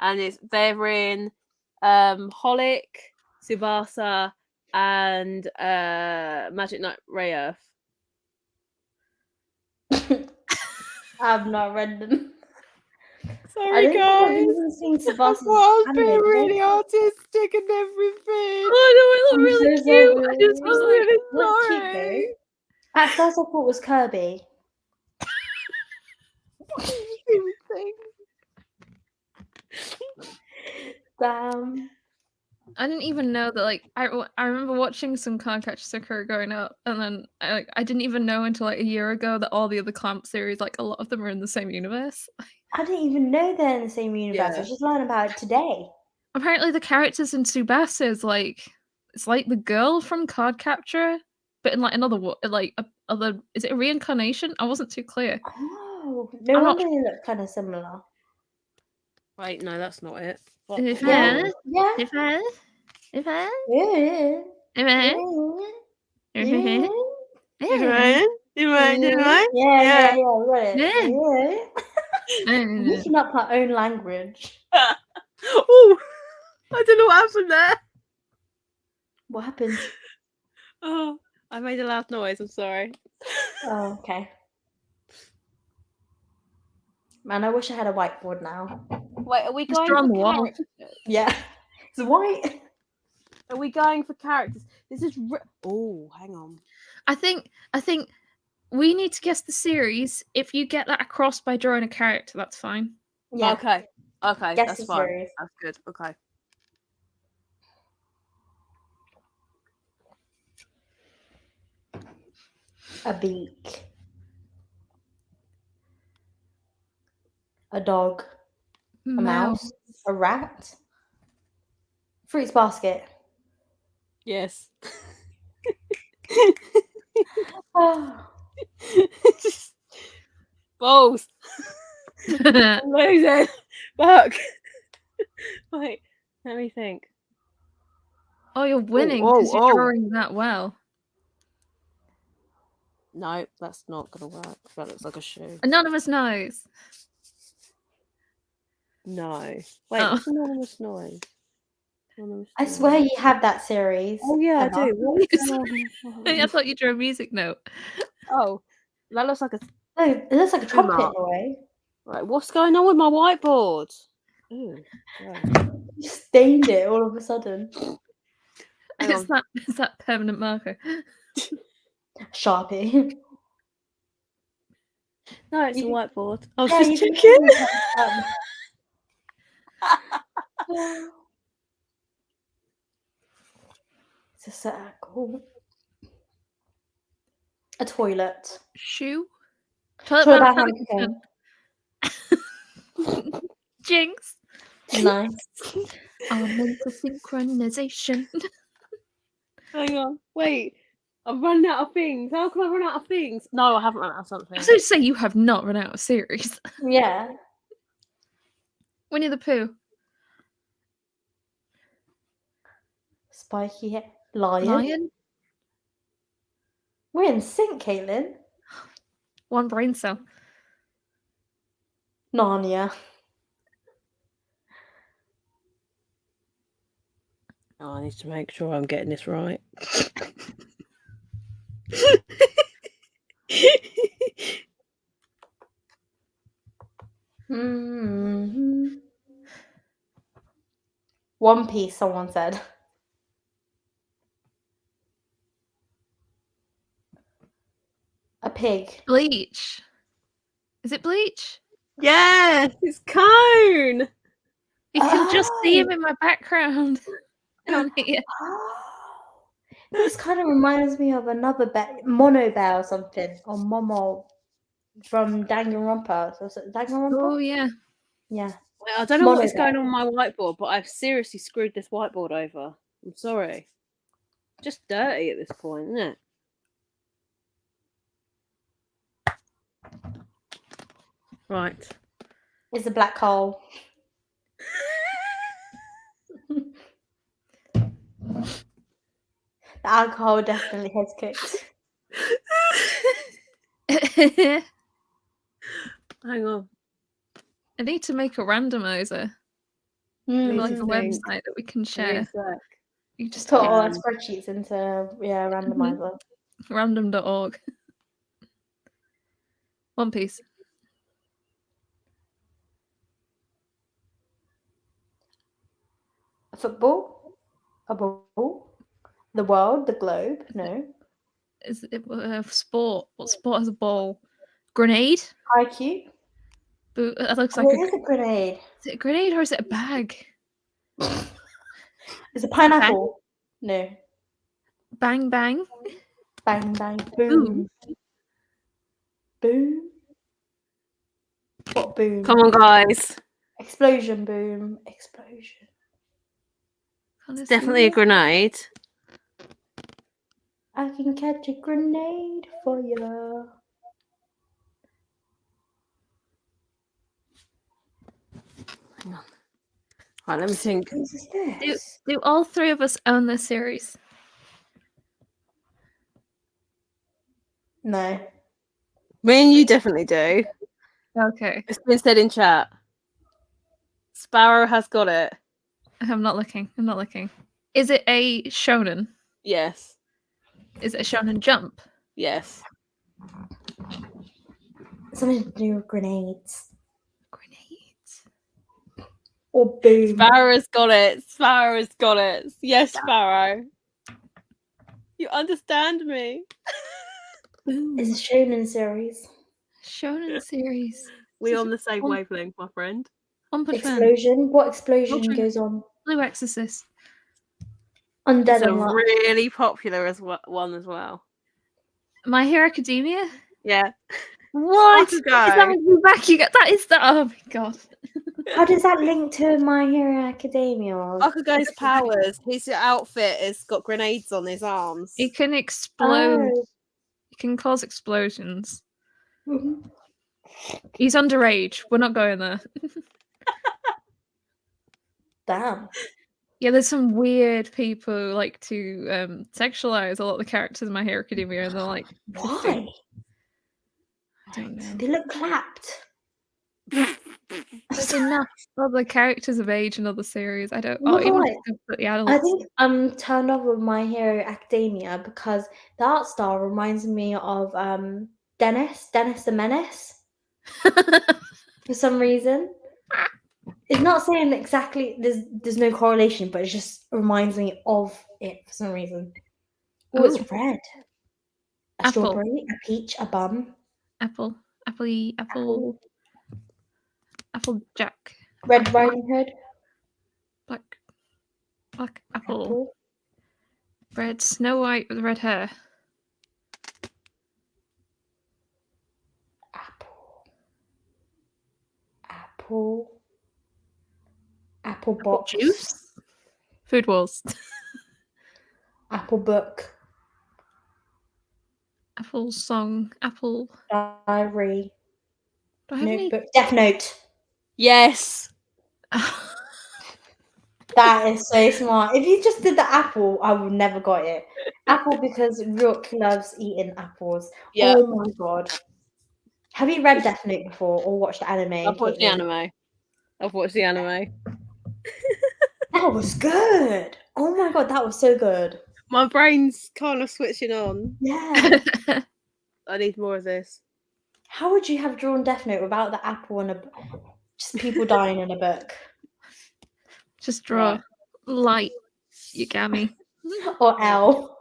and they're in Holic, Tsubasa, and Magic Knight Rayearth. I've not read them. Sorry, don't think I've guys. even seen I Sebastian's was being anime. really artistic and everything. Oh no, it I'm looked really so cute. I just I'm was like, really That's cute sorry. though. At first I thought it was Kirby. What did you think? Damn. I didn't even know that. Like, I remember watching some Cardcaptor Sakura growing up, and then I didn't even know until like a year ago that all the other Clamp series, like a lot of them, are in the same universe. I didn't even know they're in the same universe. I Yeah. just learned about it today. Apparently, the characters in Tsubasa is like it's like the girl from Cardcaptor, but in like another other. Is it a reincarnation? I wasn't too clear. Oh, no I'm not wonder they look kind of similar. Wait, no, that's not it. If Yeah, I, yeah, if I, if I, yeah, if I, yeah, if yeah. You Yeah, we got it. Yeah. Yeah. Making up our own language. Oh, I don't know what happened there. What happened? Oh, I made a loud noise. I'm sorry. Oh, okay. Man, I wish I had a whiteboard now. Wait, are we Just going draw on for the wall. characters? Yeah. It's white. Are we going for characters? This is. Oh, hang on. I think we need to guess the series. If you get that across by drawing a character, that's fine. Yeah. Okay. Guess That's the fine. series. That's good. Okay. A beak. A dog. A mouse. A rat. Fruits basket. Yes. Oh. Balls. Mouse. I'm losing. Fuck. Wait. Let me think. Oh, you're winning oh, because you're oh. drawing that well. No, that's not gonna work. That looks like a shoe. Anonymous knows. No. Wait, Oh. what's anonymous noise? Anonymous I noise. swear you have that series. Oh yeah, I Emma. do. What is anonymous I noise? thought you drew a music note. Oh, that looks like a. No, it looks like a trumpet mark. in a way. Right, what's going on with my whiteboard? Ooh, right. You stained it all of a sudden. Hang Is on. that permanent marker? Sharpie. No, it's a You- whiteboard. I was Yeah, just you can checking. It's a circle. A toilet. Shoe. Toilet Toilet bound Hampton. Jinx. Nice. Our mental synchronization. Hang on. Wait. I'm running out of things. How can I run out of things? No, I haven't run out of something. I was going to say you have not run out of series. Yeah. Winnie the Pooh. Spiky hair. Lion. Lion. We're in sync, Caitlin. One brain cell. Narnia. Oh, I need to make sure I'm getting this right. Mm-hmm. One Piece, someone said. A pig. Bleach. Is it Bleach? Yes, it's Cone. You can just see him Oh. in my background. Down here. This kind of reminds me of another Mono Bear or something. Or Momo from Danganronpa. So Danganronpa? Oh yeah. Yeah. Wait, I don't know Mono what is Bear. going on my whiteboard, but I've seriously screwed this whiteboard over. I'm sorry. Just dirty at this point, isn't it? Right. It's a black hole. The alcohol definitely has kicked. Hang on. I need to make a randomizer. Need Like to a think. website that we can Give me a share. sec. You Just just put all our Um, spreadsheets into randomizer. random.org. One Piece. A football? A ball? The world? The globe? No. Is it a sport? What sport has a ball? Grenade? IQ? It looks Oh, like it is a grenade. Is it a grenade or is it a bag? Is it pineapple? No. Bang bang. Bang, bang, boom. Boom? What boom? Come on, guys. Explosion, boom. Explosion. It's definitely a grenade. I can catch a grenade for you. Hang on. Right, let me think. What is this? Do all three of us own this series? No. Me and you definitely do. Okay. It's been said in chat. Sparrow has got it. I'm not looking. Is it a shonen? Yes. Is it a shonen jump? Yes. Something to do with grenades. Grenades. Or boom. Sparrow's got it. Sparrow's got it. Yes, Sparrow. You understand me. Boom. It's a shonen series. Shonen series. We're on the same wavelength, my friend. One Punch Man. Explosion. What explosion Punch Man. goes on? Blue Exorcist. Undead It's a Unlocked. really popular one as well. My Hero Academia. Yeah. What? Bakugo. Is that with Bakugo? That is that. Oh my god. How does that link to My Hero Academia? Bakugo's powers. His outfit has got grenades on his arms. It can explode. Oh. It can cause explosions. Mhm. He's underage. We're not going there. Damn. Yeah, there's some weird people who like to sexualize a lot of the characters in My Hero Academia, and they're like, 15. Why? I don't know. They look clapped. There's enough other characters of age in other series. I don't. Oh Oh, my even God. just the adults. I think I'm turned off with My Hero Academia because the art style reminds me of Dennis the Menace for some reason. It's not saying exactly there's no correlation, but it just reminds me of it for some reason. Oh, Ooh. it's red. A Apple. strawberry, a peach, a bum. Apple Jack. Red Riding Hood. Black apple. Apple. Red Snow White with red hair. Apple box. Juice. Food Wars. Apple book. Apple song. Apple. Diary. Do I have Notebook. Death Note. Yes. That is so smart. If you just did the apple, I would never got it. Apple because Rook loves eating apples. Yeah. Oh my god. Have you read Death Note before or watched the anime? I've watched the anime. That was good. Oh my god, that was so good. My brain's kind of switching on. Yeah. I need more of this. How would you have drawn Death Note without the apple and just people dying in a book? Just draw light Yagami. Or L.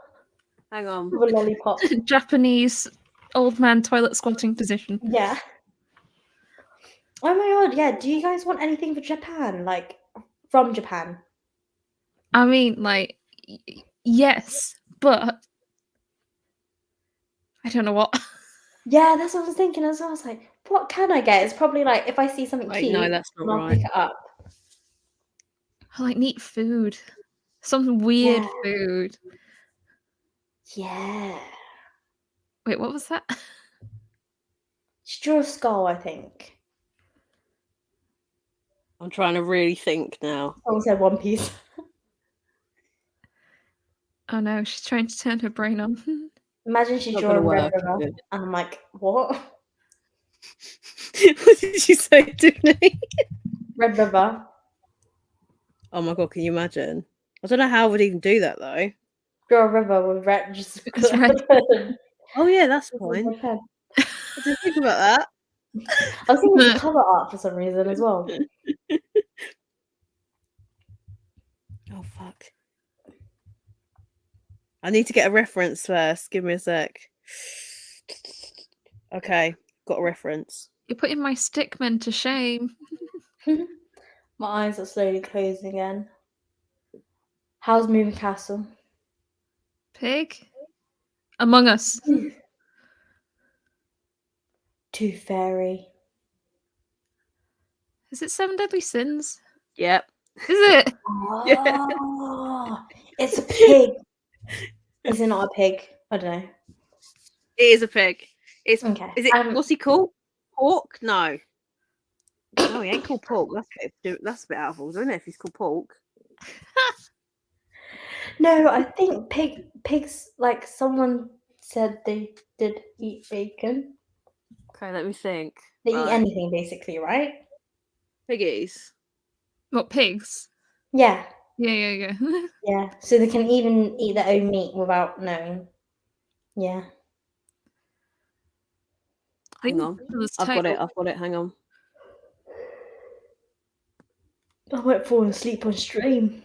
Hang on. With a lollipop. Japanese old man toilet squatting position. Yeah. Oh my god, yeah. Do you guys want anything for Japan? Like, from Japan? I mean, like, yes, but I don't know what. Yeah, that's what I was thinking as well. I was like, what can I get? It's probably like, if I see something Wait, cute, no, that's not I'll right. pick it up. I like neat food. Some weird Yeah. food. Yeah. Wait, what was that? Just draw a skull, I think. I'm trying to really think now. Someone said One Piece. Oh no, she's trying to turn her brain on. Imagine she's Not drawing gonna Red work, River. is it? And I'm like, what? What did you say, Dooney? Red River. Oh my god, can you imagine? I don't know how I would even do that though. Draw a river with red. Just It's red. Oh yeah, that's fine. Okay. I didn't think about that. I was thinking it's cover art for some reason as well. Oh fuck! I need to get a reference first. Give me a sec. Okay, got a reference. You're putting my stickmen to shame. My eyes are slowly closing again. How's Moving Castle? Pig? Among Us. Tooth Fairy. Is it 7 Deadly Sins? Yep. Is it? Oh, it's a pig. Is it not a pig? I don't know. It is a pig. It's Okay. Is it? What's he called? Pork? No. No, he ain't called Pork. That's a bit out of order, isn't it? If he's called Pork. No, I think pigs. Like someone said they did eat bacon. Okay, let me think. They eat anything, basically, right? Piggies. What, pigs? Yeah. Yeah. Yeah. So they can even eat their own meat without knowing. Yeah. Hang on. I've got it. Hang on. I won't fall asleep on stream.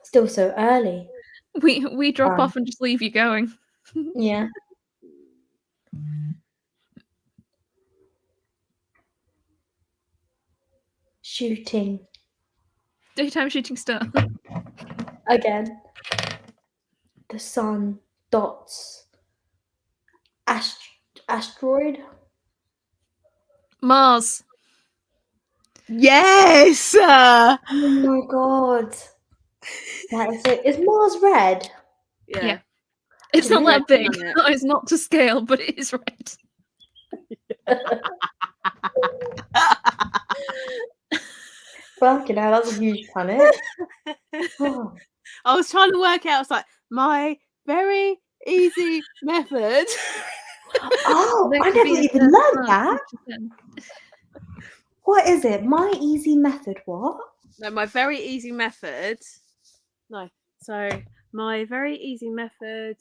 Still so early. We drop off and just leave you going. Yeah. Shooting. Daytime shooting star. Again. The sun. Dots. Asteroid. Mars. Yes! Oh my god. That is it. Is Mars red? Yeah. It's not that big. planet. It's not to scale, but it is red. Fucking hell, that's a huge planet. Oh. I was trying to work out. It's like my very easy method. Oh, There I could never be a even third learned planet. that. What is it? My easy method, what? No, my very easy method. No. So my very easy method.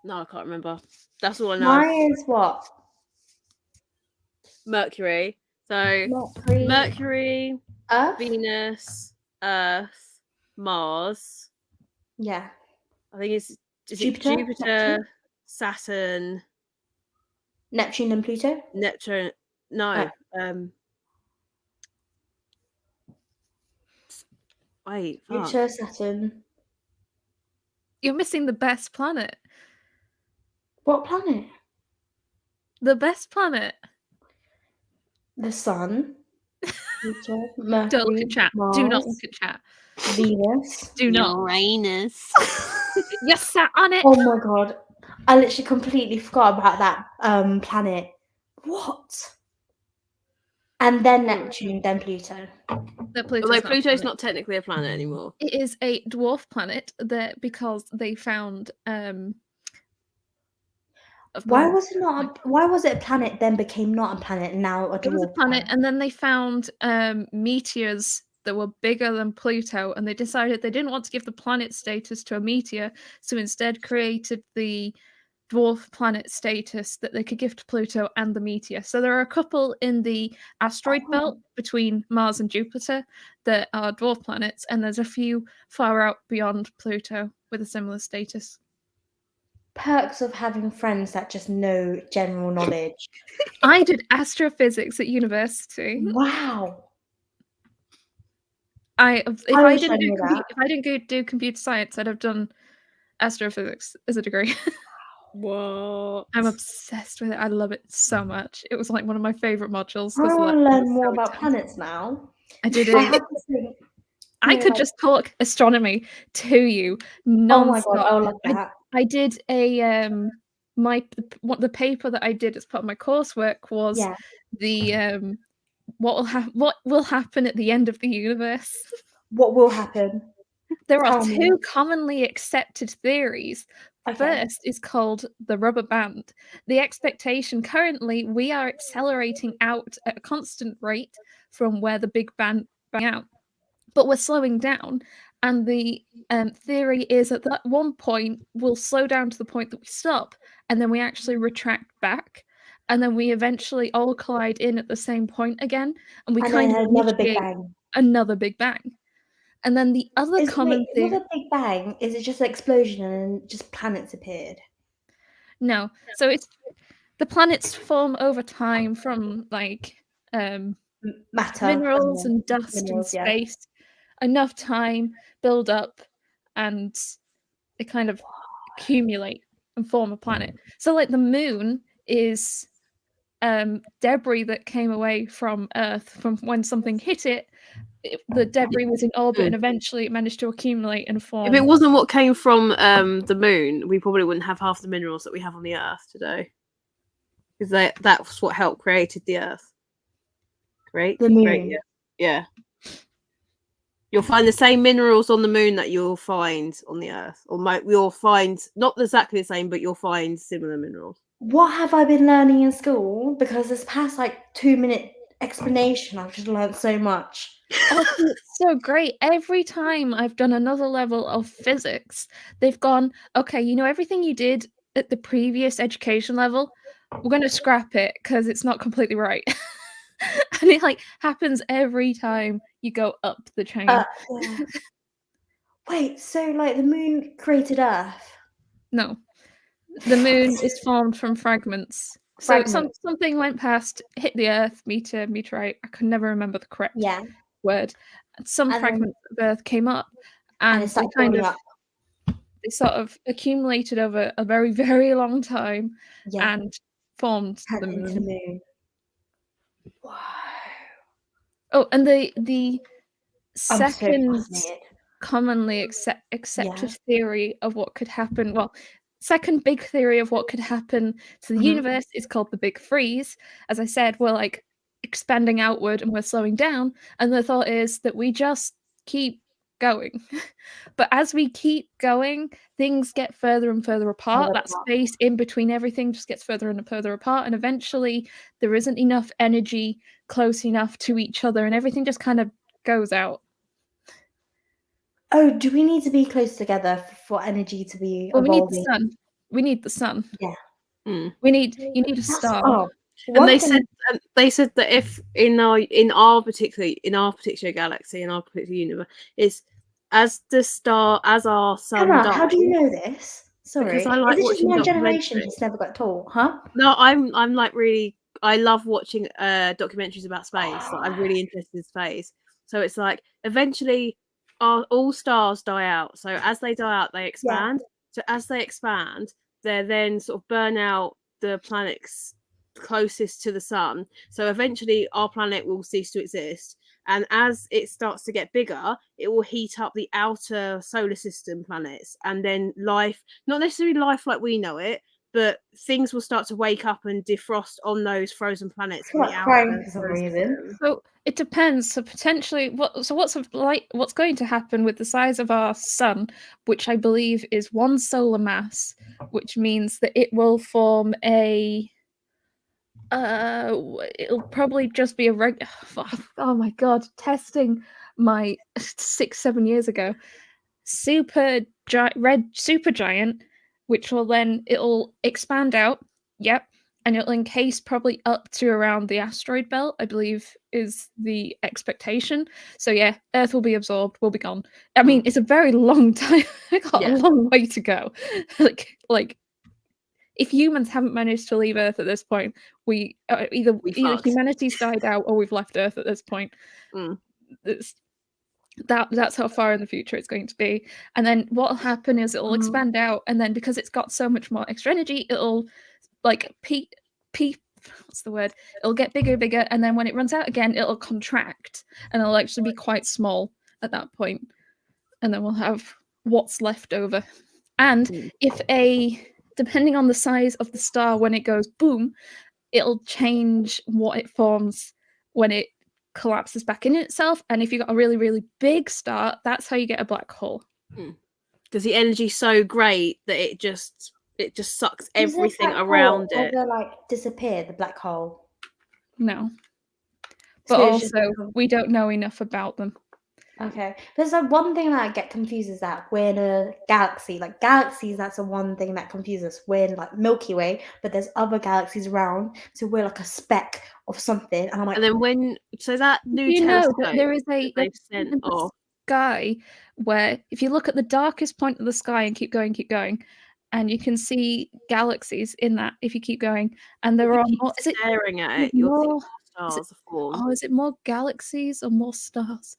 No, I can't remember. That's all I know. Mine is what? Mercury. So Mercury, Earth? Venus, Earth, Mars. Yeah. I think it's Jupiter? Jupiter, Saturn, Neptune and Pluto? Neptune. No. Wait. Jupiter, Saturn. You're missing the best planet. What planet? The best planet. The Sun. Pluto, Mercury, Don't look at chat. Mars, Do not look at chat. Venus. Do not. Uranus. You sat on it. Oh my god. I literally completely forgot about that planet. What? And then Neptune, then Pluto. Although Pluto's not technically a planet anymore. It is a dwarf planet because they found why was it a planet then became not a planet and now a dwarf? It was a planet, and then they found meteors that were bigger than Pluto, and they decided they didn't want to give the planet status to a meteor, so instead created the dwarf planet status that they could give to Pluto and the meteor. So there are a couple in the asteroid belt between Mars and Jupiter that are dwarf planets, and there's a few far out beyond Pluto with a similar status. Perks of having friends that just know general knowledge. I did astrophysics at university. Wow. If I didn't do computer science, I'd have done astrophysics as a degree. What? I'm obsessed with it. I love it so much. It was like one of my favorite modules. I want to learn more about planets now. I did I it. have to think. I could just talk astronomy to you non-stop. Oh my god, I love that. I did a the paper that I did as part of my coursework was the what will happen at the end of the universe. What will happen? There are two commonly accepted theories. First is called the rubber band. The expectation currently, we are accelerating out at a constant rate from where the Big Bang bang out, but we're slowing down. And the theory is at that one point we'll slow down to the point that we stop, and then we actually retract back, and then we eventually all collide in at the same point again, and we kind of another Big Bang. another Big Bang. And then the other common Wait, theory. not a Big Bang. Is it just an explosion and just planets appeared? No, so it's the planets form over time from like Matter. minerals and dust in Minerals, yeah. space. Enough time, build up, and they kind of accumulate and form a planet. So like the moon is debris that came away from Earth from when something hit it. The debris was in orbit and eventually it managed to accumulate and form. If it wasn't what came from the moon, we probably wouldn't have half the minerals that we have on the Earth today. Because that's what helped created the Earth. Great. The moon. Great, yeah. You'll find the same minerals on the moon that you'll find on the Earth. Or you'll find, not exactly the same, but you'll find similar minerals. What have I been learning in school? Because this past 2-minute explanation, I've just learned so much. Oh, it's so great. Every time I've done another level of physics, they've gone, okay, you know, everything you did at the previous education level, we're going to scrap it because it's not completely right. And it happens every time you go up the chain. Yeah. Wait, so the moon created Earth? No. The moon is formed from fragments. So something went past, hit the Earth, meteorite. I can never remember the correct word. Some fragments of Earth came up, and they kind of they sort of accumulated over a very, very long time and formed the moon. Wow. Oh, and the second commonly accepted theory of what could happen, second big theory of what could happen to the universe is called the Big Freeze. As I said, we're expanding outward and we're slowing down, and the thought is that we just keep going. But as we keep going, things get further and further apart. That space in between everything just gets further and further apart, and eventually there isn't enough energy close enough to each other, and everything just kind of goes out. Oh, do we need to be close together for energy to be evolving? We need the sun. We need the sun. Yeah. You need a star. And they said that if in our particular galaxy, in our particular universe, is as our sun dies. How do you know this? Sorry, because I like watching my generation just never got taught, huh? No, I'm really, I love watching documentaries about space. I'm really interested in space. So it's eventually all stars die out. So as they die out, they expand. Yeah. So as they expand, they then sort of burn out the planets closest to the sun. So eventually our planet will cease to exist. And as it starts to get bigger, it will heat up the outer solar system planets. And then life, not necessarily life like we know it, but things will start to wake up and defrost on those frozen planets. For some reason. So it depends. So potentially, what's going to happen with the size of our sun, which I believe is one solar mass, which means that it will form a. It'll probably just be a regular. Oh my god! Testing my 6-7 years ago, red supergiant, which will then it'll expand out. Yep, and it'll encase probably up to around the asteroid belt, I believe is the expectation. So yeah, Earth will be absorbed, we'll be gone. I mean, it's a very long time. I got a long way to go. like. If humans haven't managed to leave Earth at this point, we either humanity's died out or we've left Earth at this point. That's how far in the future it's going to be. And then what'll happen is it'll expand out, and then because it's got so much more extra energy, it'll what's the word? It'll get bigger, and then when it runs out again, it'll contract, and it'll actually be quite small at that point. And then we'll have what's left over. And depending on the size of the star, when it goes boom, it'll change what it forms when it collapses back in itself. And if you've got a really, really big star, that's how you get a black hole. Because the energy's so great that it just sucks everything around it. Disappear, the black hole? No. But also, we don't know enough about them. Okay. There's like one thing that I get confused is that we're in a galaxy. Like galaxies, that's the one thing that confuses us. We're in like Milky Way, but there's other galaxies around, so we're like a speck of something. And I'm like, And then that new You know that telescope there is that they've sent in the off. sky where if you look at the darkest point of the sky and keep going, and you can see galaxies in that if you keep going, and there If are you keep more. Is it staring at it, you'll see more? more Is it, stars form. is it more galaxies or more stars?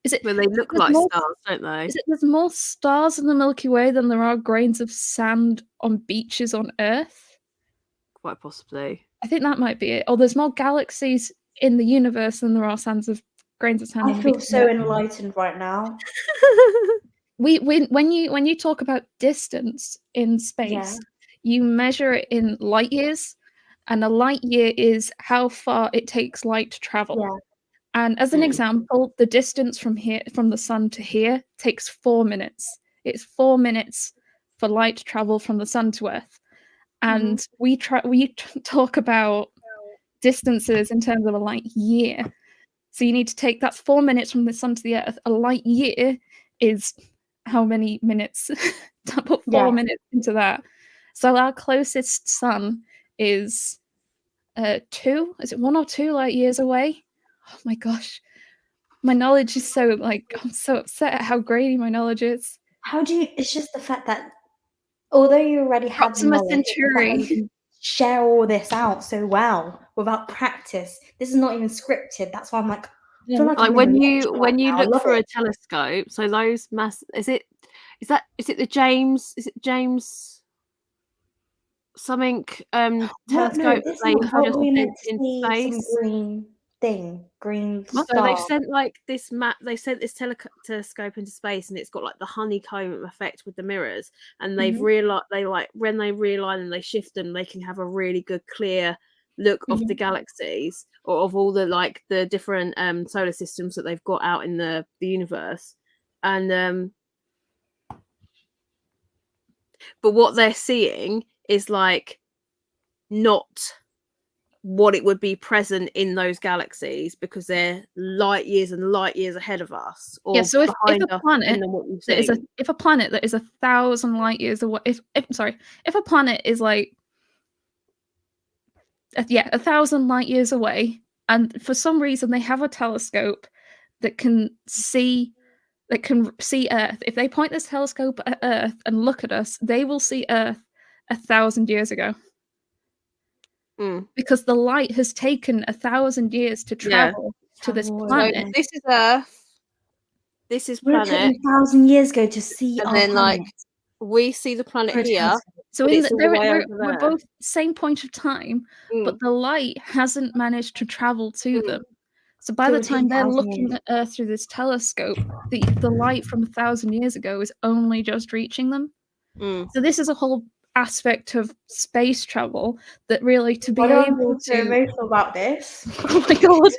Is it? Well, they look there's like more, stars, don't they? Is it there's more stars in the Milky Way than there are grains of sand on beaches on Earth? Quite possibly. I think that might be it. Or there's more galaxies in the universe than there are grains of sand I on the feel beach. so enlightened right now. When you talk about distance in space, you measure it in light years, and a light year is how far it takes light to travel. Yeah. And as an example, the distance from the sun to here takes 4 minutes. It's 4 minutes for light to travel from the sun to Earth. And we talk about distances in terms of a light year. So you need to take that's 4 minutes from the sun to the Earth. A light year is how many minutes? To put 4 minutes into that. So our closest sun is 2. Is it 1 or 2 light years away? Oh my gosh. My knowledge is so I'm so upset at how grainy my knowledge is. How do you? It's just the fact that although you already have the Proxima knowledge, Centauri. you can share all this out so well without practice. This is not even scripted. That's why I'm like, I feel like I'm when in a you lecture when right you now. I look love through it. a telescope, so those is it the James something telescope This they is what just we meant sent to into see some space? green So star. they've sent like this they sent this telescope into space, and it's got like the honeycomb effect with the mirrors, and they've realized when they realign and they shift them, they can have a really good clear look of the galaxies or of all the different solar systems that they've got out in the universe. And but what they're seeing is like not what it would be present in those galaxies because they're light years and light years ahead of us. Or So if behind a us, planet that is if a planet that is 1,000 light years away, if a planet is like 1,000 light years away, and for some reason they have a telescope that can see Earth. If they point this telescope at Earth and look at us, they will see Earth 1,000 years ago. Because the light has taken 1,000 years to travel to this planet. So this is Earth. This is We're planet. taking 1,000 years ago to see and our then planet. We see the planet here. So we're both same point of time, but the light hasn't managed to travel to them. So by the time they're looking at Earth through this telescope, the light from 1,000 years ago is only just reaching them. So this is a whole aspect of space travel that really to be able to. So emotional about this. Oh my god!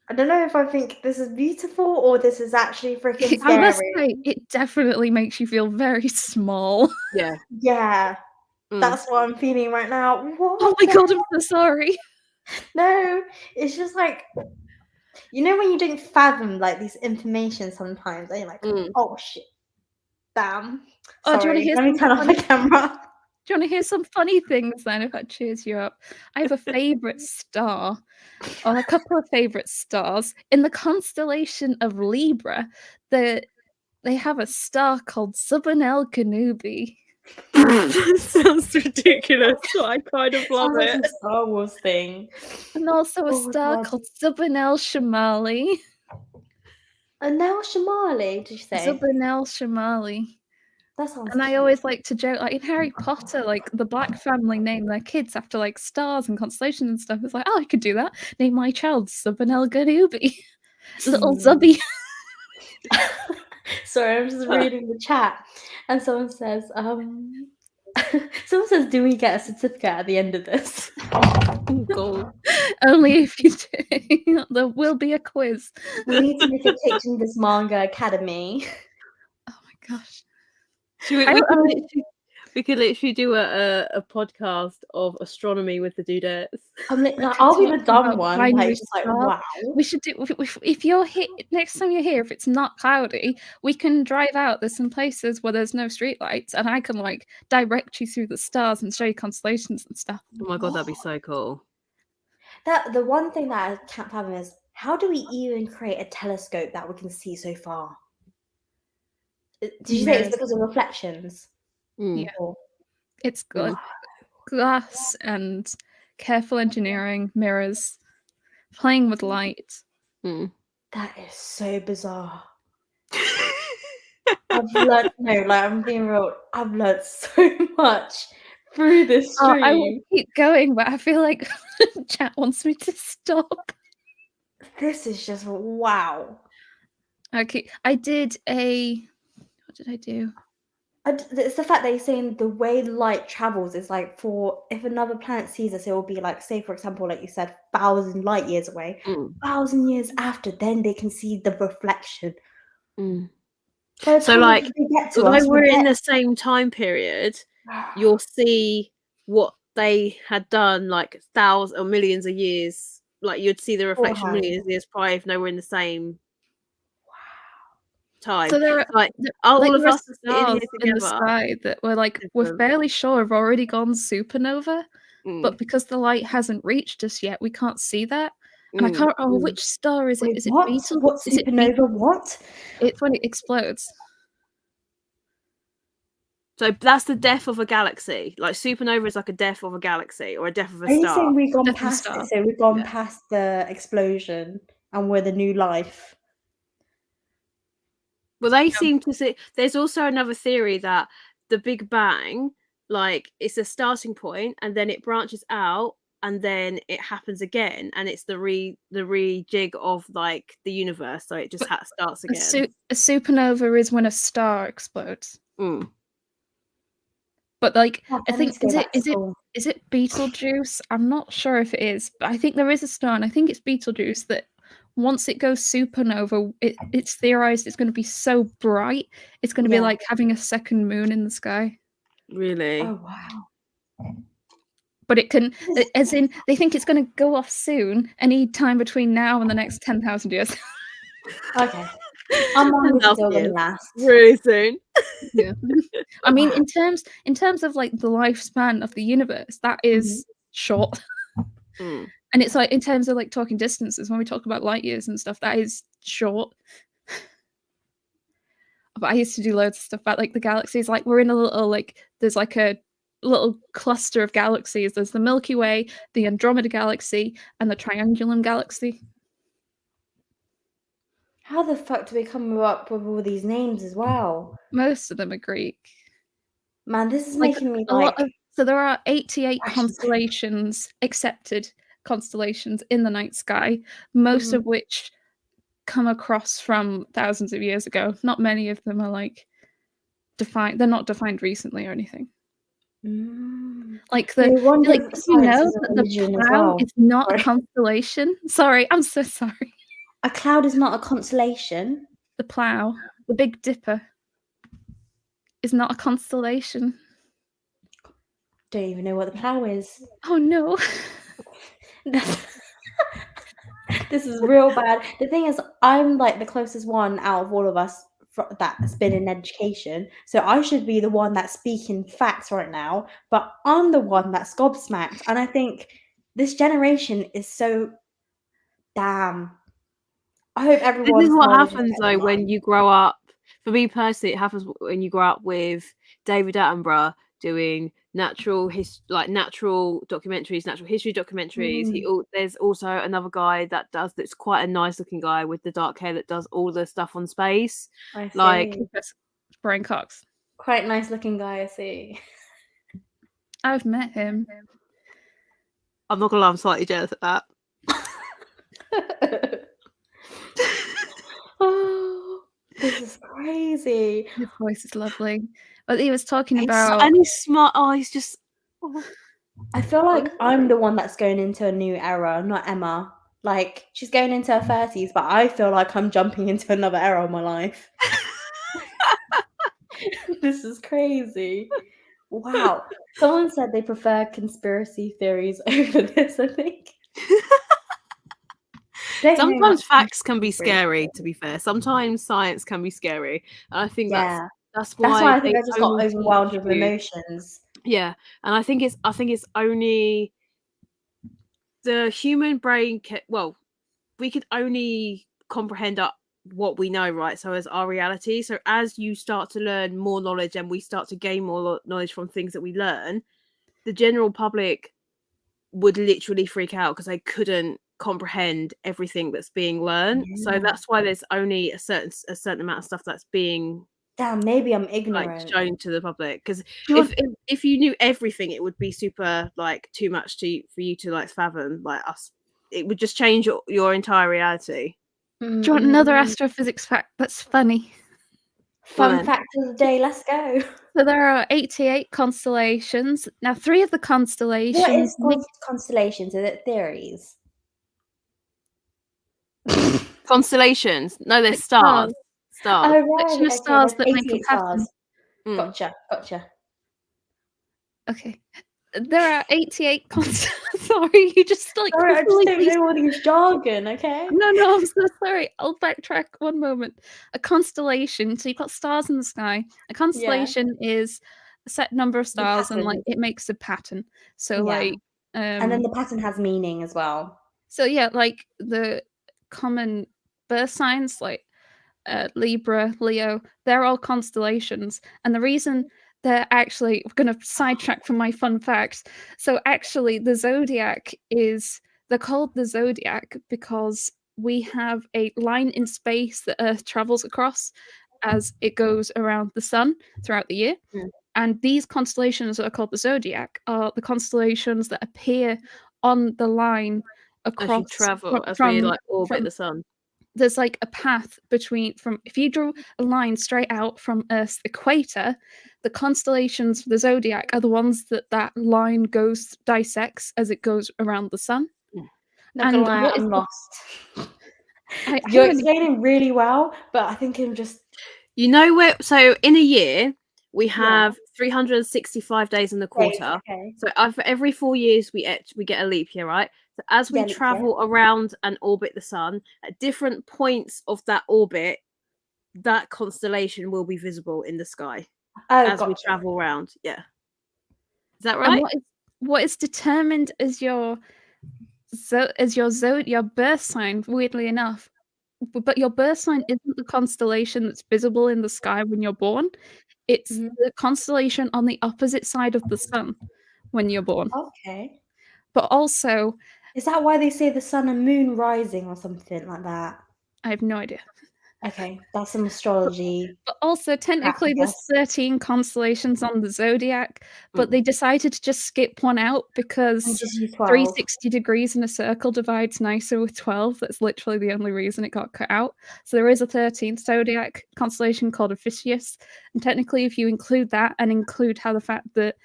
I don't know if I think this is beautiful or this is actually freaking scary. I must say, it definitely makes you feel very small. Yeah. That's what I'm feeling right now. What oh my god, I'm so sorry. No, it's just like, you know when you don't fathom like these information sometimes, and you're like, oh shit, damn. Oh, do you want to hear Let me turn off the camera. Do you want to hear some funny things then, if that cheers you up? I have a favourite star, or a couple of favourite stars. In the constellation of Libra, they have a star called Subbanel Canubi. Sounds ridiculous, but I kind of love it. It's a Star Wars thing. And also a star called Subbanel Shamali. Anel Shamali, did you say? Subbanel Shamali. That sounds And I always like to joke, like in Harry Potter, like the Black family name their kids after like stars and constellations and stuff. It's like, oh, I could do that. Name my child Subbanel Ganubi. Little Zubby. Sorry, I'm just reading the chat. And someone says, do we get a certificate at the end of this? Oh, God. Only if you do. There will be a quiz. We need to make a pitch in this manga academy. Oh my gosh. We could literally do a podcast of astronomy with the dudettes. I'll be the Talking dumb about one. binary Like, just like, stars. wow. We should do if you're here next time you're here. If it's not cloudy, we can drive out. There's some places where there's no streetlights, and I can like direct you through the stars and show you constellations and stuff. Oh my god, that'd be so cool. The one thing that I can't fathom is how do we even create a telescope that we can see so far? Did you say it's because of reflections? Mm. Yeah. Or- It's good. Glass and careful engineering, mirrors, playing with light. Mm. That is so bizarre. I'm being real. I've learned so much through this stream. I will keep going, but I feel like chat wants me to stop. This is just wow. Okay, I did what did I do? It's the fact that you're saying the way light travels is like if another planet sees us, it will be like, say for example, like you said, 1,000 light years away. 1,000 years after, then they can see the reflection. Mm. By the So time like, they get to although us, we're in the same time period, you'll see what they had done like thousands or millions of years. Like you'd see the reflection millions of years prior if they were in the same time. So there are like all of there are us are sitting here stars in the together. sky that we're fairly sure have already gone supernova, but because the light hasn't reached us yet, we can't see that. And I can't remember which star is it? Wait, Is it what? Beetle? What Is it supernova? What? It's when it explodes. So that's the death of a galaxy. Like supernova is like a death of a galaxy or a death of a Only star. saying we've gone Death of a past star. it, so we've gone past the explosion and we're the new life. Well, they seem to see. There's also another theory that the Big Bang, like, it's a starting point, and then it branches out, and then it happens again, and it's the rejig of like the universe, so it just starts again. A supernova is when a star explodes. Mm. But like, Oh, I think is it Beetlejuice? I'm not sure if it is, but I think there is a star, and I think it's Beetlejuice that once it goes supernova, it's theorized it's going to be so bright, it's going to be like having a second moon in the sky. Really? Oh wow! But it can, as in, they think it's going to go off soon, any time between now and the next 10,000 years. Okay, I'm on still gonna last really soon. Yeah, I mean, in terms of like the lifespan of the universe, that is short. And it's like in terms of like talking distances, when we talk about light years and stuff, that is short. But I used to do loads of stuff about like the galaxies. Like we're in a little there's like a little cluster of galaxies. There's the Milky Way, the Andromeda Galaxy, and the Triangulum Galaxy. How the fuck do we come up with all these names as well? Most of them are Greek. Man, this is making me like. So there are 88 constellations, accepted constellations in the night sky, most of which come across from thousands of years ago. Not many of them are like defined. They're not defined recently or anything. Like you know that the Plough is not a constellation? Sorry, I'm so sorry. A cloud is not a constellation. The Plough, the Big Dipper, is not a constellation. Don't even know what the Plough is. Oh no. This is real bad. The thing is, I'm like the closest one out of all of us that's been in education, so I should be the one that's speaking facts right now, but I'm the one that's gobsmacked. And I think this generation is so damn. I hope everyone. This is what happens though when you grow up. For me personally, it happens when you grow up with David Attenborough doing natural documentaries, natural history documentaries. There's also another guy that's quite a nice looking guy with the dark hair that does all the stuff on space. I see. Like Brian Cox. Quite nice looking guy, I see. I've met him. I'm not gonna lie, I'm slightly jealous of that. Oh, this is crazy. His voice is lovely. But he was talking about and he's smart. Oh, he's just I feel like I'm the one that's going into a new era, not Emma. Like she's going into her 30s, but I feel like I'm jumping into another era of my life. This is crazy. Wow. Someone said they prefer conspiracy theories over this, I think. Don't know much Sometimes facts can be conspiracy scary, theories. to be fair. Sometimes science can be scary. And I think that's Yeah. that's That's why why I think they I just got only overwhelmed teach with you. emotions. Yeah. And I think it's only the human brain we could only comprehend what we know, right? So as our reality. So as you start to learn more knowledge and we start to gain more knowledge from things that we learn, the general public would literally freak out because they couldn't comprehend everything that's being learned. So Yeah. that's why there's only a certain amount of stuff that's being Damn, maybe I'm like ignorant. shown to the public. Because Do you want... if you knew everything, it would be super like too much for you to like fathom. Like us, it would just change your entire reality. Do you want another Mm. astrophysics fact that's funny? Fun Well, fact of the day, let's go. So there are 88 constellations. Now, 3 of the What constellations is constellations? Is it theories? constellations. No, they're like stars. Stars. Oh, collection right. of Okay, stars there's that make a 88 pattern. stars. Mm. Gotcha. Okay. There are 88 Sorry, you just like Sorry, I just don't completely... know all these jargon, okay? No, I'm so sorry. I'll backtrack one moment. A constellation, so you've got stars in the sky. A constellation is a set number of stars and like pattern. it makes a pattern. So Yeah. like And then the pattern has meaning as well. so yeah, like the common birth signs like Libra, Leo, they're all constellations. And the reason they're actually going to sidetrack from my fun facts. So actually the zodiac they're called the zodiac because we have a line in space that Earth travels across as it goes around the sun throughout the year. Mm. And these constellations that are called the zodiac are the constellations that appear on the line As you across travel, as we like orbit from the sun. there's like a path from if you draw a line straight out from Earth's equator, the constellations for the zodiac are the ones that line dissects as it goes around the sun. Not gonna And lie, what is I'm lost. I You're haven't explaining really well, but I think I'm just... You know where? So in a year, we have 365 days in the quarter. Okay. So for every 4 years, we get a leap year, right? So as we Yeah, leap year. travel around and orbit the sun, at different points of that orbit, that constellation will be visible in the sky as we Gotcha. travel around. Yeah, is that and right? what is determined as your birth sign, weirdly enough. But your birth sign isn't the constellation that's visible in the sky when you're born. It's the constellation on the opposite side of the sun when you're born. Okay. But also, Is that why they say the sun and moon rising or something like that? I have no idea. Okay, that's some astrology. But also, technically, there's 13 constellations on the zodiac, but they decided to just skip one out And because just use 12. 360 degrees in a circle divides nicer with 12. That's literally the only reason it got cut out. So there is a 13th zodiac constellation called Ophiuchus. And technically, if you include that and include how the fact that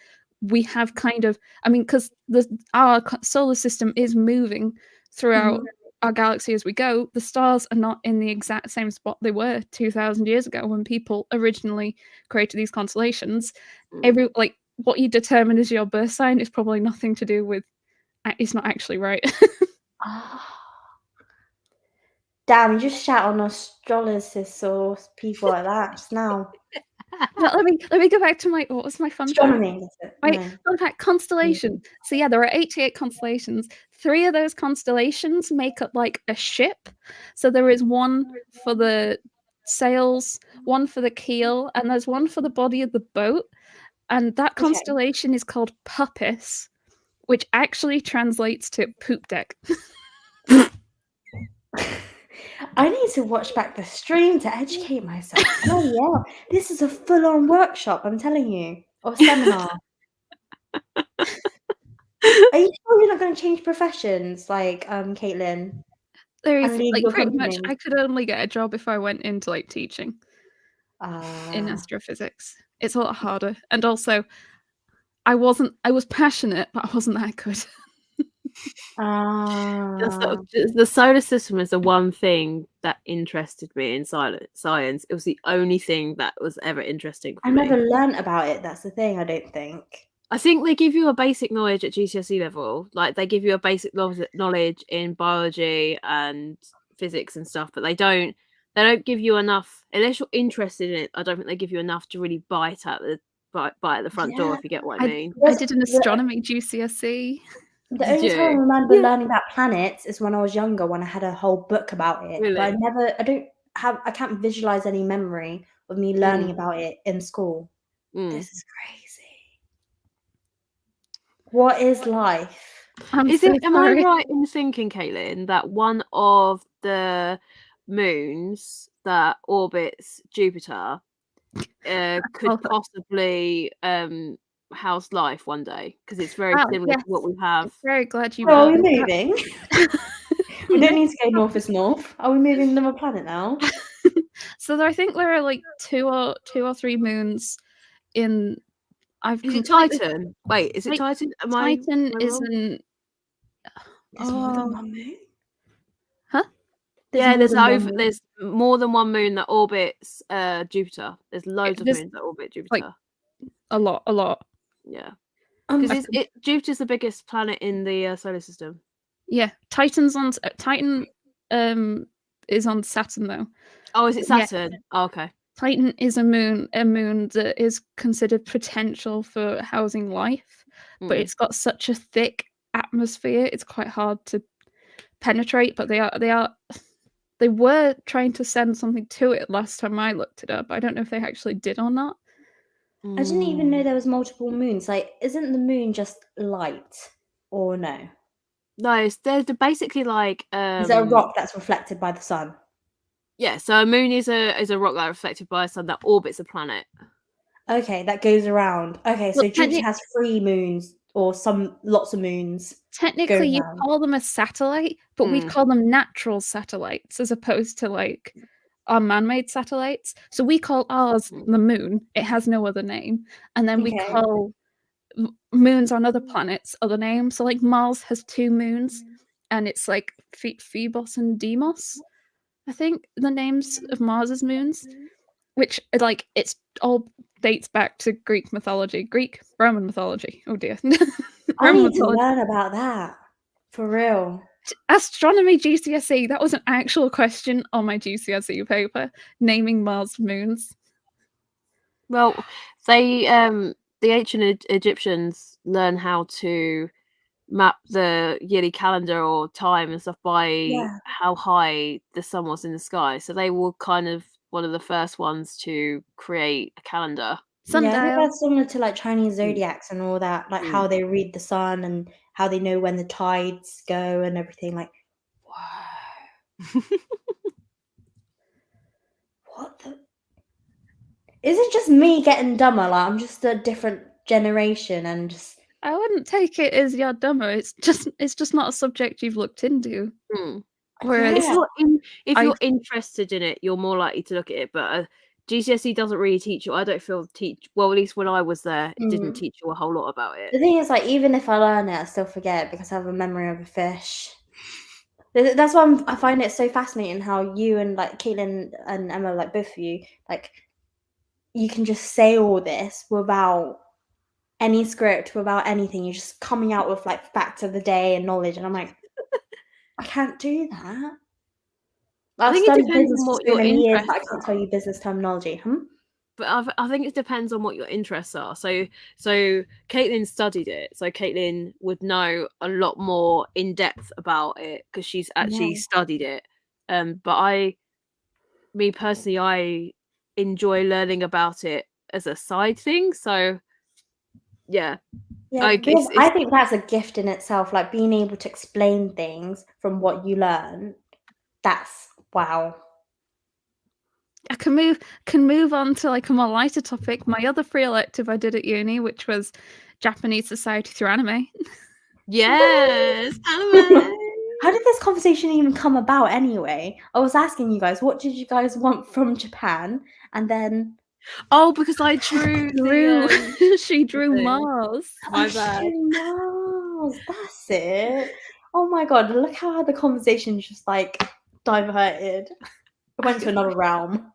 we have because our solar system is moving throughout our galaxy as we go, the stars are not in the exact same spot they were 2,000 years ago when people originally created these constellations. What you determine as your birth sign is probably nothing to do with... It's not actually right. Damn, you just shout on astrologists or people like that just now. Let me go back to what was my fun fact? Astronomy, that's it. Right, No. fun fact, constellation. So yeah, there are 88 constellations. 3 of those constellations make up like a ship. So there is one for the sails, one for the keel, and there's one for the body of the boat. And that constellation is called Puppis, which actually translates to poop deck. I need to watch back the stream to educate myself. Oh yeah, this is a full-on workshop, I'm telling you, or seminar. Are you sure you're not going to change professions, like Caitlin? There is And leave your pretty much. company? I could only get a job if I went into like teaching in Ah. astrophysics. It's a lot harder, and also I was passionate, but I wasn't that good. The solar system is the one thing that interested me in science. It was the only thing that was ever interesting for I me. never learnt about it. That's the thing. I don't think. I think they give you a basic knowledge at GCSE level. Like they give you a basic knowledge in biology and physics and stuff, but they don't give you enough unless you're interested in it. I don't think they give you enough to really bite at the front door, if you get what I mean. I did an astronomy GCSE. The Did only time I you? remember learning about planets is when I was younger, when I had a whole book about it. But Really? I can't visualize any memory of me learning about it in school. This is crazy. What is life? Am I right in thinking, Caitlin, that one of the moons that orbits Jupiter could possibly house life one day? Because it's very similar to what we have. I'm very glad you. Are we moving? We don't need to go north is north. Are we moving to another planet now? So I think there are like two or three moons in. Is it Titan? Wait, is it Titan? Titan isn't. There's more than one moon. Huh? There's more than one moon that orbits Jupiter. There's loads of moons that orbit Jupiter. Like, a lot. Yeah. Because Jupiter's the biggest planet in the solar system. Yeah, Titan is on Saturn though. Oh, is it Saturn? Yeah. Oh, okay. Titan is a moon that is considered potential for housing life, but it's got such a thick atmosphere, it's quite hard to penetrate. But they were trying to send something to it last time I looked it up. I don't know if they actually did or not. I didn't even know there was multiple moons. Like, isn't the moon just light, or no? No, they're basically like. Is it a rock that's reflected by the sun? Yeah, so a moon is a rock that's reflected by a sun that orbits a planet. Okay, that goes around. Okay, so Jupiter has 3 moons or lots of moons. Technically, you call them a satellite, but we'd call them natural satellites as opposed to like our man-made satellites. So we call ours the moon. It has no other name, and then we call moons on other planets other names. So like Mars has 2 moons, and it's like Phoebos and Deimos. I think the names of Mars's moons, which like it's all dates back to Greek mythology, Roman mythology. Oh dear. I need to learn about that for real. Astronomy GCSE. That was an actual question on my GCSE paper. Naming Mars moons. Well, they the ancient Egyptians learn how to map the yearly calendar or time and stuff by how high the sun was in the sky. So they were kind of one of the first ones to create a calendar. Sundial. Yeah, I think that's similar to like Chinese zodiacs and all that, like how they read the sun and how they know when the tides go and everything. Like, wow. What the? Is it just me getting dumber? Like, I'm just a different generation and just. I wouldn't take it as you're dumber. It's just not a subject you've looked into. Whereas if you're interested in it, you're more likely to look at it. But GCSE doesn't really teach you. I don't feel well, at least when I was there, it didn't teach you a whole lot about it. The thing is, like, even if I learn it, I still forget it because I have a memory of a fish. That's why I find it so fascinating how you and like Caitlin and Emma, like both of you, like you can just say all this without any script, without anything. You're just coming out with like facts of the day and knowledge, and I'm like, I can't do that. I think it depends on what your interests are. I can't tell you business terminology. But I think it depends on what your interests are. So Caitlin studied it. So Caitlin would know a lot more in depth about it because she's actually studied it. But me personally, I enjoy learning about it as a side thing. So yeah. I think that's a gift in itself. Like being able to explain things from what you learn. That's wow. I can move on to like a more lighter topic. My other free elective I did at uni, which was Japanese society through anime. Yes, anime. How did this conversation even come about anyway? I was asking you guys, what did you guys want from Japan? And then because I drew she drew Mars. My bad. Mars, that's it. Oh my god, look how the conversation just like diverted. It went to another realm.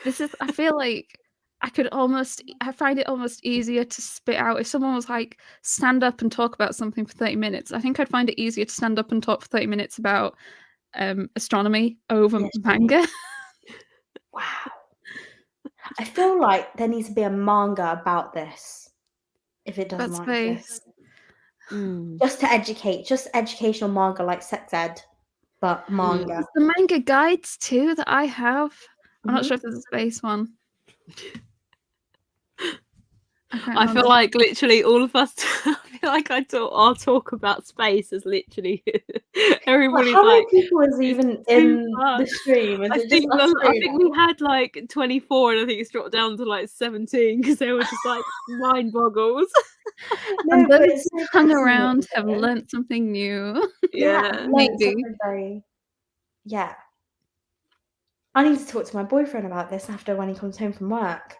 I feel like I find it almost easier to spit out if someone was like, stand up and talk about something for 30 minutes. I think I'd find it easier to stand up and talk for 30 minutes about astronomy over manga. Wow. I feel like there needs to be a manga about this. If it doesn't That's exist. Just to educate, just educational manga like sex ed, but manga. There's the manga guides too that I have. I'm not sure if there's a space one. I feel like literally all of us. I feel like I'll talk about space as literally everybody's how like. many people is even in the stream? Is I it think just us I think we had like 24, and I think it's dropped down to like 17 because they were just like mind boggles. No, and those who hung around have learnt something new. Yeah, maybe. Yeah. I need to talk to my boyfriend about this after when he comes home from work.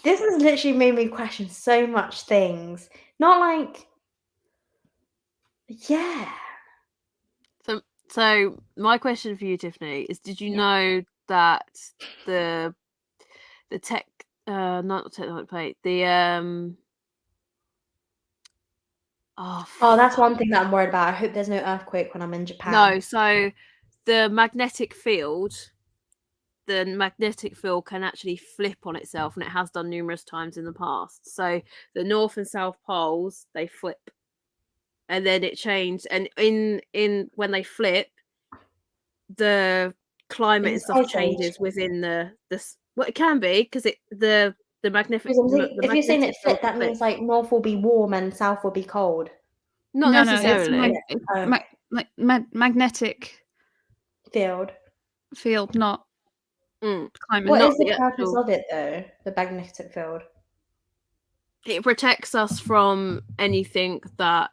This has literally made me question so much things. Not like, yeah. So my question for you, Tiffany, is: did you know that the tech, not tectonic plate, the Oh, that's one thing that I'm worried about. I hope there's no earthquake when I'm in Japan. No, so the magnetic field can actually flip on itself, and it has done numerous times in the past. So the north and south poles, they flip, and then it changed. And in when they flip, the climate and stuff changes within the well, it can be because the magnetic. If you're saying it flip, that means like north will be warm and south will be cold. Not necessarily. It's magnetic field, not climate. What is the purpose of it though? The magnetic field. It protects us from anything that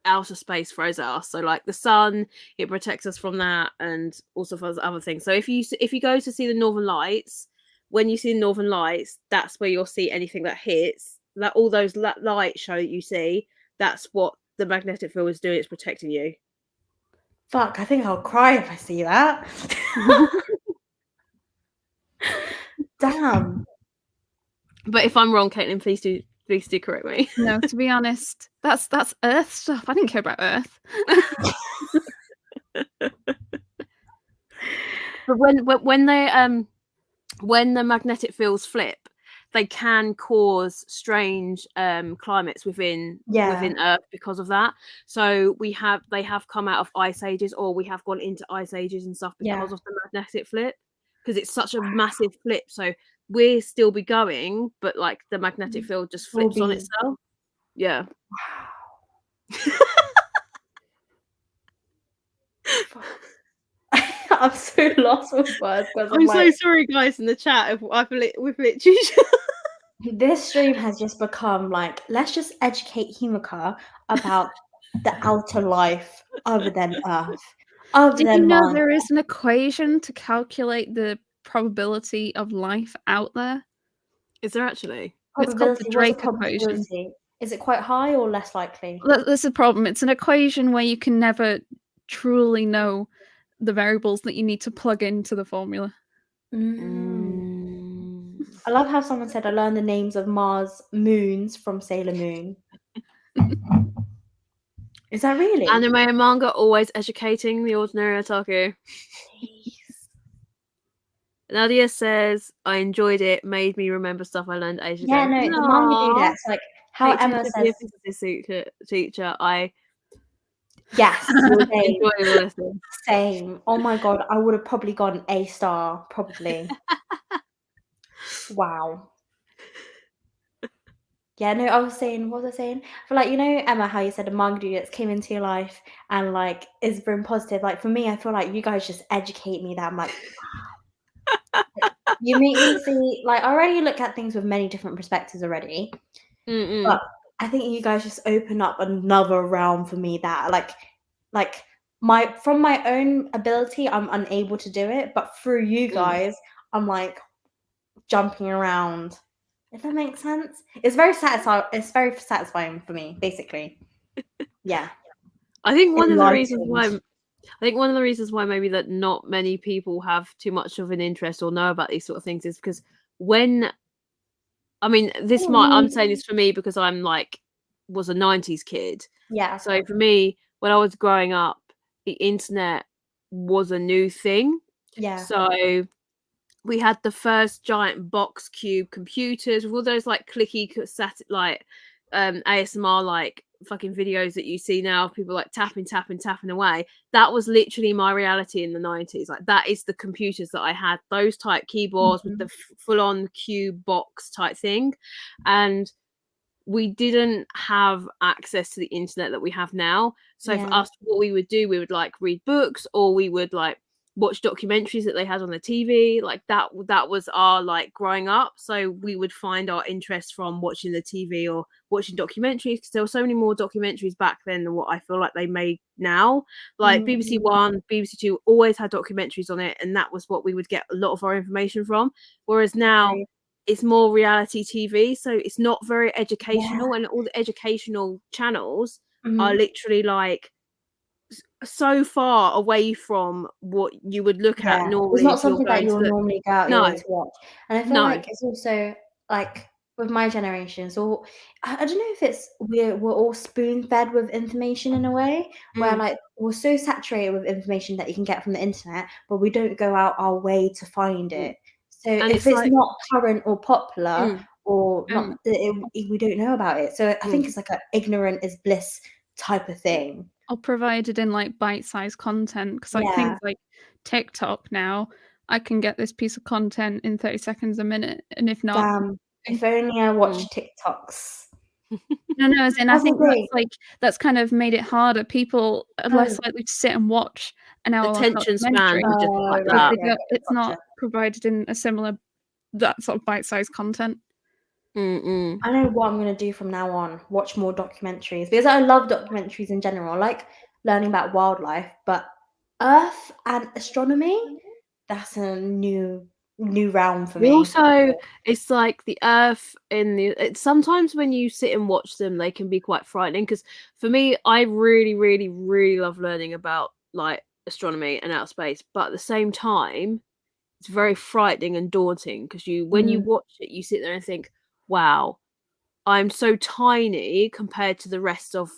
outer space throws at us. So like the sun, it protects us from that, and also for other things. So if you go to see the northern lights, when you see the northern lights, that's where you'll see anything that hits. Like all those light show that you see, that's what the magnetic field is doing. It's protecting you. Fuck, I think I'll cry if I see that. Damn. But if I'm wrong, Caitlin, please do correct me. No, to be honest, that's Earth stuff. I didn't care about Earth. But when the magnetic fields flip, they can cause strange climates within Earth because of that. So they have come out of ice ages, or we have gone into ice ages and stuff because of the magnetic flip, because it's such a massive flip. So we'll still be going, but like the magnetic field just flips on itself. Yeah. Wow. I'm so lost with words. I'm so sorry, guys, in the chat. We've literally. This stream has just become like, let's just educate Himika about the outer life other than Earth. Did you know there is an equation to calculate the probability of life out there? Is there actually? It's called the Drake equation. Is it quite high or less likely? That's the problem. It's an equation where you can never truly know the variables that you need to plug into the formula. I love how someone said, I learned the names of Mars moons from Sailor Moon. Is that really? Anime and manga always educating the ordinary otaku. Please. Nadia says, I enjoyed it, made me remember stuff I learned ages ago. Yeah, no, the manga do that. It's like how Emma says, teacher, yes, enjoy the lesson. Same. Oh my god, I would have probably gotten A star, probably. Wow. Yeah, no, what was I saying? I feel like, you know, Emma, how you said a manga dude came into your life and like is been positive. Like for me, I feel like you guys just educate me that I'm like, wow. You make me see, like, I already look at things with many different perspectives already. But I think you guys just open up another realm for me that like from my own ability, I'm unable to do it. But through you guys, I'm like jumping around If that makes sense. It's very satisfying. It's very satisfying for me, basically. Yeah. I think one of the reasons Enlightened. why maybe that not many people have too much of an interest or know about these sort of things is because when I'm saying this for me because I'm like was a 90s kid. Yeah. So for me, when I was growing up, the internet was a new thing. Yeah. So we had the first giant box cube computers with all those like clicky ASMR like fucking videos that you see now of people like tapping away. That was literally my reality in the 90s. Like that is the computers that I had, those type keyboards with the full-on cube box type thing. And we didn't have access to the internet that we have now. So for us, what we would do, we would like read books, or we would like watch documentaries that they had on the TV. Like that was our like growing up. So we would find our interest from watching the TV or watching documentaries, because there were so many more documentaries back then than what I feel like they made now. Like BBC One, BBC Two always had documentaries on it, and that was what we would get a lot of our information from. Whereas now it's more reality TV, so it's not very educational, and all the educational channels are literally like so far away from what you would look at normally. It's not something that you'll normally go out your way to watch. And I feel like it's also like with my generation, so I don't know if it's we're all spoon fed with information in a way where like we're so saturated with information that you can get from the internet, but we don't go out our way to find it. So And if it's like, not current or popular or not, we don't know about it. So I think it's like an ignorant is bliss type of thing. Or provided in like bite-sized content, because like things like TikTok now, I can get this piece of content in 30 seconds a minute, and if not, Damn, if only I watched TikToks. No, as in I think that's kind of made it harder. People are less likely to sit and watch an hour long attention span documentary. It's not provided in a similar that sort of bite-sized content. I know what I'm going to do from now on, watch more documentaries, because I love documentaries in general. I like learning about wildlife, but Earth and astronomy, that's a new realm for me. Also, it's like the Earth sometimes when you sit and watch them, they can be quite frightening, because for me, I really, really, really love learning about like astronomy and outer space, but at the same time, it's very frightening and daunting, because when you watch it, you sit there and think, wow, I'm so tiny compared to the rest of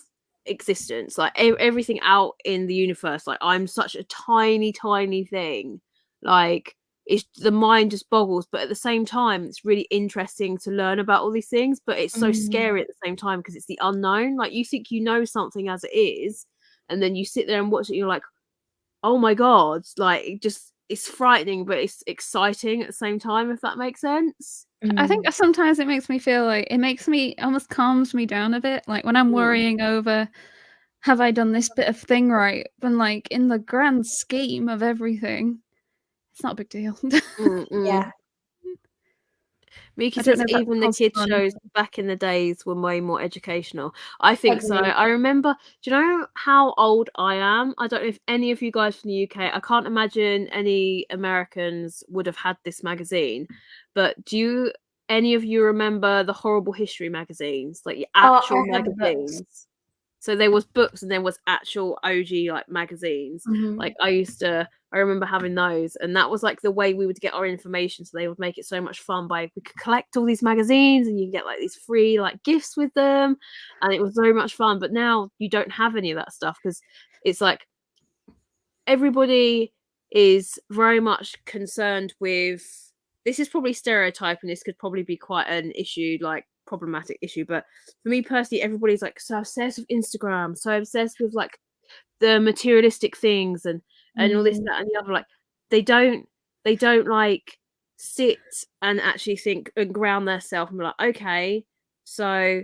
existence, like everything out in the universe, like I'm such a tiny thing, like it's the mind just boggles. But at the same time, it's really interesting to learn about all these things, but it's so scary at the same time, because it's the unknown. Like you think you know something as it is, and then you sit there and watch it, and you're like, oh my god, like it's frightening, but it's exciting at the same time, if that makes sense. I think sometimes it makes me almost calms me down a bit. Like when I'm worrying over, have I done this bit of thing right? But like in the grand scheme of everything, it's not a big deal. Yeah. Miki says even the kids shows back in the days were way more educational. I think so. I remember, do you know how old I am? I don't know if any of you guys from the UK, I can't imagine any Americans would have had this magazine, but do any of you remember the Horrible History magazines? Like the actual magazines? So there was books and there was actual OG like magazines. Like I remember having those, and that was like the way we would get our information. So they would make it so much fun we could collect all these magazines, and you get like these free like gifts with them, and it was so much fun. But now you don't have any of that stuff, because it's like everybody is very much concerned with, this is probably stereotype, and this could probably be quite an issue, like problematic issue, but for me personally, everybody's like so obsessed with Instagram, so obsessed with like the materialistic things and all this, that, and the other. Like they don't like sit and actually think and ground themselves and be like, okay, so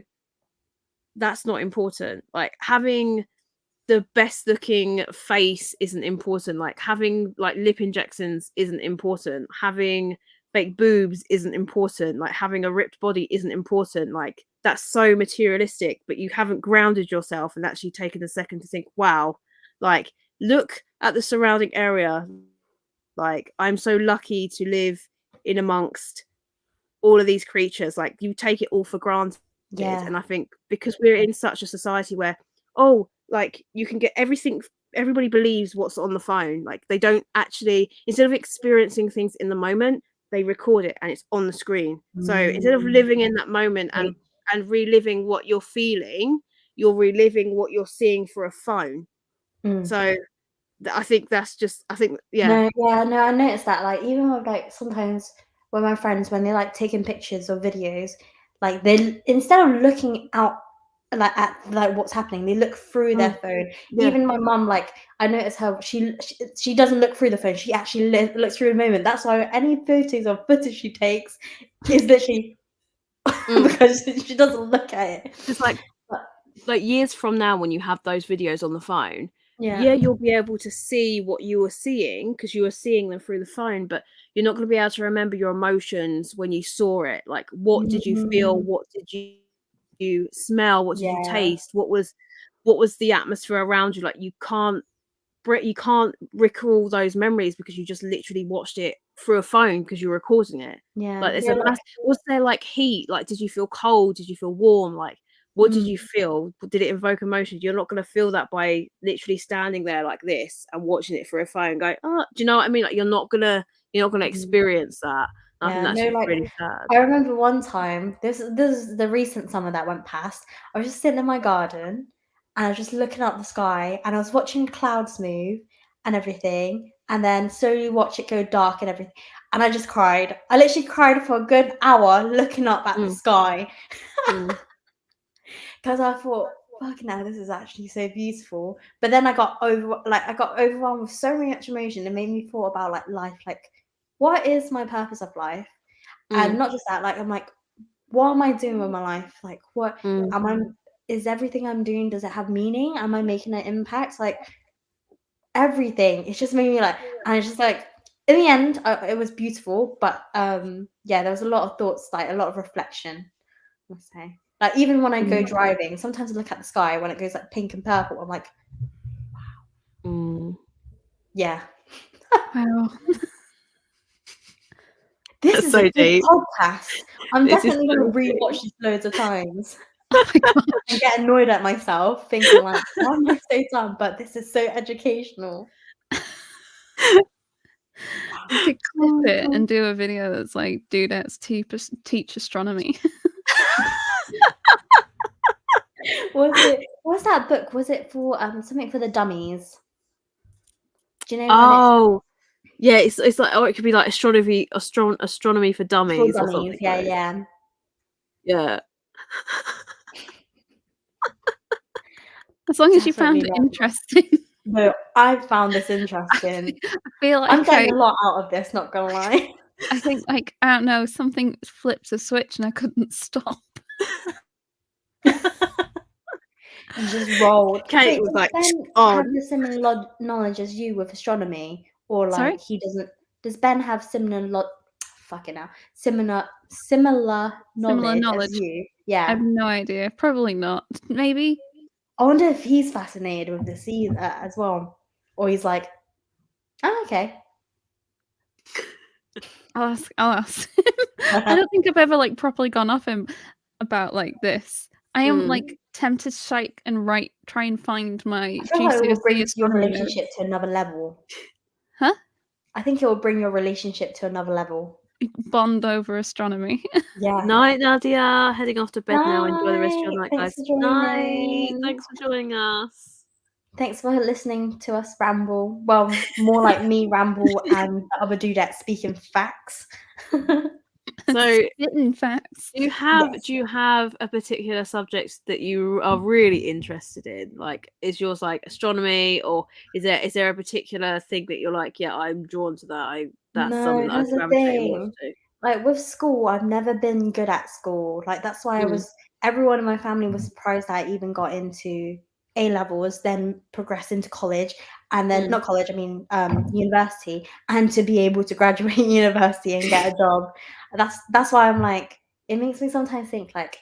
that's not important. Like having the best looking face isn't important, like having like lip injections isn't important, having fake boobs isn't important, like having a ripped body isn't important. Like that's so materialistic, but you haven't grounded yourself and actually taken a second to think, wow, like look at the surrounding area. Like I'm so lucky to live in amongst all of these creatures, like you take it all for granted. Yeah. And I think because we're in such a society where, oh, like you can get everything, everybody believes what's on the phone. Like they don't actually, instead of experiencing things in the moment, they record it and it's on the screen. So instead of living in that moment Right. and reliving what you're feeling, you're reliving what you're seeing for a phone. So I think that's just, I think, yeah. No, I noticed that, like, even with, like, sometimes with my friends, when they're, like, taking pictures or videos, like, they, instead of looking out, like, at, like, what's happening, they look through their phone. Yeah. Even my mum, like, I noticed her, she doesn't look through the phone, she actually looks through the moment. That's why any photos or footage she takes is literally because she doesn't look at it. It's like years from now, when you have those videos on the phone, Yeah. you'll be able to see what you were seeing because you were seeing them through the phone, but you're not going to be able to remember your emotions when you saw it. Like, what did you feel? What did you smell? What did you Yeah. taste? What was the atmosphere around you? Like, you can't recall those memories because you just literally watched it through a phone because you're recording it. Yeah. Like, Yeah, like, was there like heat? Like, did you feel cold? Did you feel warm? Like, what did you feel? Did it invoke emotions? You're not going to feel that by literally standing there like this and watching it through a phone going, oh, do you know what I mean? Like, you're not gonna experience that. I think yeah, that's no, just like, really sad. I remember one time, this is the recent summer that went past. I was just sitting in my garden and I was just looking up the sky and I was watching clouds move and everything, and then slowly watch it go dark and everything. And I just cried. I literally cried for a good hour looking up at the sky because I thought, fucking hell, this is actually so beautiful. But then I got overwhelmed with so much emotion. It made me thought about, like, life, like, what is my purpose of life? And not just that, like, I'm like, what am I doing with my life? Like, what am I? Is everything I'm doing, does it have meaning? Am I making an impact? Like, everything. It's just made me, like, and it's just like, in the end, it was beautiful. But yeah, there was a lot of thoughts, like a lot of reflection, I must say. Like, even when I go driving, sometimes I look at the sky when it goes like pink and purple. I'm like, yeah. Wow. This That's is so a good deep. podcast. I'm This is definitely going so to deep. rewatch this loads of times Oh my gosh. and get annoyed at myself, thinking, like, why am I so dumb? But this is so educational. You could clip it and do a video that's like, dudettes teach astronomy. What's that book? Was it for something for the dummies? Do you know Oh, yeah, it's like, oh, it could be like astronomy for dummies for or dummies? something. Yeah, like. yeah. Yeah. As long as you found Definitely it not. interesting. No, I found this interesting. I feel I'm like getting a lot out of this, not gonna lie. I think, like, I don't know, something flipped a switch and I couldn't stop. And just rolled. Kate Wait, was does like, Ben have on. the similar knowledge as you with astronomy, or Sorry? like he doesn't? Does Ben have fucking hell, similar Similar knowledge as knowledge. you? I Yeah. have no idea. Probably not. Maybe. I wonder if he's fascinated with the sea as well, or he's like, oh, okay. I'll ask him. I don't think I've ever, like, properly gone off him about, like, this. I am, like, tempted to try and find my I feel like it will bring GCSE your astronomy relationship notes. to another level. Huh? I think it will bring your relationship to another level. Bond over astronomy. Yeah. Night, Nadia. Heading off to bed now. Enjoy the rest of your Night. night, Thanks guys. for Night. joining. Thanks for joining us. Thanks for listening to us ramble. Well, more like me ramble and the other dudette speaking facts. So, Spitting facts. do you have a particular subject that you are really interested in? Like, is yours like astronomy, or is there a particular thing that you're like, yeah, I'm drawn to that. That's something No, that I that's the gravitate more thing. to. Like, with school, I've never been good at school. Like, that's why everyone in my family was surprised that I even got into A levels, then progressed into college, and then not college, I mean university, and to be able to graduate university and get a job. That's why I'm like, it makes me sometimes think, like,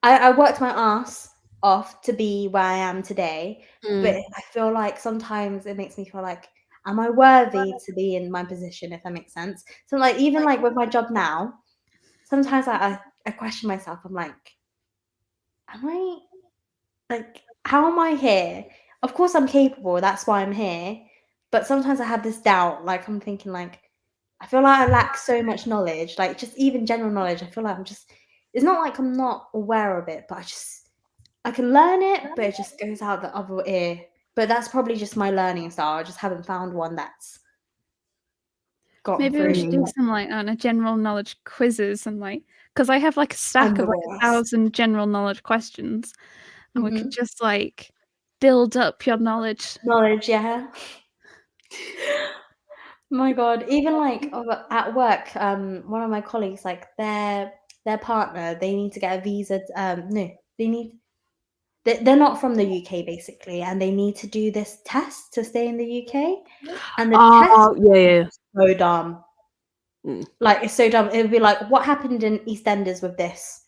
I worked my ass off to be where I am today, but I feel like sometimes it makes me feel like am I worthy to be in my position, if that makes sense? So like even like with my job now, sometimes I question myself. I'm like, am I like, how am I here? Of course I'm capable, that's why I'm here. But sometimes I have this doubt, like I'm thinking like, I feel like I lack so much knowledge, like just even general knowledge. I feel like it's not like I'm not aware of it, but I can learn it, but it just goes out the other ear. But that's probably just my learning style. I just haven't found one that's gotten Maybe we through should me. do some like general knowledge quizzes and like, because I have like a stack I'm the of like worst. 1,000 general knowledge questions, and we Mhm. could just like build up your knowledge. Knowledge, yeah. My God, even like at work, one of my colleagues, like their partner, they need to get a visa. No, they're not from the UK basically, and they need to do this test to stay in the UK. And the test yeah. is so dumb. Mm. Like it's so dumb. It would be like, what happened in EastEnders with this?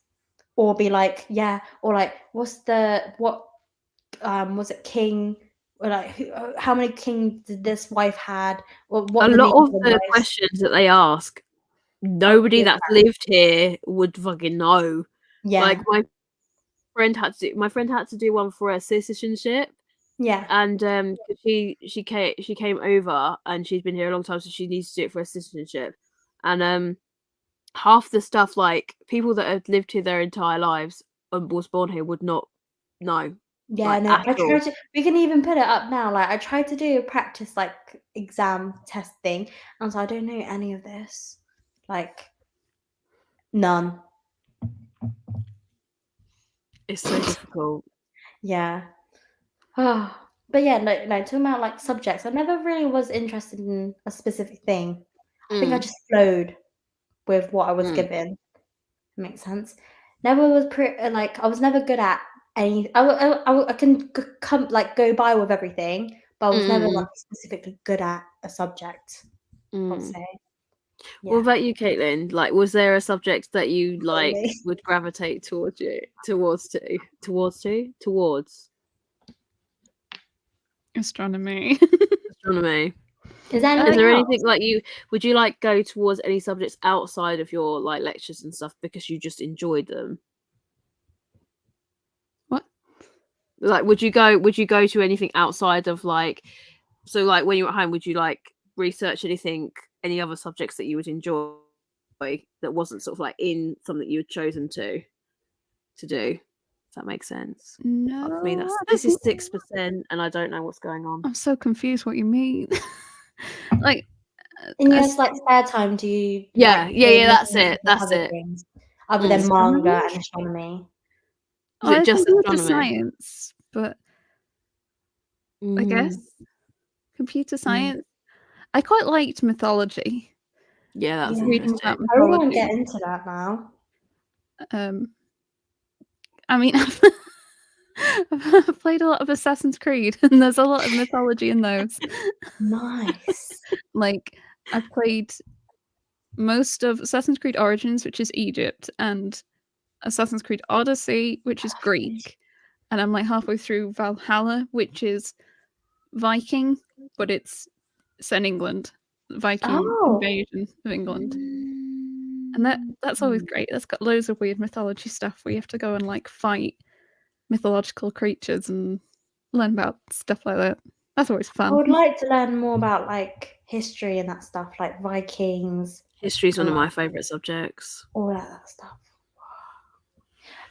Or be like, yeah, or like, was it king? Or like, how many kings did this wife had? Or what A the lot names of of the the wives? questions that they ask, nobody that's lived here would fucking know. Yeah, Like my friend had to do one for her citizenship, yeah, and she came over and she's been here a long time, so she needs to do it for her citizenship. And half the stuff, like people that have lived here their entire lives and was born here would not know. yeah. Like No, at I all. tried to. We can even put it up now. Like I tried to do a practice like exam test thing. And I was like, I don't know any of this. Like none. It's so difficult. Yeah. But yeah, like talking about like subjects, I never really was interested in a specific thing. I think I just flowed with what I was given. Makes sense. Never was like I was never good at any. I can come like go by with everything, but I was never like specifically good at a subject. I'd say. What Yeah. about you, Caitlin? Like, was there a subject that you like Totally. would gravitate towards Astronomy. astronomy? Is there Is anything there else? anything like would you like go towards any subjects outside of your like lectures and stuff because you just enjoyed them? What? Like, would you go to anything outside of like, so like when you're at home, would you like research any other subjects that you would enjoy that wasn't sort of like in something you had chosen to do? If that makes sense. No, For me, this is 6%, and I don't know what's going on. I'm so confused what you mean. Like, In your like spare time, do you Yeah, like yeah, that's looking it. into That's other it. things other than astronomy? manga and astronomy? Is it I just computer astronomy? science, but I guess computer science. I quite liked mythology. Yeah, that's Yeah. Reading interesting. about I really want to mythology. get into that now. I mean, I've played a lot of Assassin's Creed, and there's a lot of mythology in those. Nice. Like, I've played most of Assassin's Creed Origins, which is Egypt, and Assassin's Creed Odyssey, which is Greek. And I'm like halfway through Valhalla, which is Viking, but it's set in England. Viking invasion of England. And that's always great. That's got loads of weird mythology stuff where you have to go and like fight mythological creatures and learn about stuff like that. That's always I fun. would like to learn more about like history and that stuff, like Vikings. History's one of my favourite subjects. All that stuff.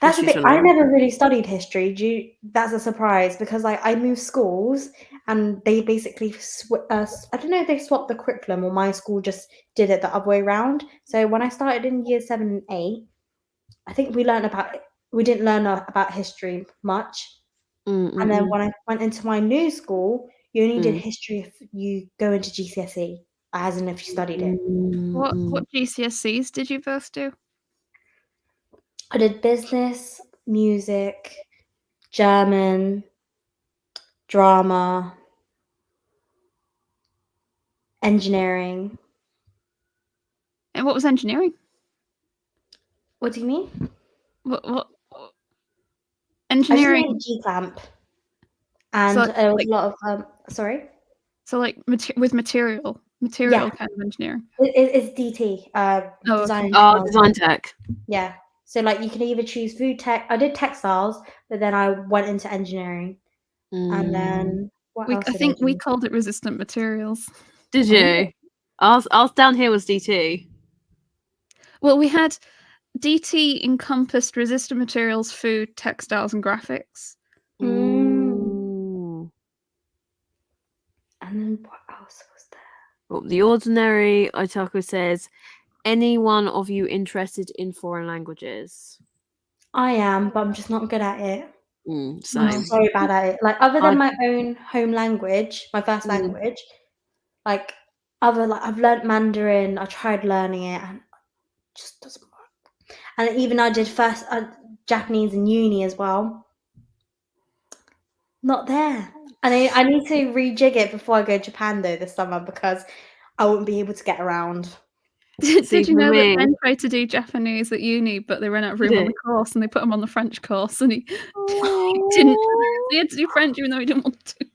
That's the History's thing. one of I never really studied history. That's a surprise because like I moved schools and they basically I don't know if they swapped the curriculum or my school just did it the other way around. So when I started in year 7 and 8, I think we didn't learn about history much. And then when I went into my new school, you only did history if you go into GCSE, as in if you studied it. What GCSEs did you both do? I did business, music, German, drama, engineering. And what was engineering? What do you mean? What I just engineering? made G clamp, and So, there was like, a lot of sorry. So like with material Yeah. kind of engineering. It's DT, Oh, design okay. and Oh, technology. design tech. Yeah. So like you can either choose food tech. I did textiles, but then I went into engineering. And then what else I did I think we do? called it resistant materials. Did Oh, you? Ours down here was DT. Well, we had DT encompassed resistant materials, food, textiles, and graphics. Ooh. and then what else was there? Well, the ordinary Otaku says, any one of you interested in foreign languages? I am, but I'm just not good at it. I'm Same. so bad at it. Like other I- than my own home language, my first language, like I've learnt Mandarin. I tried learning it, and it just doesn't work. And even I did first Japanese in uni as well. Not there. And I need to rejig it before I go to Japan though this summer because I won't be able to get around. Did you for know that me- Ben tried to do Japanese at uni, but they ran out of room on the course, and they put him on the French course, and he didn't. He had to do French even though he didn't want to.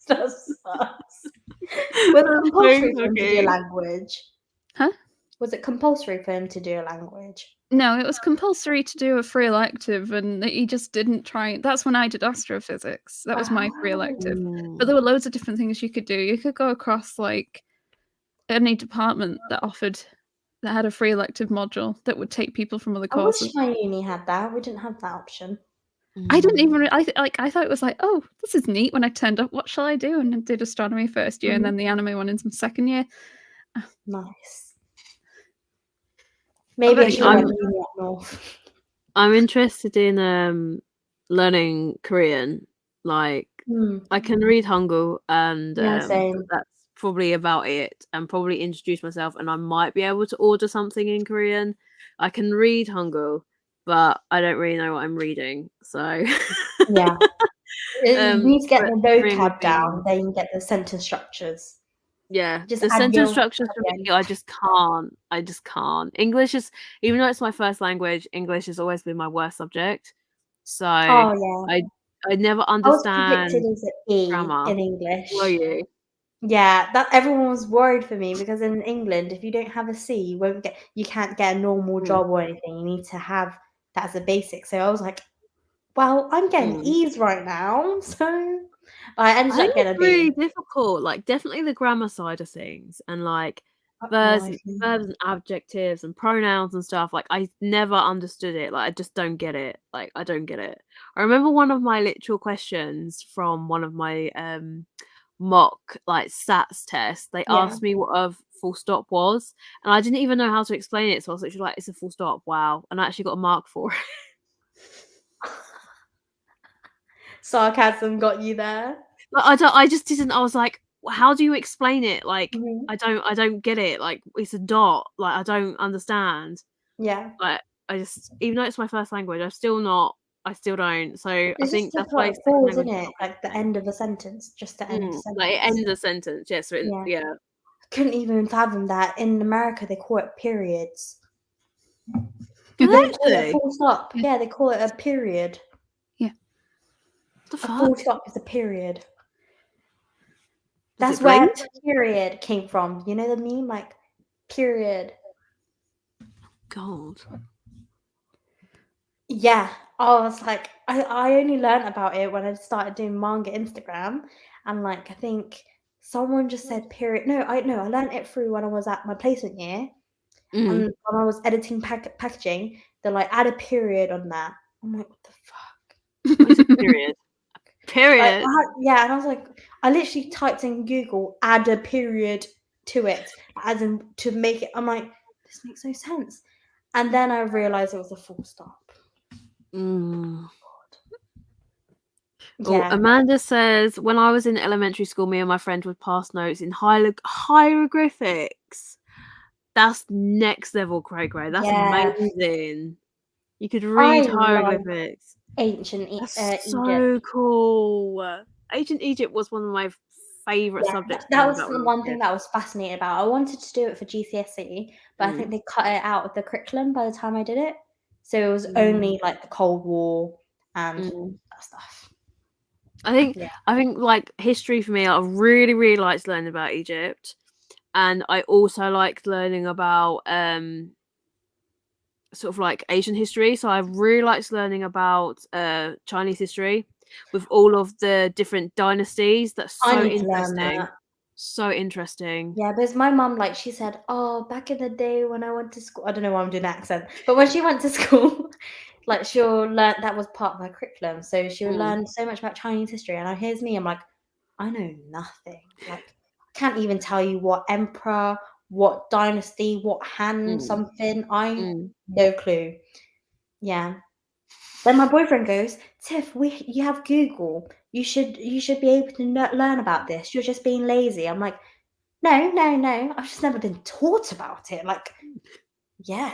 That sucks. Was it compulsory for him to do a okay. language? Huh? Was it compulsory for him to do a language? No, it was compulsory to do a free elective, and he just didn't try. That's when I did astrophysics. That was my free elective. But there were loads of different things you could do. You could go across like any department that had a free elective module that would take people from other I wish courses. my uni had that. We didn't have that option. I didn't even. I thought it was like, oh, this is neat. When I turned up, what shall I do? And I did astronomy first year, and then the anime one in some second year. Nice. Maybe I Okay, should have went uni up north. I'm interested in learning Korean. Like I can read Hangul, and Yeah, same. that's probably about it. And probably introduce myself, and I might be able to order something in Korean. I can read Hangul, but I don't really know what I'm reading. So Yeah. You need to get but the Korean would vocab be down, then you get the sentence structures. Yeah, Just the add sentence your structures for again. me, I just can't. I just can't. English is, even though it's my first language, English has always been my worst subject. So Oh yeah. I never I was predicted understand as an E grammar. in English. Were you? Yeah, that everyone was worried for me because in England, if you don't have a C, you can't get a normal job or anything. You need to have that as a basic. So I was like, well, I'm getting E's right now, so but I ended I think up getting a it's really B. difficult. Like definitely the grammar side of things, and like No verbs, idea. verbs and adjectives and pronouns and stuff. Like I never understood it. Like I just don't get it. Like I don't get it. I remember one of my literal questions from one of my mock like SATs tests. They Yeah. asked me what a full stop was, and I didn't even know how to explain it. So I was literally like, "It's a full stop." Wow, and I actually got a mark for it. Sarcasm got you there. Like, I just didn't. I was like, how do you explain it? Like, I don't get it. Like, it's a dot. Like, I don't understand. Yeah. Like, I just, even though it's my first language, I still don't. So I It's think just to that's why put a second pause language in is it, not like the end of a sentence, just to end the like it sentence. ends a sentence. Yeah. So Yeah. yeah. Couldn't even fathom that. In America, they call it periods. Do They don't call it they? a full stop. Yeah, they call it a period. Yeah. The A full fuck? stop is a period. Does That's it where blink? period came from. You know the meme? Like, period. God. Yeah. I was like, I only learned about it when I started doing manga Instagram. And like, I think someone just said period. No, I learned it through when I was at my placement year. And when I was editing packaging, they're like, add a period on that. I'm like, what the fuck? What is a period? Period. Yeah, and I was like, I literally typed in Google, add a period to it, as in to make it. I'm like, this makes no sense. And then I realized it was a full stop. Oh, Yeah. Amanda says, when I was in elementary school, me and my friend would pass notes in hieroglyphics. That's next level, cray. That's Yeah. amazing. You could I read love hieroglyphics. ancient That's Egypt. so cool. Ancient Egypt was one of my favorite Yeah, subjects. that was the one thing that I was fascinated about. I wanted to do it for GCSE, but I think they cut it out of the curriculum by the time I did it. So it was only like the Cold War and that stuff. I think Yeah. like history for me, I really, really liked learning about Egypt. And I also liked learning about sort of like Asian history. So I really liked learning about Chinese history with all of the different dynasties. That's I so need to learn interesting. that. So interesting. Yeah, because my mum, like, she said, oh, back in the day when I went to school, I don't know why I'm doing an accent, but when she went to school, like, she'll learn, that was part of her curriculum. So she'll Mm, learn so much about Chinese history. And here's me, I'm like, I know nothing. Like, I can't even tell you what emperor, what dynasty, what Han mm, something. mm. No clue. Yeah. Then my boyfriend goes, Tiff, you have Google. You should be able to learn about this. You're just being lazy. I'm like, no. I've just never been taught about it. Like, yeah.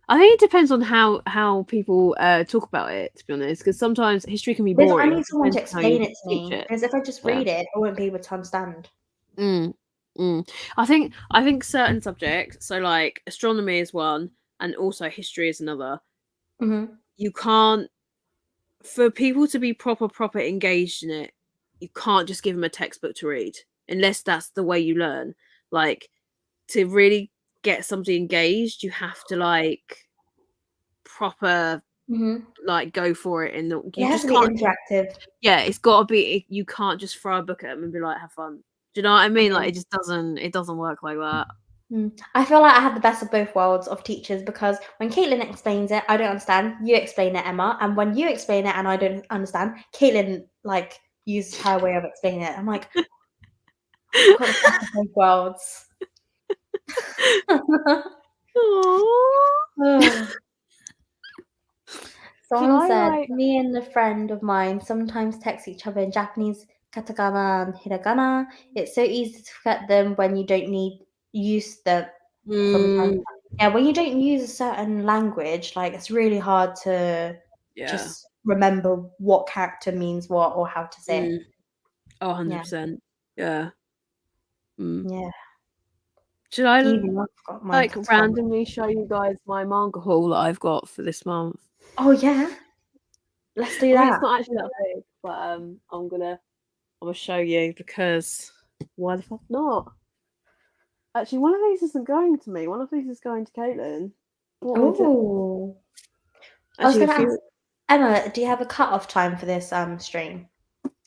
I think it depends on how people talk about it. To be honest, because sometimes history can be Because I boring. need It someone to depends on how you explain it to teach me. it. Because if I just Yeah. read it, I won't be able to understand. Mm, mm. I think certain subjects, so like astronomy is one, and also history is another. Mm-hmm. You can't, for people to be proper engaged in it, you can't just give them a textbook to read unless that's the way you learn. Like, to really get somebody engaged, you have to like proper Mm-hmm. like go for it, and It you has just to be can't. interactive. Yeah, it's got to be. You can't just throw a book at them and be like, "Have fun." Do you know what I mean? Like, it just doesn't. It doesn't work like that. I feel like I have the best of both worlds of teachers because when Caitlin explains it, I don't understand. You explain it, Emma, and when you explain it and I don't understand, Caitlin like uses her way of explaining it. I'm like, I've got the best of both worlds. Aww. Someone I said, like? me and a friend of mine sometimes text each other in Japanese, katakana and hiragana. It's so easy to forget them when you don't use them from time to Mm, time. Yeah, when you don't use a certain language, like it's really hard to yeah. just remember what character means what or how to say it. Mm. Oh, Yeah, 100%. Yeah. Mm. yeah. Should I Even I've got my like katakana. randomly show you guys my manga haul that I've got for this month? Oh yeah, let's do I mean, it's that. not actually that big, but I'm gonna show you because why the fuck not? Actually, one of these isn't going to me. One of these is going to Caitlin. What want me to? Oh, I was Actually, a gonna ask few. Emma, do you have a cut-off time for this stream?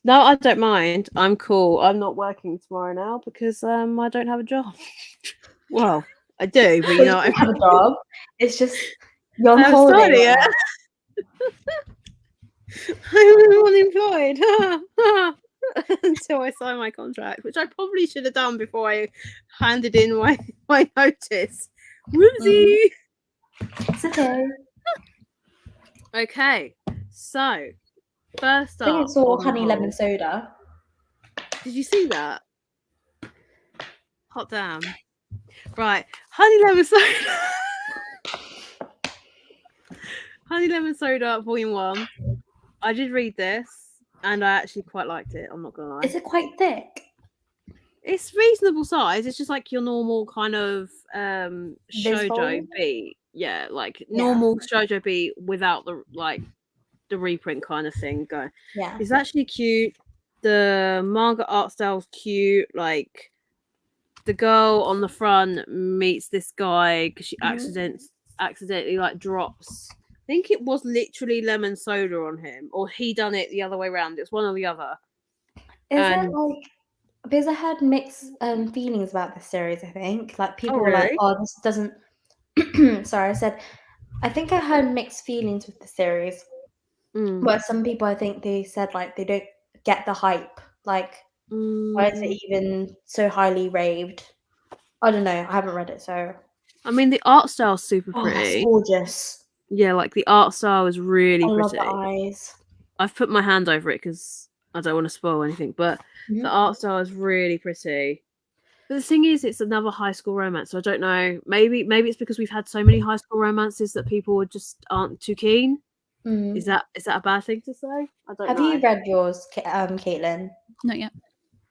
No, I don't mind. I'm cool. I'm not working tomorrow now because I don't have a job. Well, I do, but you Well, know you what don't I have a mean. job. It's just you're I on haven't holiday started right yet. now. I'm unemployed until I sign my contract, which I probably should have done before I handed in my notice. Whoopsie. It's okay. Okay, so first I think up it's all on the honey lemon whole, soda. did you see that? Hot damn! Right, honey lemon soda. Honey lemon soda, volume 1. I did read this, and I actually quite liked it. I'm not gonna lie. Is it quite thick? It's reasonable size. It's just like your normal kind of This shoujo volume? beat. Yeah, like Yeah. normal shoujo beat without the like the reprint kind of thing. Go. Yeah. It's actually cute. The manga art style's cute. Like the girl on the front meets this guy because she accidentally like drops. I think it was literally lemon soda on him, or he done it the other way around. It's one or the other. Is it And like because I had mixed feelings about this series, I think. Like oh people were like, really? oh, this doesn't sorry, I said I think I heard mixed feelings with the series. Mm. Where some people I think they said like they don't get the hype. Like why is it even so highly raved? I don't know. I haven't read it, so I mean, the art style's super oh, that's pretty. gorgeous. Yeah, like the art style is really I love the pretty. eyes. I've put my hand over it because I don't want to spoil anything, but the art style is really pretty. But the thing is, it's another high school romance, so I don't know. Maybe it's because we've had so many high school romances that people just aren't too keen. Mm. Is that a bad thing to say? I don't Have know. you read yours, Caitlin? Not yet.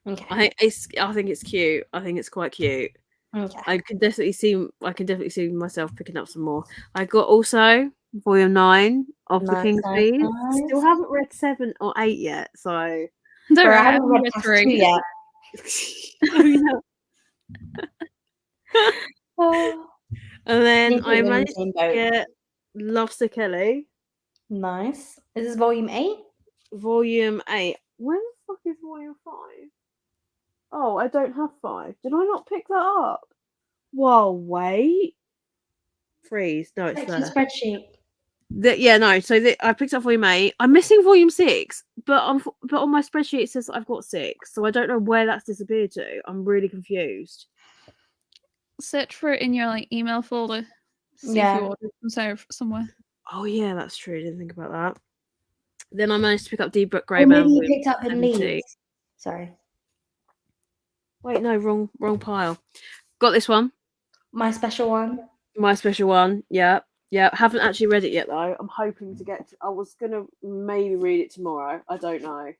Okay. I think it's cute. I think it's quite cute. Okay. I can definitely see myself picking up some more. I got also volume 9 of the Nice, King's nice, Bees. Still nice. haven't read 7 or 8 yet, so Don't Bro, worry, I I haven't only read read past 3. 2 yet. Oh, yeah. Oh, And me then and I Caitlin in the managed same to boat. get Love Sir Kelly, Nice. Is this volume 8? volume 8. Where the fuck is volume 5? Oh, I don't have 5. Did I not pick that up? Whoa, wait. Freeze. No, it's Check your there. spreadsheet. Yeah, no. So I picked up volume 8. I'm missing volume 6, but on my spreadsheet it says I've got 6. So I don't know where that's disappeared to. I'm really confused. Search for it in your like email folder. See if you Yeah. ordered from somewhere. Oh yeah, that's true. I didn't think about that. Then I managed to pick up Deep Book Or Grey Man. maybe you volume picked up in 70. Leeds. Sorry. Wait, no, wrong pile. Got this one. My special one. My special one. Yeah. Haven't actually read it yet though. I'm hoping to get. I was gonna maybe read it tomorrow. I don't know.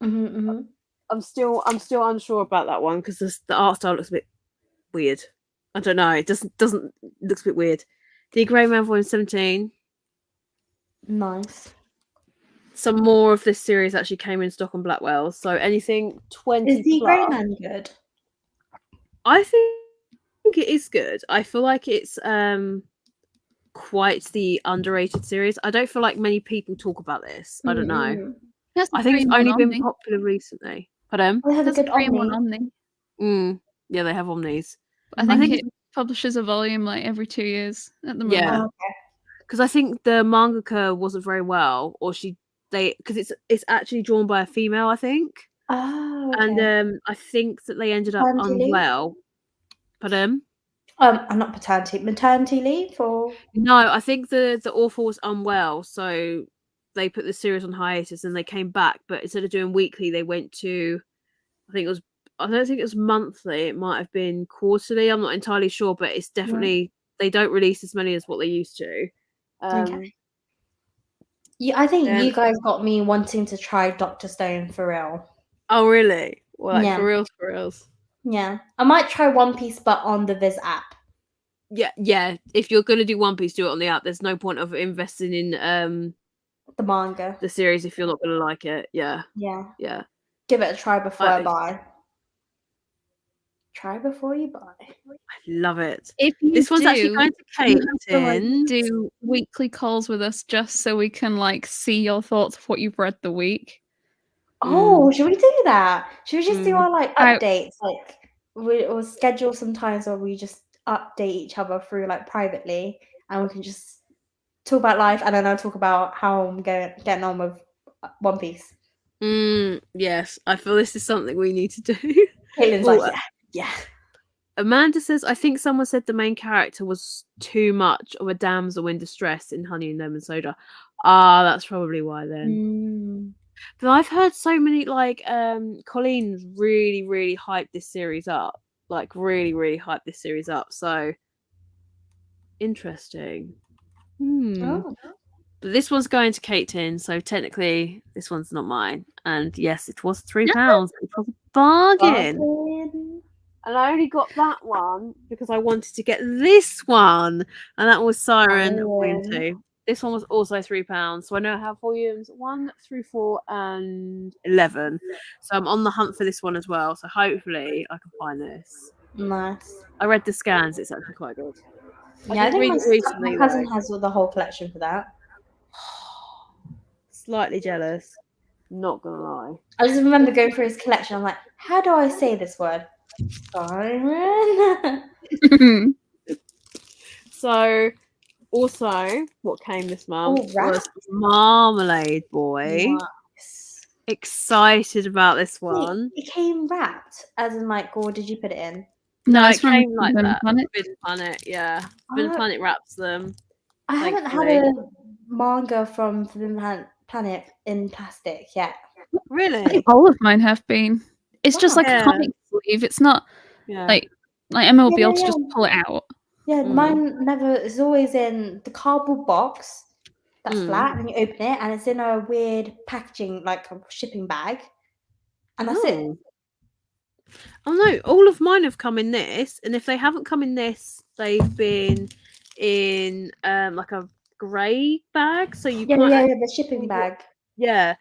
Mm-hmm. I'm still unsure about that one because the art style looks a bit weird. I don't know. It doesn't looks a bit weird. The Grey Man volume 17. Nice. Some more of this series actually came in stock on Blackwell. So anything 20 Is the plus. Grey Man good? I think it is good. I feel like it's quite the underrated series. I don't feel like many people talk about this. I don't know. Mm-mm. That's I think it's 3-in-1 only been Omni. popular recently. Pardon? They have a That's a good 3-in-1 Omni. Omni. Yeah, they have Omnis. I think it publishes a volume like every 2 years at the moment. Yeah. Oh, okay. Because I think the mangaka wasn't very well, or because it's actually drawn by a female, I think. Oh, okay. And I think that they ended up Paternity leave? unwell. Pardon? Not maternity leave or No, I think the author was unwell, so they put the series on hiatus and they came back, but instead of doing weekly, they went to I don't think it was monthly, it might have been quarterly. I'm not entirely sure, but it's definitely they don't release as many as what they used to. okay. Yeah, I think Then you guys got me wanting to try Dr. Stone for real. oh really? Well, like Yeah. for reals. Yeah. I might try One Piece but on the Viz app. Yeah. If you're gonna do One Piece, do it on the app. There's no point of investing in The manga. the series if you're not gonna like it. Yeah. Yeah. Give it a try before I buy. Try before you buy. I love it. If you This one's actually going to you have to like Kate. do weekly calls with us just so we can like see your thoughts of what you've read the week. Oh, should we do that? Should we just do our like I- updates? Like we'll schedule some times where we just update each other through like privately and we can just talk about life and then I'll talk about how I'm getting on with One Piece. Yes, I feel this is something we need to do. Caitlin's like, yeah. Amanda says, I think someone said the main character was too much of a damsel in distress in Honey and Lemon Soda. That's probably why then. But I've heard so many, like, Colleen's really, really hyped this series up. Like, really, really hyped this series up. So, interesting. Oh. But this one's going to Caitlin, so technically this one's not mine. And yes, it was £3. It was a bargain. And I only got that one because I wanted to get this one. And that was Siren Volume 2. This one was also £3. So I now have volumes 1 through 4 and 11. So I'm on the hunt for this one as well. So hopefully I can find this. Nice. I read the scans. It's actually quite good. Yeah, I think my cousin has the whole collection for that. Slightly jealous. Not gonna lie. I just remember going through his collection. I'm like, how do I say this word? Siren. So, also, what came this month Oh, was Marmalade Boy. Nice. Excited about this one. It came wrapped, as in like, or did you put it in? No, it's it came like Forbidden that. Planet. Forbidden Planet, yeah. Forbidden Planet wraps them. I haven't had a manga from Forbidden Planet in plastic yet. Really? I think all of mine have been. It's just like Yeah. a comic sleeve. It's not like Emma will be able to just pull it out. Yeah, mine never. It's always in the cardboard box that's flat, and you open it, and it's in a weird packaging, like a shipping bag, and that's it. Oh no, all of mine have come in this, and if they haven't come in this, they've been in like a grey bag. So you the shipping bag. Yeah.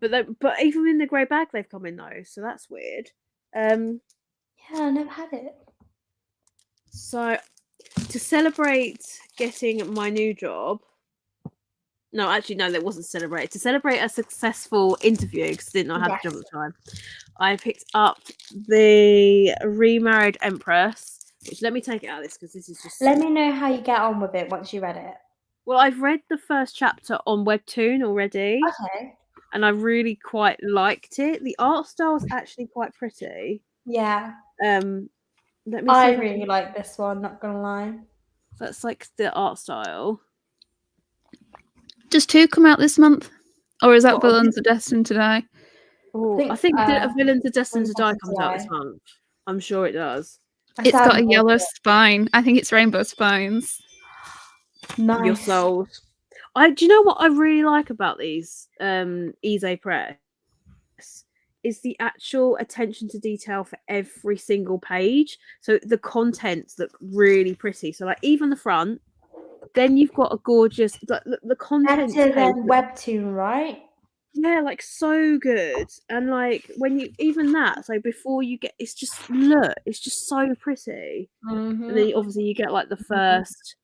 But even in the grey bag, they've come in those, so that's weird. Yeah, I never had it. So to celebrate getting my new job. No, actually, no, that wasn't celebrate. To celebrate a successful interview, because I didn't know I had the job at the time, I picked up the Remarried Empress. Which, let me take it out of this, because this is just. Let me know how you get on with it once you read it. Well, I've read the first chapter on Webtoon already. Okay. And I really quite liked it. The art style is actually quite pretty. Yeah. Let me see. I really like this one, not gonna lie. That's like the art style. Does 2 come out this month? Or is that Villains Are Destined to Die? I think Villains Are Destined to Die comes out this month. I'm sure it does. It's got a yellow spine. I think it's rainbow spines. Nice. Your souls. Do you know what I really like about these Ise Press? Is the actual attention to detail for every single page. So the contents look really pretty. So like even the front, then you've got a gorgeous the content. Better than Webtoon, right? Yeah, like so good. And like when you even that, so before you get, it's just so pretty. Mm-hmm. And then obviously you get like the first.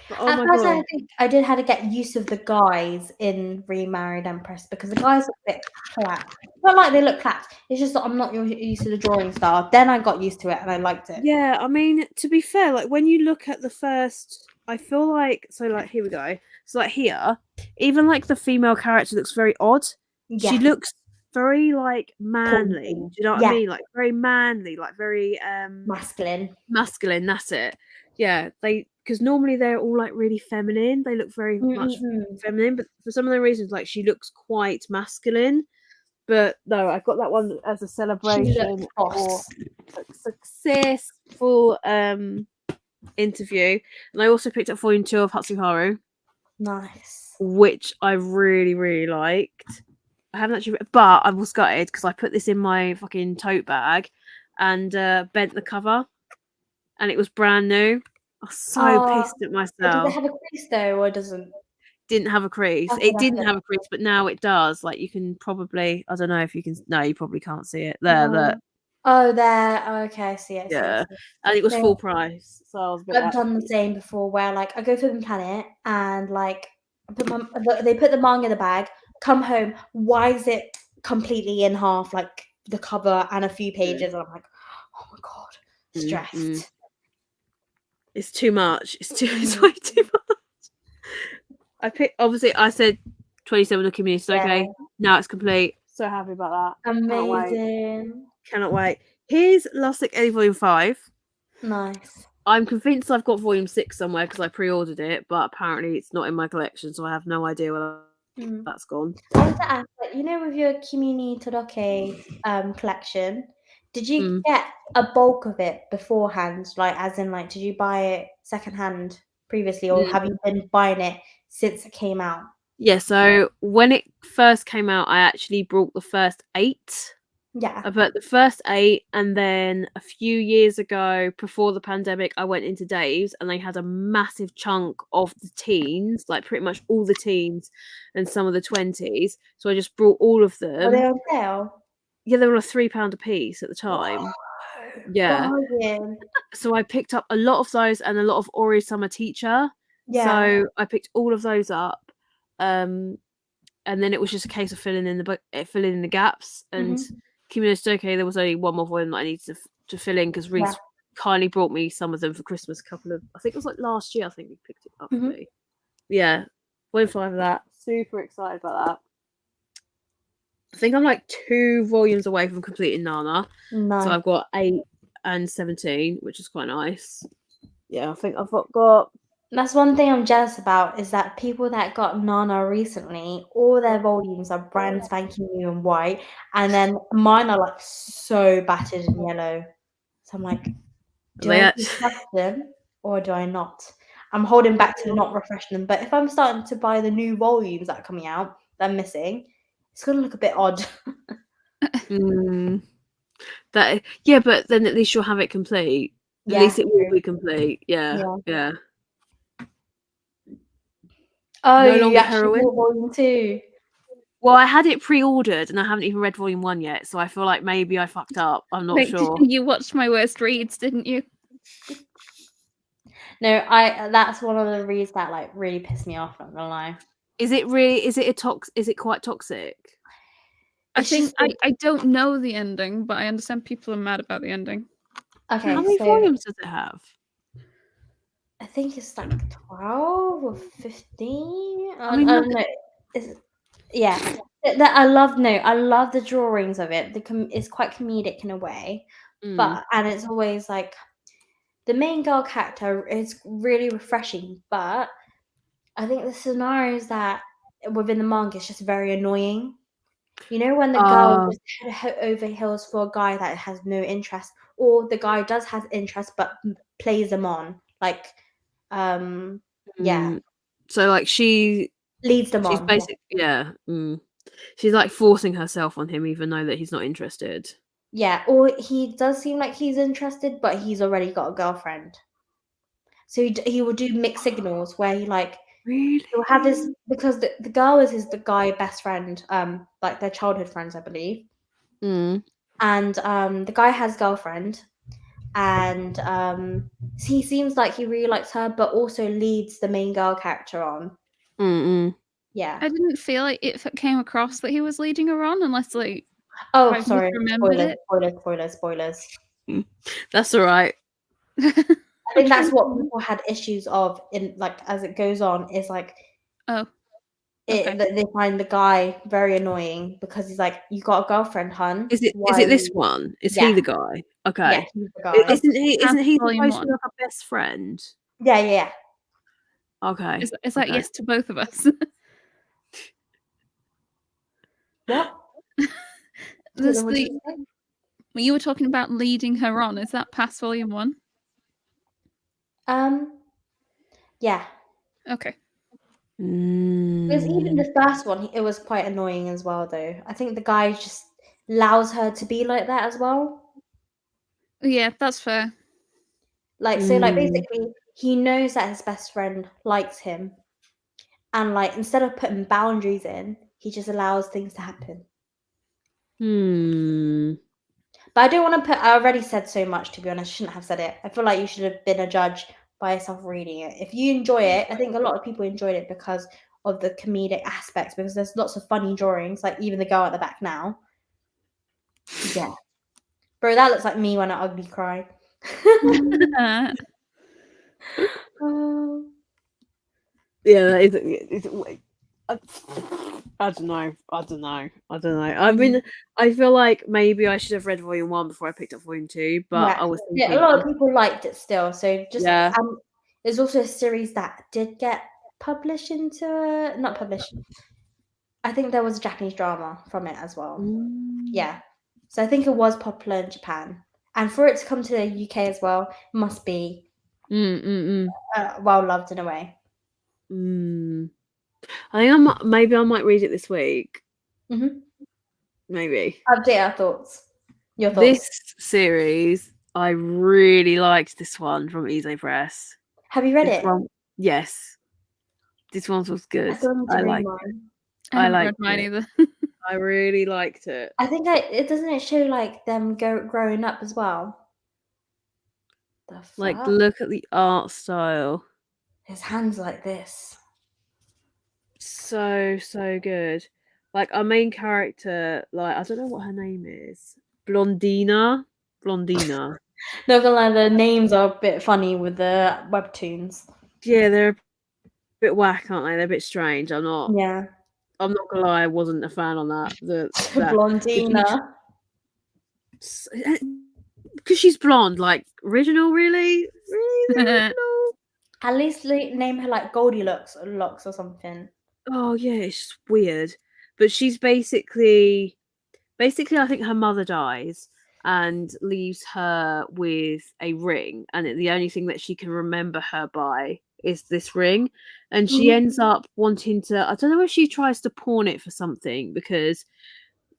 But, oh At my first, god! I think I did have to get used of the guys in Remarried Empress because the guys look a bit flat. Not like they look flat. It's just that I'm not used to the drawing style. Then I got used to it and I liked it. Yeah, I mean, to be fair, like when you look at the first, I feel like like here we go. So like here, even like the female character looks very odd. Yeah. She looks very like manly. Do you know what I mean? Like very manly, like very masculine. Masculine, that's it. Yeah, because normally they're all like really feminine. They look very much feminine, but for some of the reasons, like she looks quite masculine. But no, I got that one as a celebration for successful interview, and I also picked up volume 2 of Hatsuharu. Nice. Which I really, really liked. I haven't actually, but I was gutted because I put this in my fucking tote bag and bent the cover, and it was brand new. I was so pissed at myself. Does it have a crease though, or doesn't? Didn't have a crease. Okay, it didn't have a crease, but now it does. Like you can probably, I don't know if you can. No, you probably can't see it there. Look. Oh, there. Oh, okay, I see it. Yeah, and it was full price, so I was. I've done the same before, where like I go Forbidden Planet and like they put the manga in the bag. Come home, why is it completely in half, like the cover and a few pages? And I'm like, oh my god, stressed. It's too much. It's way too much. Obviously I said 27 of community. Okay, now it's complete. So happy about that. Amazing. Cannot wait. Here's Last Sick Eddie Volume 5. Nice. I'm convinced I've got Volume 6 somewhere because I pre-ordered it, but apparently it's not in my collection, so I have no idea where that's gone. I want to ask, like, you know, with your Kimi Todoke collection, did you get a bulk of it beforehand? Like, as in, like, did you buy it secondhand previously, or have you been buying it since it came out? Yeah, so when it first came out, I actually bought the first 8. Yeah. I bought the first 8, and then a few years ago, before the pandemic, I went into Dave's and they had a massive chunk of the teens, like pretty much all the teens and some of the 20s. So I just brought all of them. Were they on sale? Yeah, they were £3 a piece at the time. Whoa. Yeah. Bargain. So I picked up a lot of those and a lot of Ori Summer Teacher. Yeah. So I picked all of those up. And then it was just a case of filling in the gaps. And Kimi no Stoke, there was only one more volume that I needed to fill in because Reese kindly brought me some of them for Christmas. I think it was like last year. I think we picked it up for me. Yeah, volume 5 of that. Super excited about that. I think I'm like 2 volumes away from completing Nana. Nice. So I've got 8 and 17, which is quite nice. Yeah, I think I've got. That's one thing I'm jealous about, is that people that got Nana recently, all their volumes are brand spanking new and white, and then mine are like so battered and yellow. So I'm like, do I refresh them or do I not? I'm holding back to not refreshing them, but if I'm starting to buy the new volumes that are coming out that I'm missing, it's gonna look a bit odd. But then at least you'll have it complete. At least it will be complete. Yeah. Oh, no longer heroin. Volume 2. Well, I had it pre-ordered and I haven't even read volume 1 yet, so I feel like maybe I fucked up. I'm not Wait, sure. you watched my worst reads, didn't you? No, that's one of the reads that like really pissed me off, not gonna lie. Is it quite toxic? I It's think just I don't know the ending, but I understand people are mad about the ending. okay. How many So volumes does it have? I think it's like 12 or 15. I mean, I look, don't know. Yeah. I love the drawings of it. It's quite comedic in a way, and it's always like the main girl character is really refreshing, but I think the scenarios that within the manga is just very annoying. You know, when the girl just head over heels for a guy that has no interest, or the guy does have interest but plays them on, like, yeah, so like she's leads them on. basic, yeah. She's like forcing herself on him, even though that he's not interested. Yeah, or he does seem like he's interested, but he's already got a girlfriend. So he will do mixed signals where he like Really? he'll have this because the girl is the guy best friend, like their childhood friends, I believe. And the guy has girlfriend, and he seems like he really likes her, but also leads the main girl character on. Yeah. I didn't feel like it came across that he was leading her on, unless like Oh, sorry. remembered Spoilers. That's all right. I think that's what people had issues of in like as it goes on is like they find the guy very annoying because he's like, you got a girlfriend, hun. Is it this one? Is he the guy? Okay. Yeah, he's the guy. Isn't he volume supposed to be like a best friend? Yeah. Okay. Is that yes to both of us? What? You were talking about leading her on. Is that past volume 1? Yeah. Okay. Because even the first one, it was quite annoying as well, though. I think the guy just allows her to be like that as well. Yeah, that's fair. Like, so, like, basically, he knows that his best friend likes him. And, like, instead of putting boundaries in, he just allows things to happen. But I don't want to I already said so much, to be honest. I shouldn't have said it. I feel like you should have been a judge by yourself reading it. If you enjoy it, I think a lot of people enjoyed it because of the comedic aspects, because there's lots of funny drawings, like even the girl at the back now. Yeah. Bro, that looks like me when I ugly cry. Yeah, I don't know. I mean, I feel like maybe I should have read volume 1 before I picked up volume 2, but I was thinking, a lot of people liked it still. So just yeah. There's also a series that did get published not published. I think there was a Japanese drama from it as well. Yeah. So I think it was popular in Japan. And for it to come to the UK as well, must be well loved in a way. I think maybe I might read it this week. Maybe. Update our thoughts. Your thoughts. This series, I really liked this one from Ize Press. Have you read it? Yes. This one was good. I liked it. I haven't read mine either. I really liked it. I think it doesn't show like them growing up as well. Like, look at the art style. His hands like this. So good. Like, our main character, like, I don't know what her name is. Blondina. Not gonna lie, the names are a bit funny with the webtoons. Yeah, they're a bit whack, aren't they? They're a bit strange. I'm not gonna lie, I wasn't a fan on that. Blondina. Because she's blonde, like, original, really? Original? At least name her like Goldilocks or something. Oh yeah, it's just weird. But she's basically I think her mother dies and leaves her with a ring, and the only thing that she can remember her by is this ring. And she ends up wanting to, I don't know if she tries to pawn it for something, because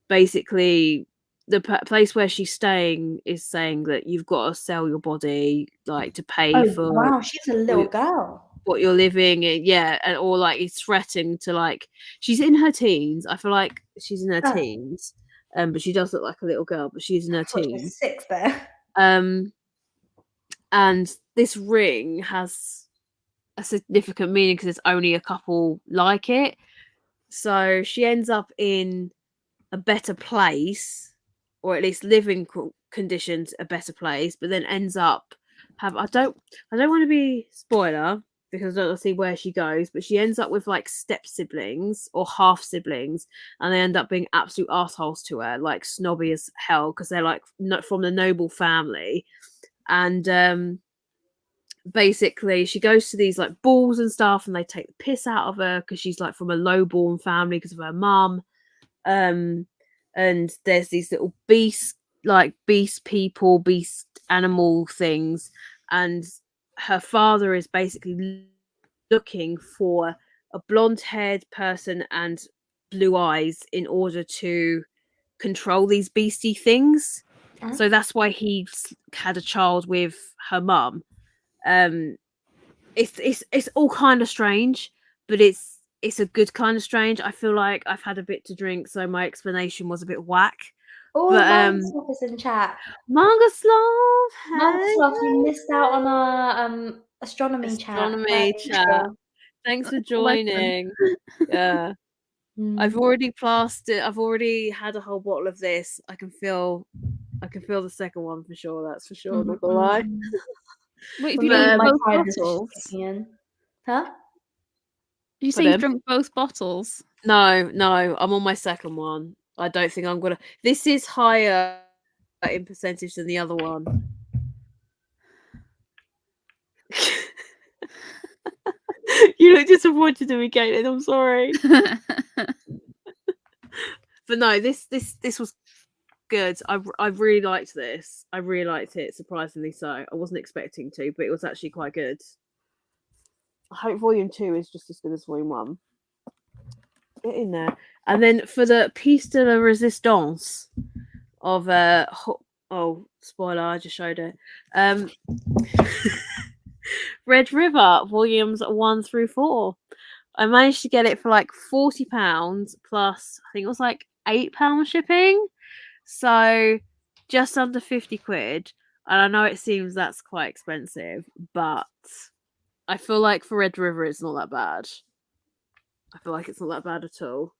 basically the place where she's staying is saying that you've got to sell your body, like, to pay for. Wow, she's a little girl. what you're living in, or like he's threatening to like. She's in her teens. I feel like she's in her Oh. teens, but she does look like a little girl. But she's in her I thought she was teens. 6 there. And this ring has a significant meaning because there's only a couple like it. So she ends up in a better place, or at least living conditions a better place, but then ends up I don't want to be spoiler because I don't see where she goes, but she ends up with like step siblings or half siblings, and they end up being absolute assholes to her, like snobby as hell because they're like not from the noble family. And basically she goes to these like balls and stuff, and they take the piss out of her because she's like from a low-born family because of her mum. And there's these little beast people, beast animal things, and her father is basically looking for a blonde-haired person and blue eyes in order to control these beastie things. So that's why he had a child with her mum. It's all kind of strange, but it's a good kind of strange. I feel like I've had a bit to drink, so my explanation was a bit whack. Oh, But Manga Sloth is in chat. Manga Sloth, Manga hey, Sloth, you missed out on our astronomy chat. Thanks for joining. Yeah. I've already plastered. I've already had a whole bottle of this. I can feel the second one for sure. That's for sure. Not gonna lie. Wait, have you drunk both bottles? Huh? You say you've drunk both bottles? No, I'm on my second one. I don't think I'm gonna. This is higher in percentage than the other one. You look disappointed in me, Caitlin. I'm sorry. But no, this was good. I really liked this. I really liked it, surprisingly so. I wasn't expecting to, but it was actually quite good. I hope volume 2 is just as good as volume 1. Get in there. And then for the piece de la resistance of spoiler, I just showed it. Red River volumes 1 through 4. I managed to get it for like £40 plus I think it was like £8 shipping. So just under 50 quid. And I know it seems that's quite expensive, but I feel like for Red River it's not that bad. I feel like it's not that bad at all.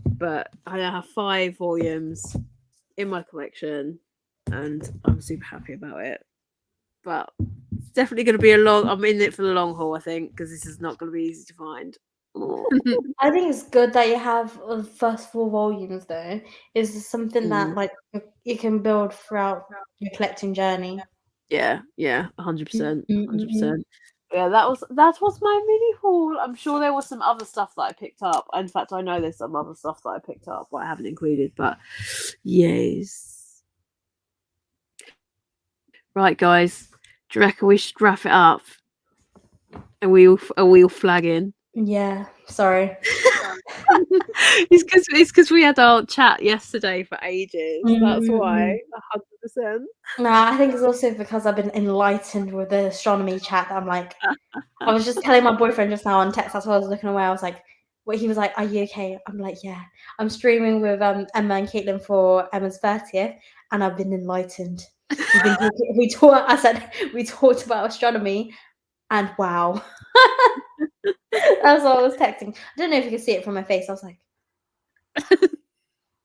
But I now have 5 volumes in my collection and I'm super happy about it. But it's definitely going to be I'm in it for the long haul, I think, because this is not going to be easy to find. I think it's good that you have the first 4 volumes, though. Is something that like you can build throughout your collecting journey. Yeah, 100%. Yeah, that was my mini haul. I'm sure there was some other stuff that I picked up. In fact, I know there's some other stuff that I picked up but I haven't included. But yes, right, guys. Do you reckon we should wrap it up? Are we all flagging? Yeah, sorry. It's because we had our chat yesterday for ages. That's why, 100%. No, I think it's also because I've been enlightened with the astronomy chat. That I'm like, I was just telling my boyfriend just now on text. That's why I was looking away. I was like, he was like, "Are you okay?" I'm like, "Yeah." I'm streaming with Emma and Caitlin for Emma's 30th, and I've been enlightened. We talked about astronomy, and wow. That's what I was texting. I don't know if you can see it from my face. I was like,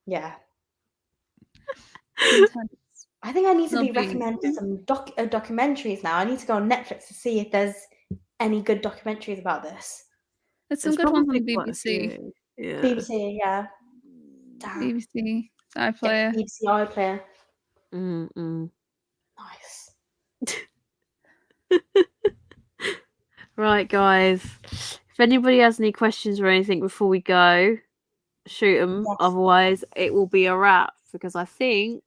yeah. I think I need to be recommended some documentaries now. I need to go on Netflix to see if there's any good documentaries about this. There's some good ones on BBC. Yeah. BBC, yeah. Damn. BBC iPlayer. BBC iPlayer. Nice. Right, guys. If anybody has any questions or anything before we go, shoot them. Yes. Otherwise, it will be a wrap because I think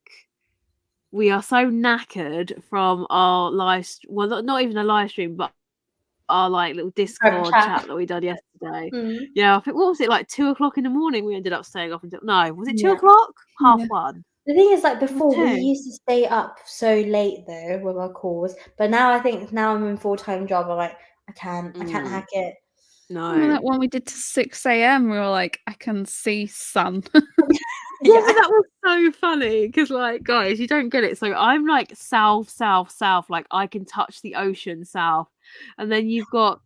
we are so knackered from our not even a live stream, but our like little Discord chat that we done yesterday. Yeah, I think what was it like 2:00 in the morning? We ended up staying up until was it 2:00? 1:30. The thing is, like before, we used to stay up so late though with our calls, but now I think I'm in full-time job. I'm like, I can't hack it. Remember No. that one we did to 6 a.m? We were like, I can see sun. Yeah, Yeah. but that was so funny because, like, guys, you don't get it. So I'm like south, like I can touch the ocean south, and then you've got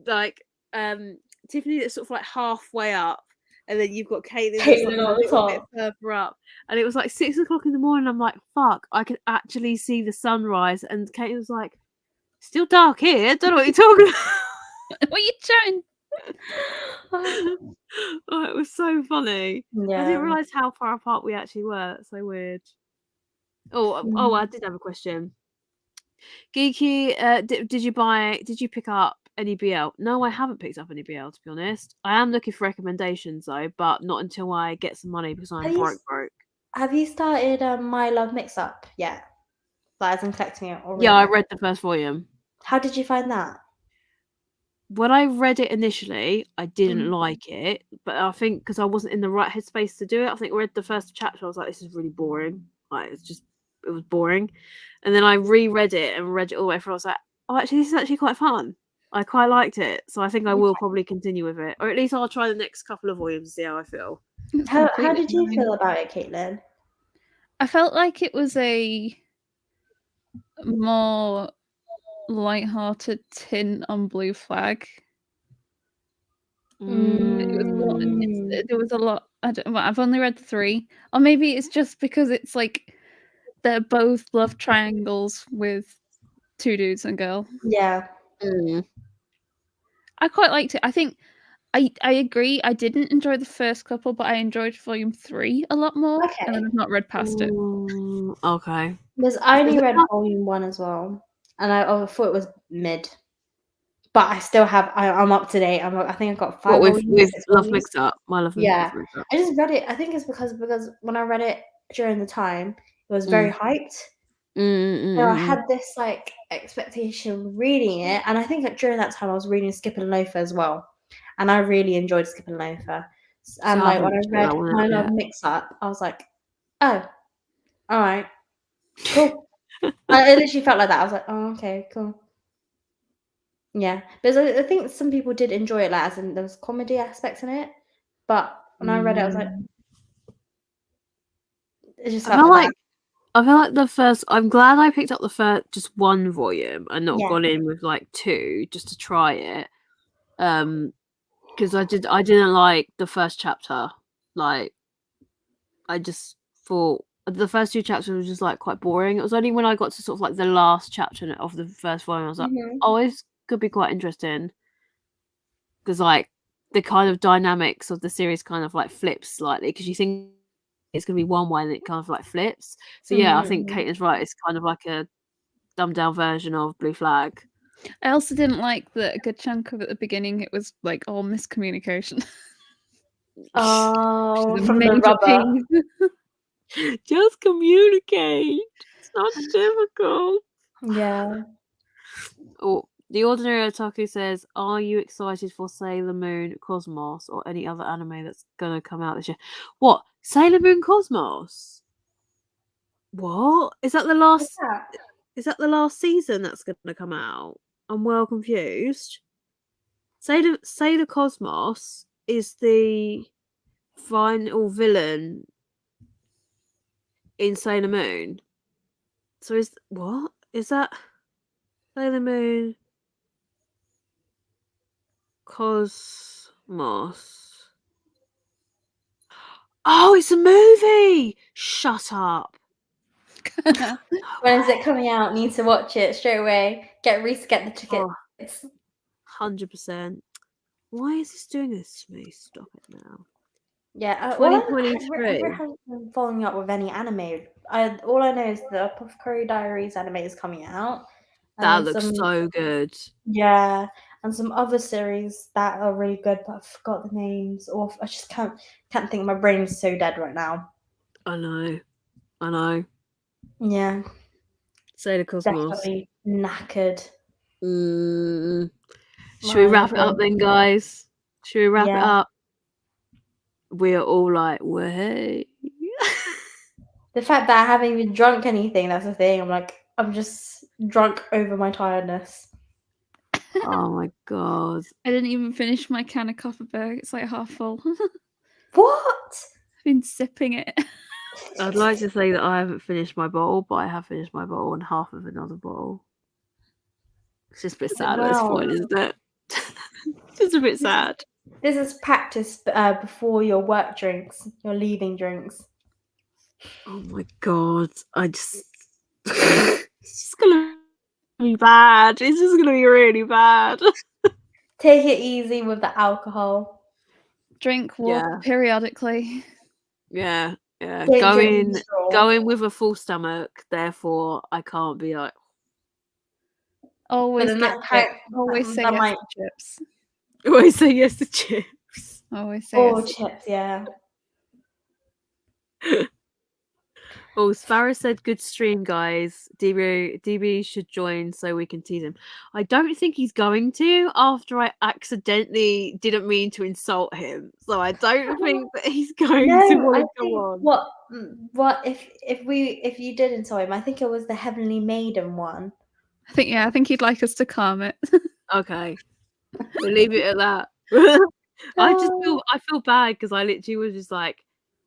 like Tiffany that's sort of like halfway up, and then you've got Caitlin that's like Caitlin a on the little bit top. further up. And it was like 6 o'clock in the morning. I'm like, fuck, I can actually see the sunrise. And Caitlin was like, still dark here. Don't know what you're talking about. What are you trying? Oh, it was so funny. I Yeah. didn't realise how far apart we actually were. It's so weird. Oh, I did have a question. Geeky, did you pick up any BL? No, I haven't picked up any BL, to be honest. I am looking for recommendations though, but not until I get some money because I'm broke. Have you started My Love Mix Up yet? Like, as in collecting it already? Yeah, I read the first volume. How did you find that? When I read it initially, I didn't Mhm. like it, but I think because I wasn't in the right headspace to do it, I think I read the first chapter, I was like, this is really boring. Like, it was boring. And then I reread it and read it all the way through. I was like, oh, actually, this is actually quite fun. I quite liked it. So I think I will probably continue with it. Or at least I'll try the next couple of volumes to see how I feel. How did you feel about it, Caitlin? I felt like it was a more light-hearted tint on Blue Flag. It was a lot. There was a lot. I've only read 3, or maybe it's just because it's like they're both love triangles with 2 dudes and girl. Yeah. I quite liked it. I think I agree. I didn't enjoy the first couple, but I enjoyed volume 3 a lot more. Okay. And then I've not read past it. Okay. Because I only read volume 1 as well, and I thought it was mid. But I still have. I'm up to date. I think I've got 5 volumes. With 6 Love volumes. Mixed Up. My Love Yeah. Mixed Up. I just read it. I think it's because when I read it during the time, it was very hyped. So I had this like expectation reading it, and I think that during that time I was reading Skip and Loafer as well, and I really enjoyed Skip and Loafer. And So like when I read My Love Mix Up, I was like, oh, all right, cool. I literally felt like that. I was like, oh, okay, cool. Yeah, because I think some people did enjoy it, like as in there was comedy aspects in it, but when I read it, I was like, it just felt like that. I feel like the first. I'm glad I picked up the first, just one volume, and not Yeah. gone in with like 2 just to try it. Because I didn't like the first chapter. Like, I just thought the first 2 chapters were just like quite boring. It was only when I got to sort of like the last chapter of the first volume, I was like, oh, this could be quite interesting. Because like the kind of dynamics of the series kind of like flips slightly because you think it's going to be one way and it kind of like flips. So yeah, I think Caitlin's right. It's kind of like a dumbed down version of Blue Flag. I also didn't like that a good chunk of it at the beginning. It was like all miscommunication. Oh, She's a from the major rubber. piece. Just communicate. It's not difficult. Yeah. Oh, the Ordinary Otaku says, are you excited for Sailor Moon Cosmos or any other anime that's going to come out this year? What? Sailor Moon Cosmos? What? Is that the last? Is that the last season that's going to come out? I'm well confused. Sailor Cosmos is the final villain in Sailor Moon. So is that Sailor Moon Cosmos? Oh, it's a movie. Shut up. When is it coming out? Need to watch it straight away. Get Reese to get the tickets. 100%. Why is this doing this to me? Stop it now. Yeah, 2023. I haven't been following up with any anime. All I know is the Apothecary Diaries anime is coming out. That looks so good. Yeah, and some other series that are really good, but I forgot the names, or I just can't think. My brain's so dead right now. I know. Yeah. Sailor Cosmos. Definitely knackered. Should we wrap it up then, guys? Should we wrap it up? We are all like, way. The fact that I haven't even drunk anything, that's the thing. I'm just drunk over my tiredness. Oh my god. I didn't even finish my can of Copperberg. It's like half full. What? I've been sipping it. I'd like to say that I haven't finished my bottle, but I have finished my bottle and half of another bottle. It's just a bit sad at this point, Wow. isn't it? Just a bit sad. This is practice before your work drinks, your leaving drinks. Oh my god. I just it's just gonna be bad. It's just gonna be really bad. Take it easy with the alcohol. Drink water Yeah. periodically. Yeah. Don't Go drink in the straw. go in with a full stomach, therefore I can't be like Always then get that chips. might- Always say that yes might- to chips. always say yes to chips. Always say Oh, yes. chips, yeah. Oh, Sparrow said good stream, guys. DB should join so we can tease him. I don't think he's going to after I accidentally didn't mean to insult him. So I don't think that he's going to No, want I to go think on. what if you did insult him? I think it was the Heavenly Maiden one. I think he'd like us to calm it. Okay. We'll leave it at that. I feel bad because I literally was just like,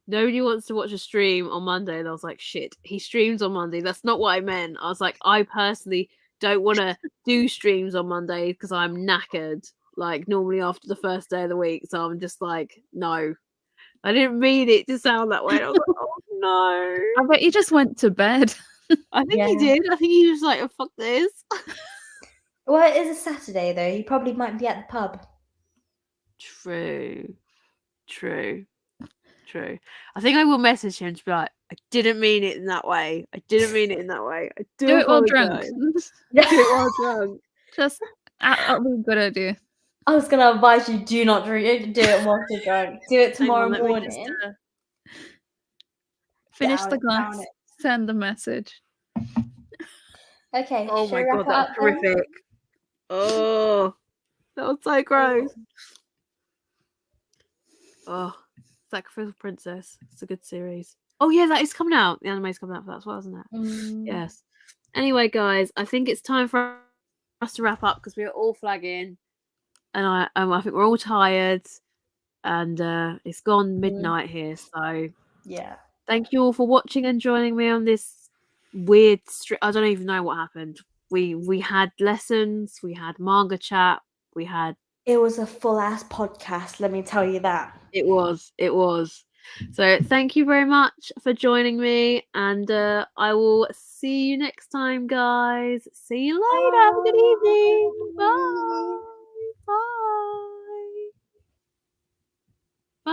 nobody wants to watch a stream on Monday. And I was like, shit, he streams on Monday. That's not what I meant. I was like, I personally don't want to do streams on Monday because I'm knackered, like normally after the first day of the week. So I'm just like, no. I didn't mean it to sound that way. I was like, oh no. I bet he just went to bed. I think he Yeah. did. I think he was like, oh, fuck this. Well, it is a Saturday though. You probably might be at the pub. True. I think I will message him to be like, I didn't mean it in that way. I do Do it while drunk. apologise. Do it while drunk. Just that'll be a good idea. I was gonna advise you do not drink. Do it whilst you're drunk. Do it Hang tomorrow on, let me morning. just, Finish Down the it, glass. down it. Send the message. Okay. Oh shall my we wrap god, it up that's then? horrific. Oh, that was so gross. Oh, Sacrificial Princess. It's a good series. Oh yeah, that is coming out. The anime's coming out for that as well, isn't it? Mm, Yes. Anyway, guys, I think it's time for us to wrap up because we are all flagging, and I think we're all tired, and it's gone midnight here. So yeah. thank you all for watching and joining me on this weird. I don't even know what happened. We had lessons, we had manga chat, we had. It was a full ass podcast. Let me tell you that. It was. So thank you very much for joining me, and I will see you next time, guys. See you later. Have a good evening. Bye. Bye. Bye.